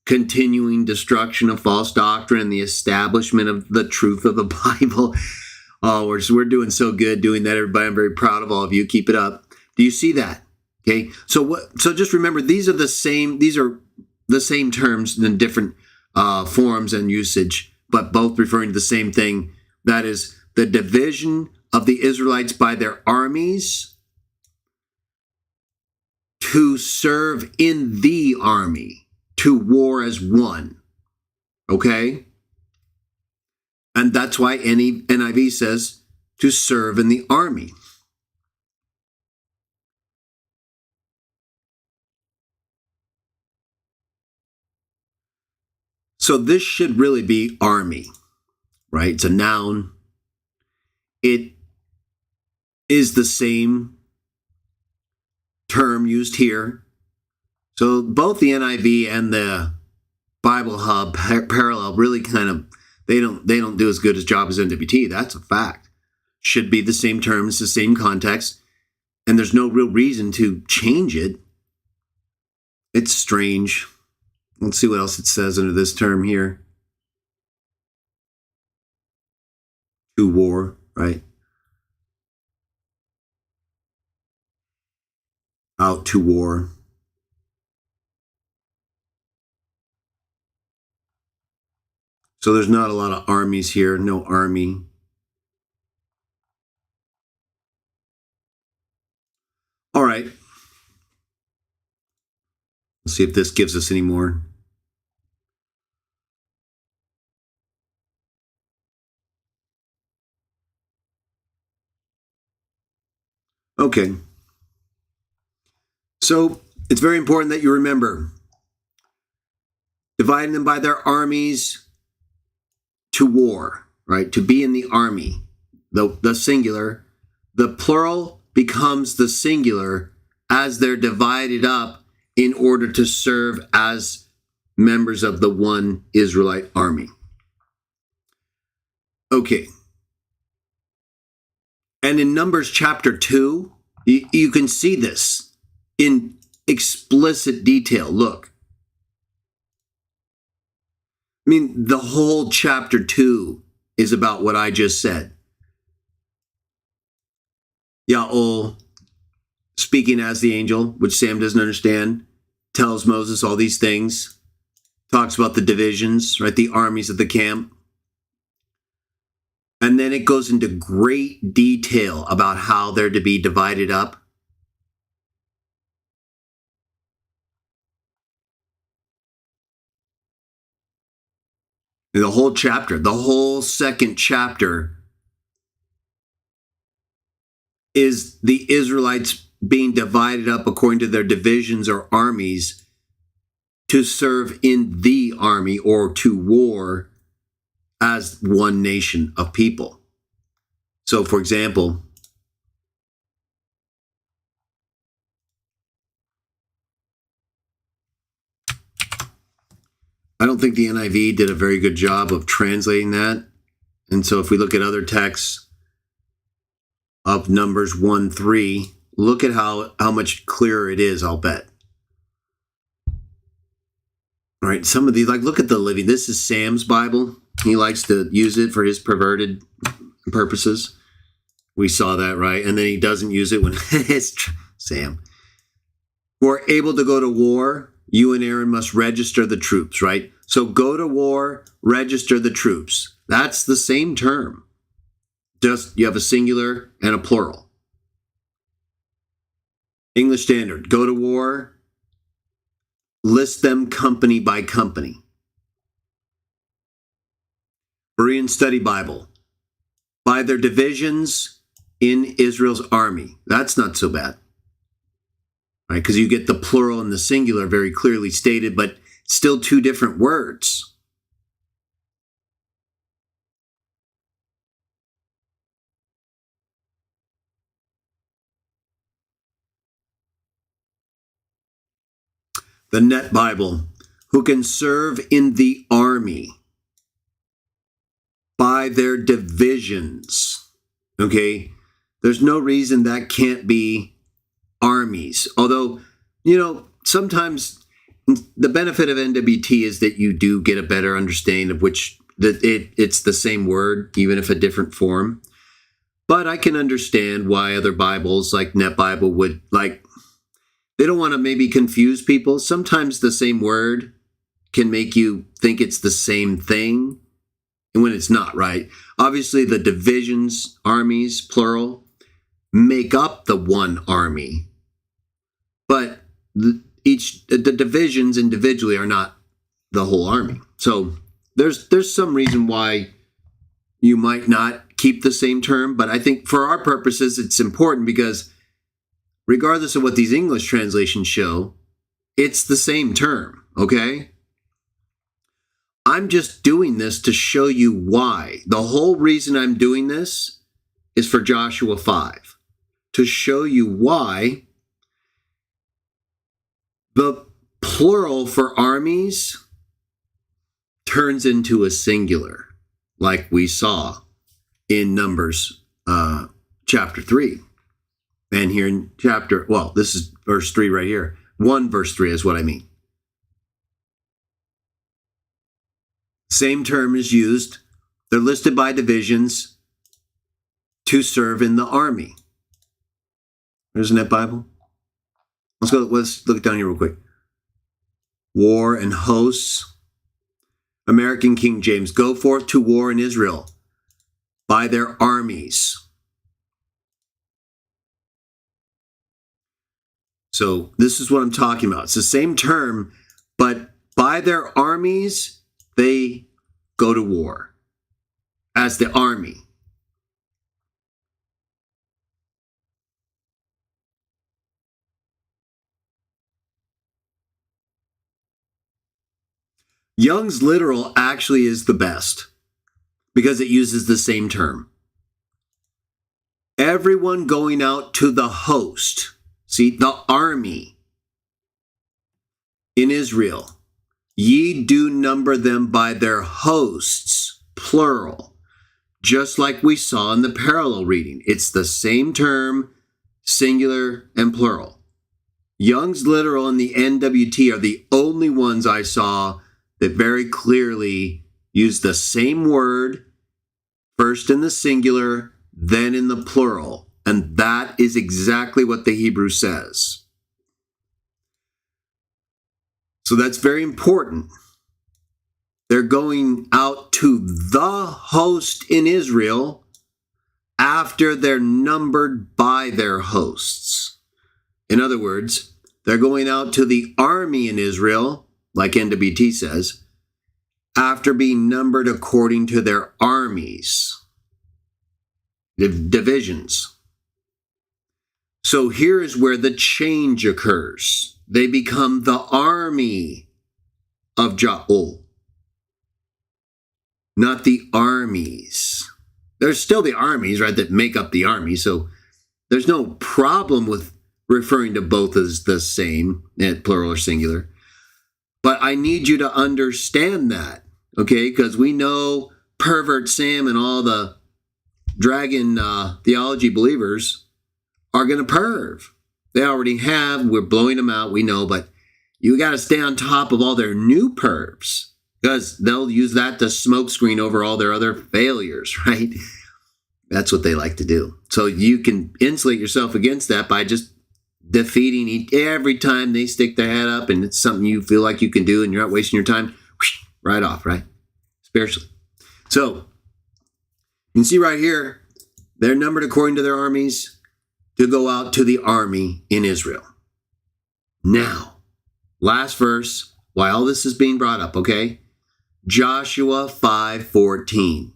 continuing destruction of false doctrine and the establishment of the truth of the Bible. Oh, we're doing so good doing that, everybody. I'm very proud of all of you. Keep it up. Do you see that? Okay. So just remember, these are the same terms in different forms and usage, but both referring to the same thing. That is the division of the Israelites by their armies to serve in the army, to war as one. Okay? And that's why NIV says to serve in the army. So this should really be army, right? It's a noun. It is the same term used here. So both the NIV and the Bible Hub parallel really kind of, they don't do as good a job as NWT. That's a fact. Should be the same terms, the same context, and there's no real reason to change it. It's strange. Let's see what else it says under this term here. To war, right? Out to war. So there's not a lot of armies here, no army. All right. Let's see if this gives us any more. Okay. So it's very important that you remember dividing them by their armies to war, right? To be in the army, the singular. The plural becomes the singular as they're divided up in order to serve as members of the one Israelite army. Okay. And in Numbers chapter 2, you can see this in explicit detail. Look. I mean, the whole chapter 2 is about what I just said. Ya'ol, speaking as the angel, which Sam doesn't understand, tells Moses all these things, talks about the divisions, right, the armies of the camp. And then it goes into great detail about how they're to be divided up. The whole chapter, the whole second chapter is the Israelites being divided up according to their divisions or armies to serve in the army or to war as one nation of people. So, for example, I don't think the NIV did a very good job of translating that. And so if we look at other texts of Numbers 1:3, look at how much clearer it is, I'll bet. All right, some of these, like look at the Living. This is Sam's Bible. He likes to use it for his perverted purposes. We saw that, right? And then he doesn't use it when it's Sam. Who are able to go to war, you and Aaron must register the troops, right? So go to war, register the troops. That's the same term. Just you have a singular and a plural. English Standard, go to war, list them company by company. Berean Study Bible, by their divisions in Israel's army. That's not so bad, right? Because you get the plural and the singular very clearly stated, but still two different words. The Net Bible, who can serve in the army by their divisions. Okay? There's no reason that can't be armies. Although, sometimes the benefit of NWT is that you do get a better understanding of it's the same word, even if a different form. But I can understand why other Bibles, like Net Bible, would they don't want to maybe confuse people. Sometimes the same word can make you think it's the same thing, and when it's not, right? Obviously, the divisions, armies, plural, make up the one army. But the divisions individually are not the whole army. So there's some reason why you might not keep the same term, but I think for our purposes, it's important because regardless of what these English translations show, it's the same term, okay? I'm just doing this to show you why. The whole reason I'm doing this is for Joshua 5, to show you why the plural for armies turns into a singular, like we saw in Numbers chapter 3. And here in this is verse 3 right here. 1 verse 3 is what I mean. Same term is used. They're listed by divisions to serve in the army. There's a Net Bible. Let's look down here real quick. War and hosts. American King James. Go forth to war in Israel by their armies. So this is what I'm talking about. It's the same term, but by their armies, they go to war as the army. Young's literal actually is the best because it uses the same term. Everyone going out to the host. See, the army in Israel. Ye do number them by their hosts, plural, just like we saw in the parallel reading. It's the same term, singular and plural. Young's literal and the NWT are the only ones I saw that very clearly use the same word, first in the singular, then in the plural. And that is exactly what the Hebrew says. So that's very important. They're going out to the host in Israel after they're numbered by their hosts. In other words, they're going out to the army in Israel, like NWT says, after being numbered according to their armies, the divisions. So here is where the change occurs. They become the army of Jah, not the armies. There's still the armies, right, that make up the army. So there's no problem with referring to both as the same, plural or singular. But I need you to understand that, okay? Because we know pervert Sam and all the dragon theology believers are going to perv. They already have. We're blowing them out, we know, but you got to stay on top of all their new pervs because they'll use that to smokescreen over all their other failures, right? That's what they like to do. So you can insulate yourself against that by just defeating every time they stick their head up and it's something you feel like you can do and you're not wasting your time, right off, right? Spiritually. So you can see right here, they're numbered according to their armies to go out to the army in Israel. Now, last verse, while all this is being brought up, okay? Joshua 5:14.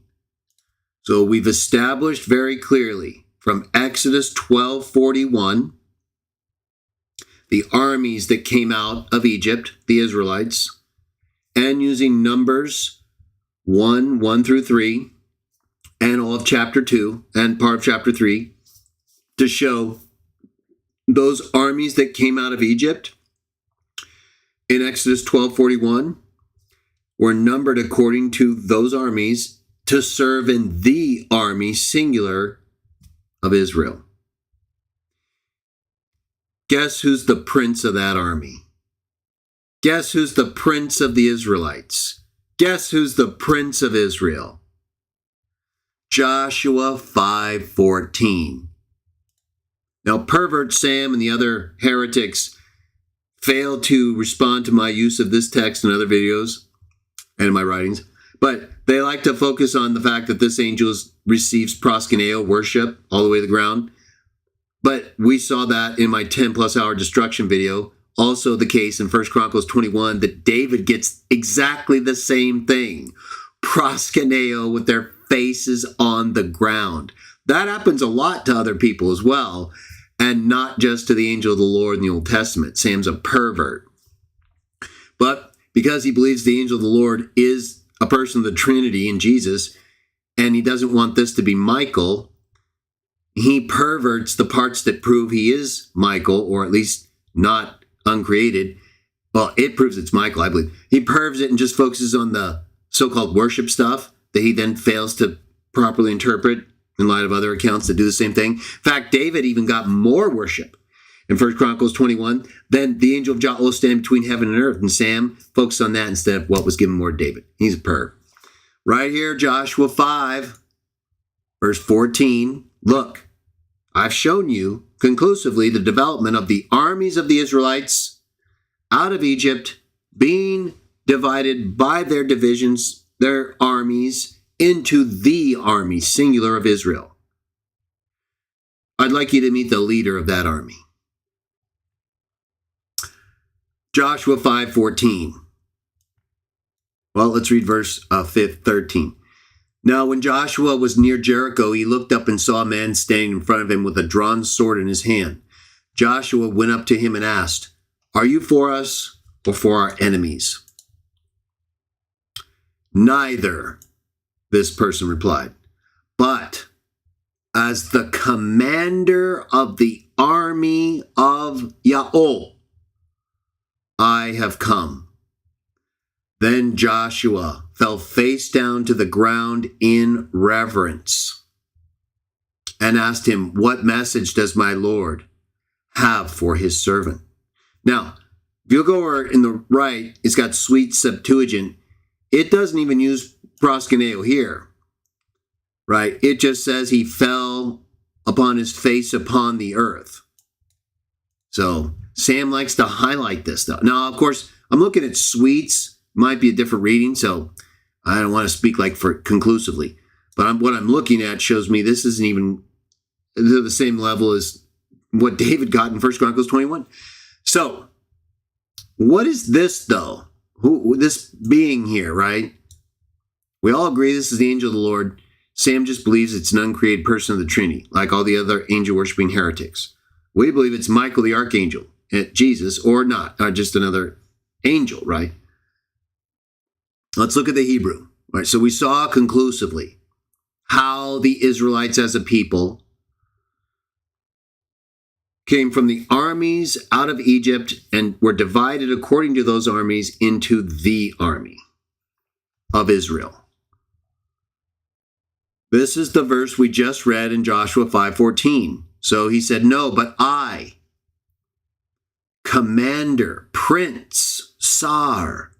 So we've established very clearly from Exodus 12:41, the armies that came out of Egypt, the Israelites, and using Numbers 1 through 3, and all of chapter 2 and part of chapter 3 to show those armies that came out of Egypt in Exodus 12:41 were numbered according to those armies to serve in the army, singular, of Israel. Guess who's the prince of that army? Guess who's the prince of the Israelites? Guess who's the prince of Israel? Joshua 5:14. Now, pervert Sam and the other heretics failed to respond to my use of this text in other videos and in my writings, but they like to focus on the fact that this angel receives proskuneo, worship, all the way to the ground. But we saw that in my 10-plus hour destruction video. Also the case in 1 Chronicles 21 that David gets exactly the same thing. Proskuneo with their faces on the ground. That happens a lot to other people as well, and not just to the angel of the Lord in the Old Testament. Sam's a pervert. But because he believes the angel of the Lord is a person of the Trinity in Jesus, and he doesn't want this to be Michael, he perverts the parts that prove he is Michael, or at least not uncreated. Well, it proves it's Michael, I believe. He pervs it and just focuses on the so-called worship stuff that he then fails to properly interpret in light of other accounts that do the same thing. In fact, David even got more worship in 1 Chronicles 21 than the angel of Jah standing between heaven and earth. And Sam focused on that instead of what was given more to David. He's a perv. Right here, Joshua 5, verse 14. Look, I've shown you conclusively the development of the armies of the Israelites out of Egypt being divided by their divisions, their armies, into the army, singular, of Israel. I'd like you to meet the leader of that army. Joshua 5:14. Well, let's read verse 13. Now, when Joshua was near Jericho, he looked up and saw a man standing in front of him with a drawn sword in his hand. Joshua went up to him and asked, "Are you for us or for our enemies?" "Neither," this person replied, "but as the commander of the army of Yahweh, I have come." Then Joshua fell face down to the ground in reverence and asked him, "What message does my Lord have for his servant?" Now, if you'll go over in the right, it's got Sweet Septuagint. It doesn't even use proskuneo here, right? It just says he fell upon his face upon the earth. So Sam likes to highlight this stuff. Now, of course, I'm looking at Sweets. Might be a different reading, so I don't want to speak like for conclusively. But what I'm looking at shows me this isn't even the same level as what David got in 1 Chronicles 21. So, what is this, though? This being here, right? We all agree this is the angel of the Lord. Sam just believes it's an uncreated person of the Trinity, like all the other angel-worshiping heretics. We believe it's Michael the Archangel, Jesus, or not, just another angel, right? Let's look at the Hebrew. All right, so we saw conclusively how the Israelites as a people came from the armies out of Egypt and were divided according to those armies into the army of Israel. This is the verse we just read in Joshua 5:14. So he said, "No, but I, commander, prince, Sar."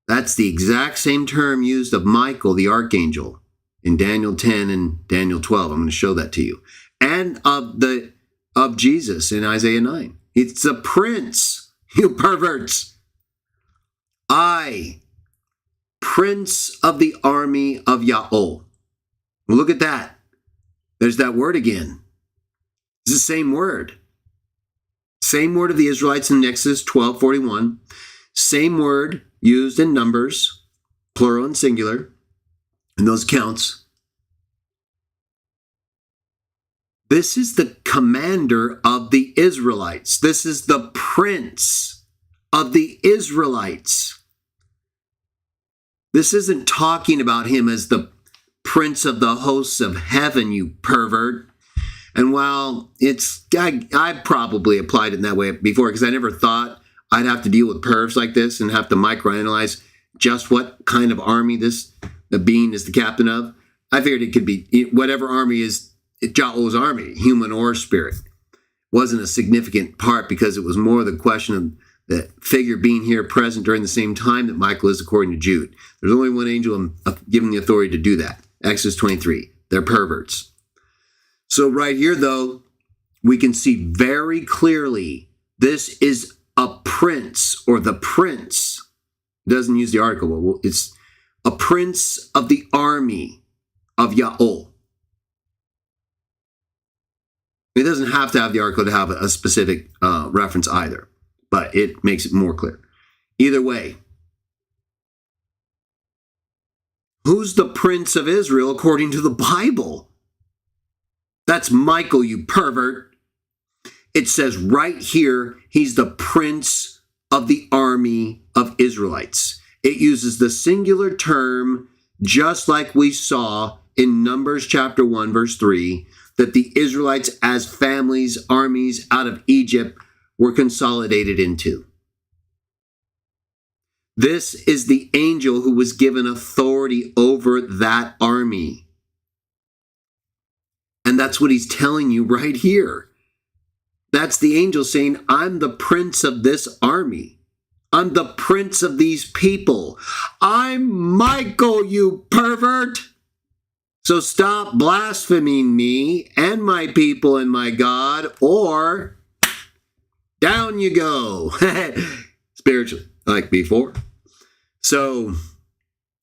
That's the exact same term used of Michael, the archangel, in Daniel 10 and Daniel 12. I'm going to show that to you. And of Jesus in Isaiah 9. It's a prince, you perverts. I, prince of the army of Yahweh. Well, look at that. There's that word again. It's the same word. Same word of the Israelites in Exodus 12:41. Same word used in Numbers, plural and singular, in those counts. This is the commander of the Israelites. This is the prince of the Israelites. This isn't talking about him as the prince of the hosts of heaven, you pervert. And while I probably applied it in that way before because I never thought I'd have to deal with pervs like this and have to microanalyze just what kind of army the being is the captain of. I figured it could be whatever army is Ja'o's army, human or spirit. Wasn't a significant part because it was more the question of the figure being here present during the same time that Michael is according to Jude. There's only one angel given the authority to do that. Exodus 23. They're perverts. So right here, though, we can see very clearly this is a prince, or the prince. It doesn't use the article. Well, it's a prince of the army of Ya'ol. It doesn't have to have the article to have a specific reference either, but it makes it more clear. Either way, who's the prince of Israel according to the Bible? That's Michael, you pervert. It says right here, he's the prince of the army of Israelites. It uses the singular term, just like we saw in Numbers chapter 1, verse 3, that the Israelites as families, armies out of Egypt were consolidated into. This is the angel who was given authority over that army. And that's what he's telling you right here. That's the angel saying, I'm the prince of this army. I'm the prince of these people. I'm Michael, you pervert. So stop blaspheming me and my people and my God, or down you go. Spiritually, like before. So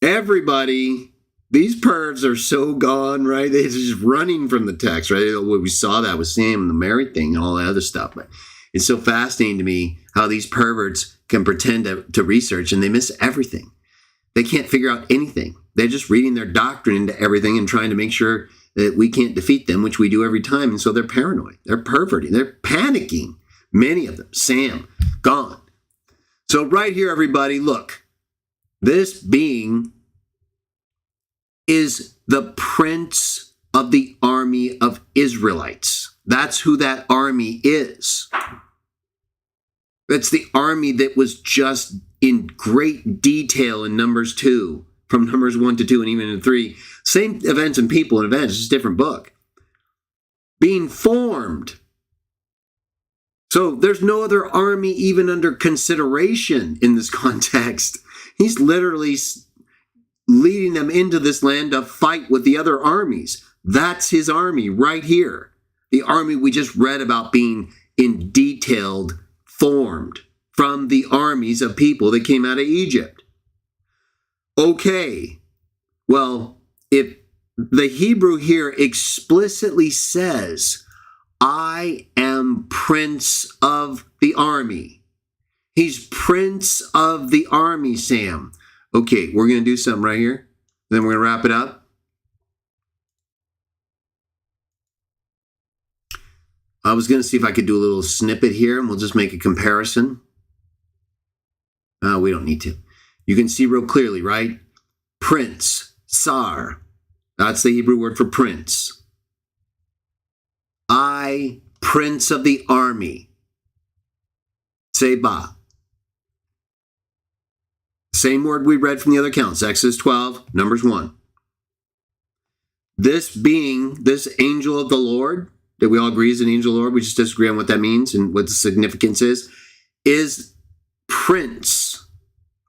everybody, these pervs are so gone, right? They're just running from the text, right? We saw that with Sam and the Mary thing and all that other stuff. But it's so fascinating to me how these perverts can pretend to research and they miss everything. They can't figure out anything. They're just reading their doctrine into everything and trying to make sure that we can't defeat them, which we do every time. And so they're paranoid. They're perverting. They're panicking. Many of them. Sam, gone. So right here, everybody, look. This being is the prince of the army of Israelites. That's who that army is. That's the army that was just in great detail in Numbers 2, from Numbers 1 to 2 and even in 3. Same events and people and events, just a different book. Being formed. So there's no other army even under consideration in this context. He's literally leading them into this land to fight with the other armies. That's his army right here. The army we just read about being in detailed formed from the armies of people that came out of Egypt. Okay, well, if the Hebrew here explicitly says, I am prince of the army. He's prince of the army, Sam. Okay, we're going to do something right here. Then we're going to wrap it up. I was going to see if I could do a little snippet here, and we'll just make a comparison. We don't need to. You can see real clearly, right? Prince, Sar. That's the Hebrew word for prince. I, prince of the army. Seba. Same word we read from the other accounts, Exodus 12, Numbers 1. This being, this angel of the Lord, that we all agree is an angel of the Lord, we just disagree on what that means and what the significance is prince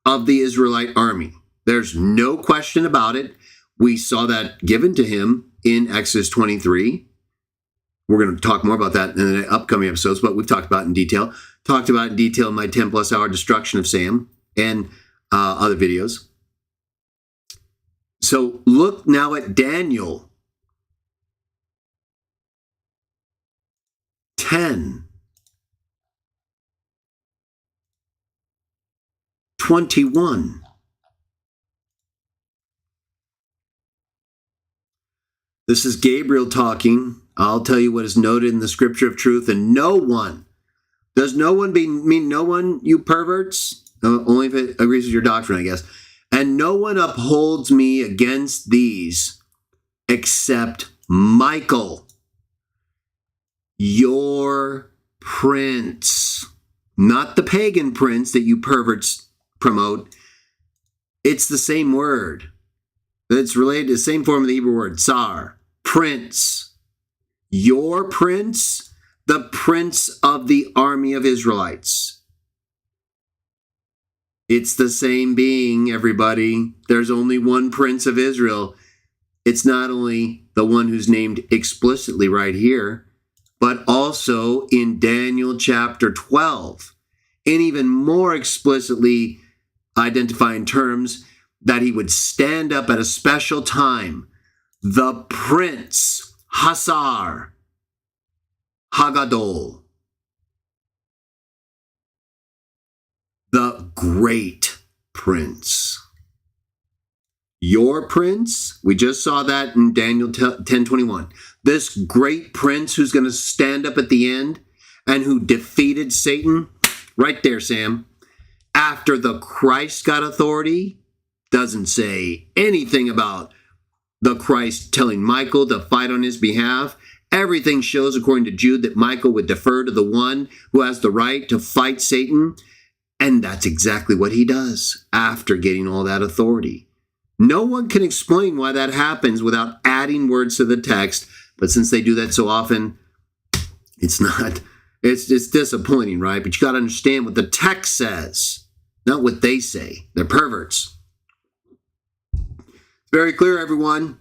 of the Israelite army. There's no question about it. We saw that given to him in Exodus 23. We're going to talk more about that in the upcoming episodes, but we've talked about it in detail. Talked about it in detail in my 10 plus hour destruction of Sam and other videos. So look now at Daniel 10, 21. This is Gabriel talking. I'll tell you what is noted in the scripture of truth, and no one. Does no one mean no one, you perverts? Only if it agrees with your doctrine, I guess. And no one upholds me against these except Michael, your prince. Not the pagan prince that you perverts promote. It's the same word. It's related to the same form of the Hebrew word, tsar, prince. Your prince, the prince of the army of Israelites. It's the same being, everybody. There's only one prince of Israel. It's not only the one who's named explicitly right here, but also in Daniel chapter 12, and even more explicitly identifying terms that he would stand up at a special time, the Prince Hasar Hagadol, the great prince. Your prince, we just saw that in Daniel 10:21. This great prince who's going to stand up at the end and who defeated Satan, right there, Sam. After the Christ got authority, doesn't say anything about the Christ telling Michael to fight on his behalf. Everything shows, according to Jude, that Michael would defer to the one who has the right to fight Satan. And that's exactly what he does after getting all that authority. No one can explain why that happens without adding words to the text. But since they do that so often, it's disappointing, right? But you got to understand what the text says, not what they say. They're perverts. Very clear, everyone.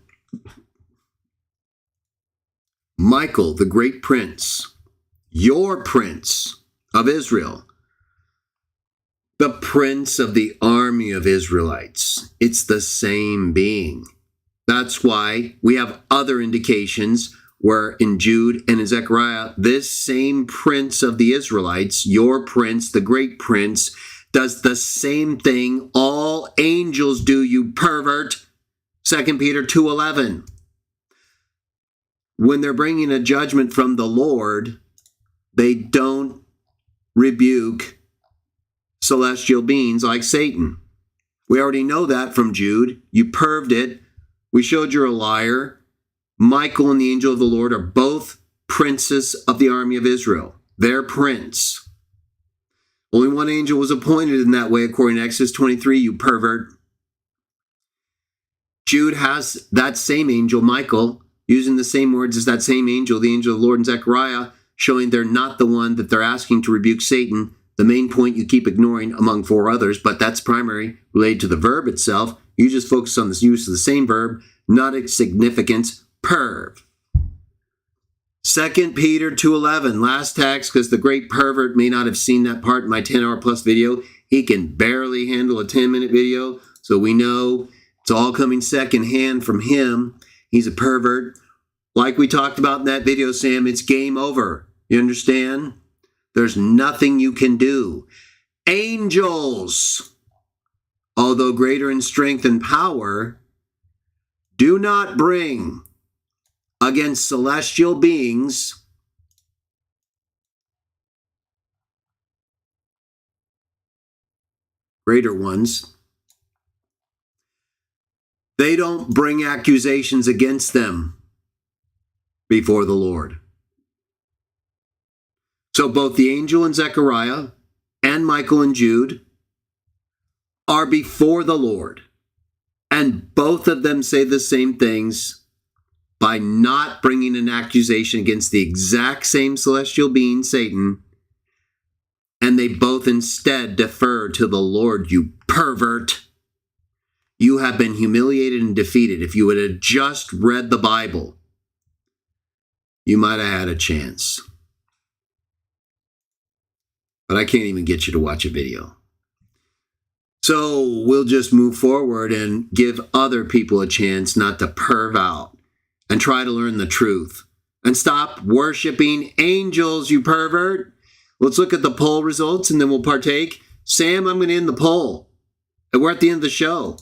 Michael, the great prince, your prince of Israel, the prince of the army of Israelites. It's the same being. That's why we have other indications where in Jude and in Zechariah, this same prince of the Israelites, your prince, the great prince, does the same thing all angels do, you pervert. 2 Peter 2:11. When they're bringing a judgment from the Lord, they don't rebuke celestial beings like Satan. We already know that from Jude. You perved it. We showed you're a liar. Michael and the angel of the Lord are both princes of the army of Israel. They're prince. Only one angel was appointed in that way, according to Exodus 23, you pervert. Jude has that same angel, Michael, using the same words as that same angel, the angel of the Lord in Zechariah, showing they're not the one that they're asking to rebuke Satan. The main point you keep ignoring among four others, but that's primary, related to the verb itself. You just focus on the use of the same verb, not its significance, perv. 2 Peter 2:11, last text, because the great pervert may not have seen that part in my 10-hour plus video. He can barely handle a 10-minute video, so we know it's all coming secondhand from him. He's a pervert. Like we talked about in that video, Sam, it's game over. You understand? There's nothing you can do. Angels, although greater in strength and power, do not bring against celestial beings greater ones. They don't bring accusations against them before the Lord. So both the angel in Zechariah and Michael in Jude are before the Lord. And both of them say the same things by not bringing an accusation against the exact same celestial being, Satan. And they both instead defer to the Lord, you pervert. You have been humiliated and defeated. If you would have just read the Bible, you might have had a chance. But I can't even get you to watch a video. So we'll just move forward and give other people a chance not to perv out and try to learn the truth. And stop worshiping angels, you pervert. Let's look at the poll results and then we'll partake. Sam, I'm going to end the poll. And we're at the end of the show.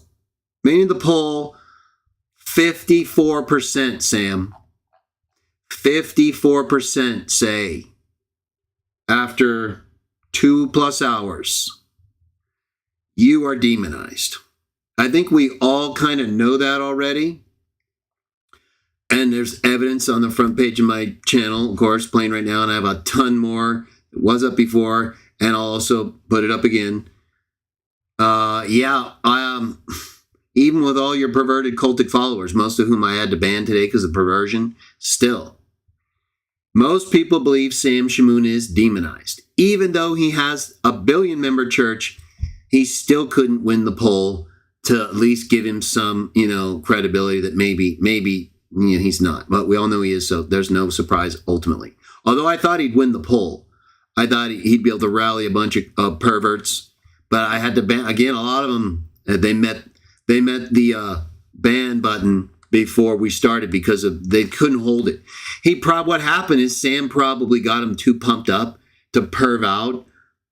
Meaning the poll, 54%, Sam. 54% say after 2+ hours, you are demonized. I think we all kind of know that already. And there's evidence on the front page of my channel, of course, playing right now, and I have a ton more. It was up before, and I'll also put it up again. Even with all your perverted cultic followers, most of whom I had to ban today because of perversion, still, most people believe Sam Shamoun is demonized. Even though he has a 1 billion member church, he still couldn't win the poll to at least give him some, credibility that maybe he's not. But we all know he is, so there's no surprise ultimately. Although I thought he'd win the poll. I thought he'd be able to rally a bunch of perverts, but I had to ban, again, a lot of them, they met the ban button before we started because they couldn't hold it. What happened is Sam probably got him too pumped up to perv out,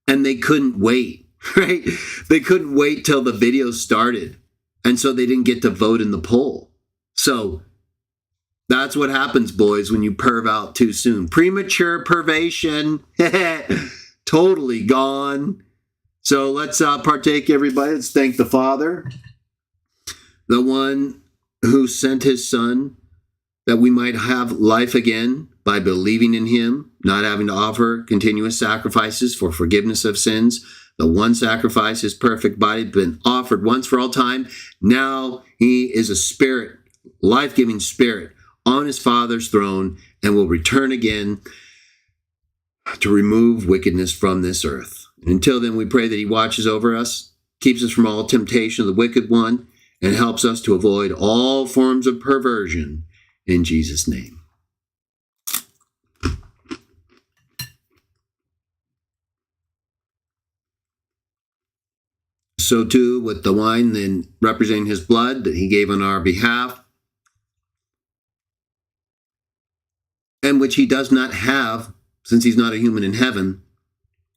and they couldn't wait, right? They couldn't wait till the video started, and so they didn't get to vote in the poll. So that's what happens, boys, when you perv out too soon. Premature pervation, totally gone. So let's partake, everybody. Let's thank the Father, the one who sent his Son, that we might have life again by believing in him, not having to offer continuous sacrifices for forgiveness of sins. The one sacrifice, his perfect body, had been offered once for all time. Now he is a spirit, life-giving spirit, on his Father's throne, and will return again to remove wickedness from this earth. And until then, we pray that he watches over us, keeps us from all temptation of the wicked one, and helps us to avoid all forms of perversion, in Jesus' name. So too with the wine, then representing his blood that he gave on our behalf, and which he does not have, since he's not a human in heaven,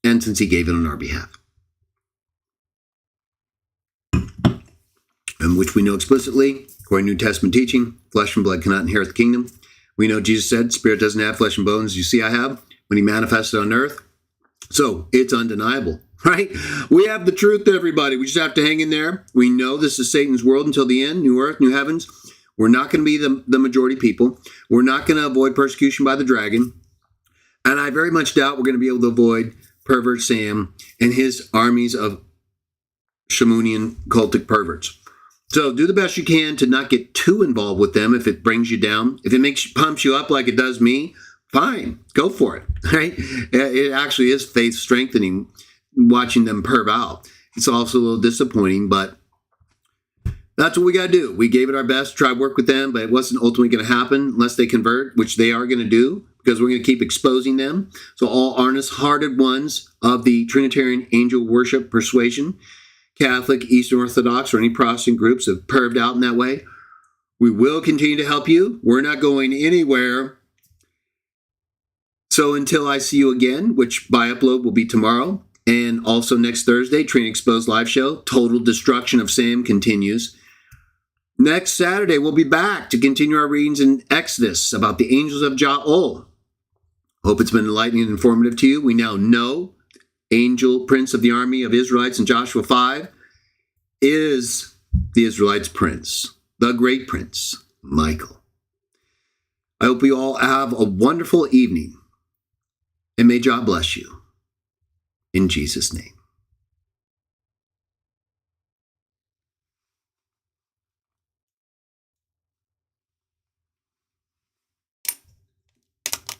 and since he gave it on our behalf. And which we know explicitly, according to New Testament teaching, flesh and blood cannot inherit the kingdom. We know Jesus said, spirit doesn't have flesh and bones, you see I have, when he manifested on earth. So it's undeniable, right? We have the truth, everybody. We just have to hang in there. We know this is Satan's world until the end, new earth, new heavens. We're not going to be the majority people. We're not going to avoid persecution by the dragon. And I very much doubt we're going to be able to avoid pervert Sam and his armies of Shamounian cultic perverts. So do the best you can to not get too involved with them if it brings you down. If it pumps you up like it does me, fine, go for it, right? It actually is faith strengthening watching them perv out. It's also a little disappointing, but that's what we got to do. We gave it our best, try to work with them, but it wasn't ultimately going to happen unless they convert, which they are going to do, because we're going to keep exposing them. So all honest-hearted ones of the Trinitarian angel worship persuasion, Catholic, Eastern Orthodox, or any Protestant groups have perved out in that way, we will continue to help you. We're not going anywhere. So until I see you again, which by upload will be tomorrow, and also next Thursday, Train Exposed live show, Total Destruction of Sam continues. Next Saturday, we'll be back to continue our readings in Exodus about the angels of Jah. Hope it's been enlightening and informative to you. We now know angel prince of the army of Israelites in Joshua 5 is the Israelites' prince, the great prince, Michael. I hope you all have a wonderful evening, and may Jah bless you. In Jesus' name.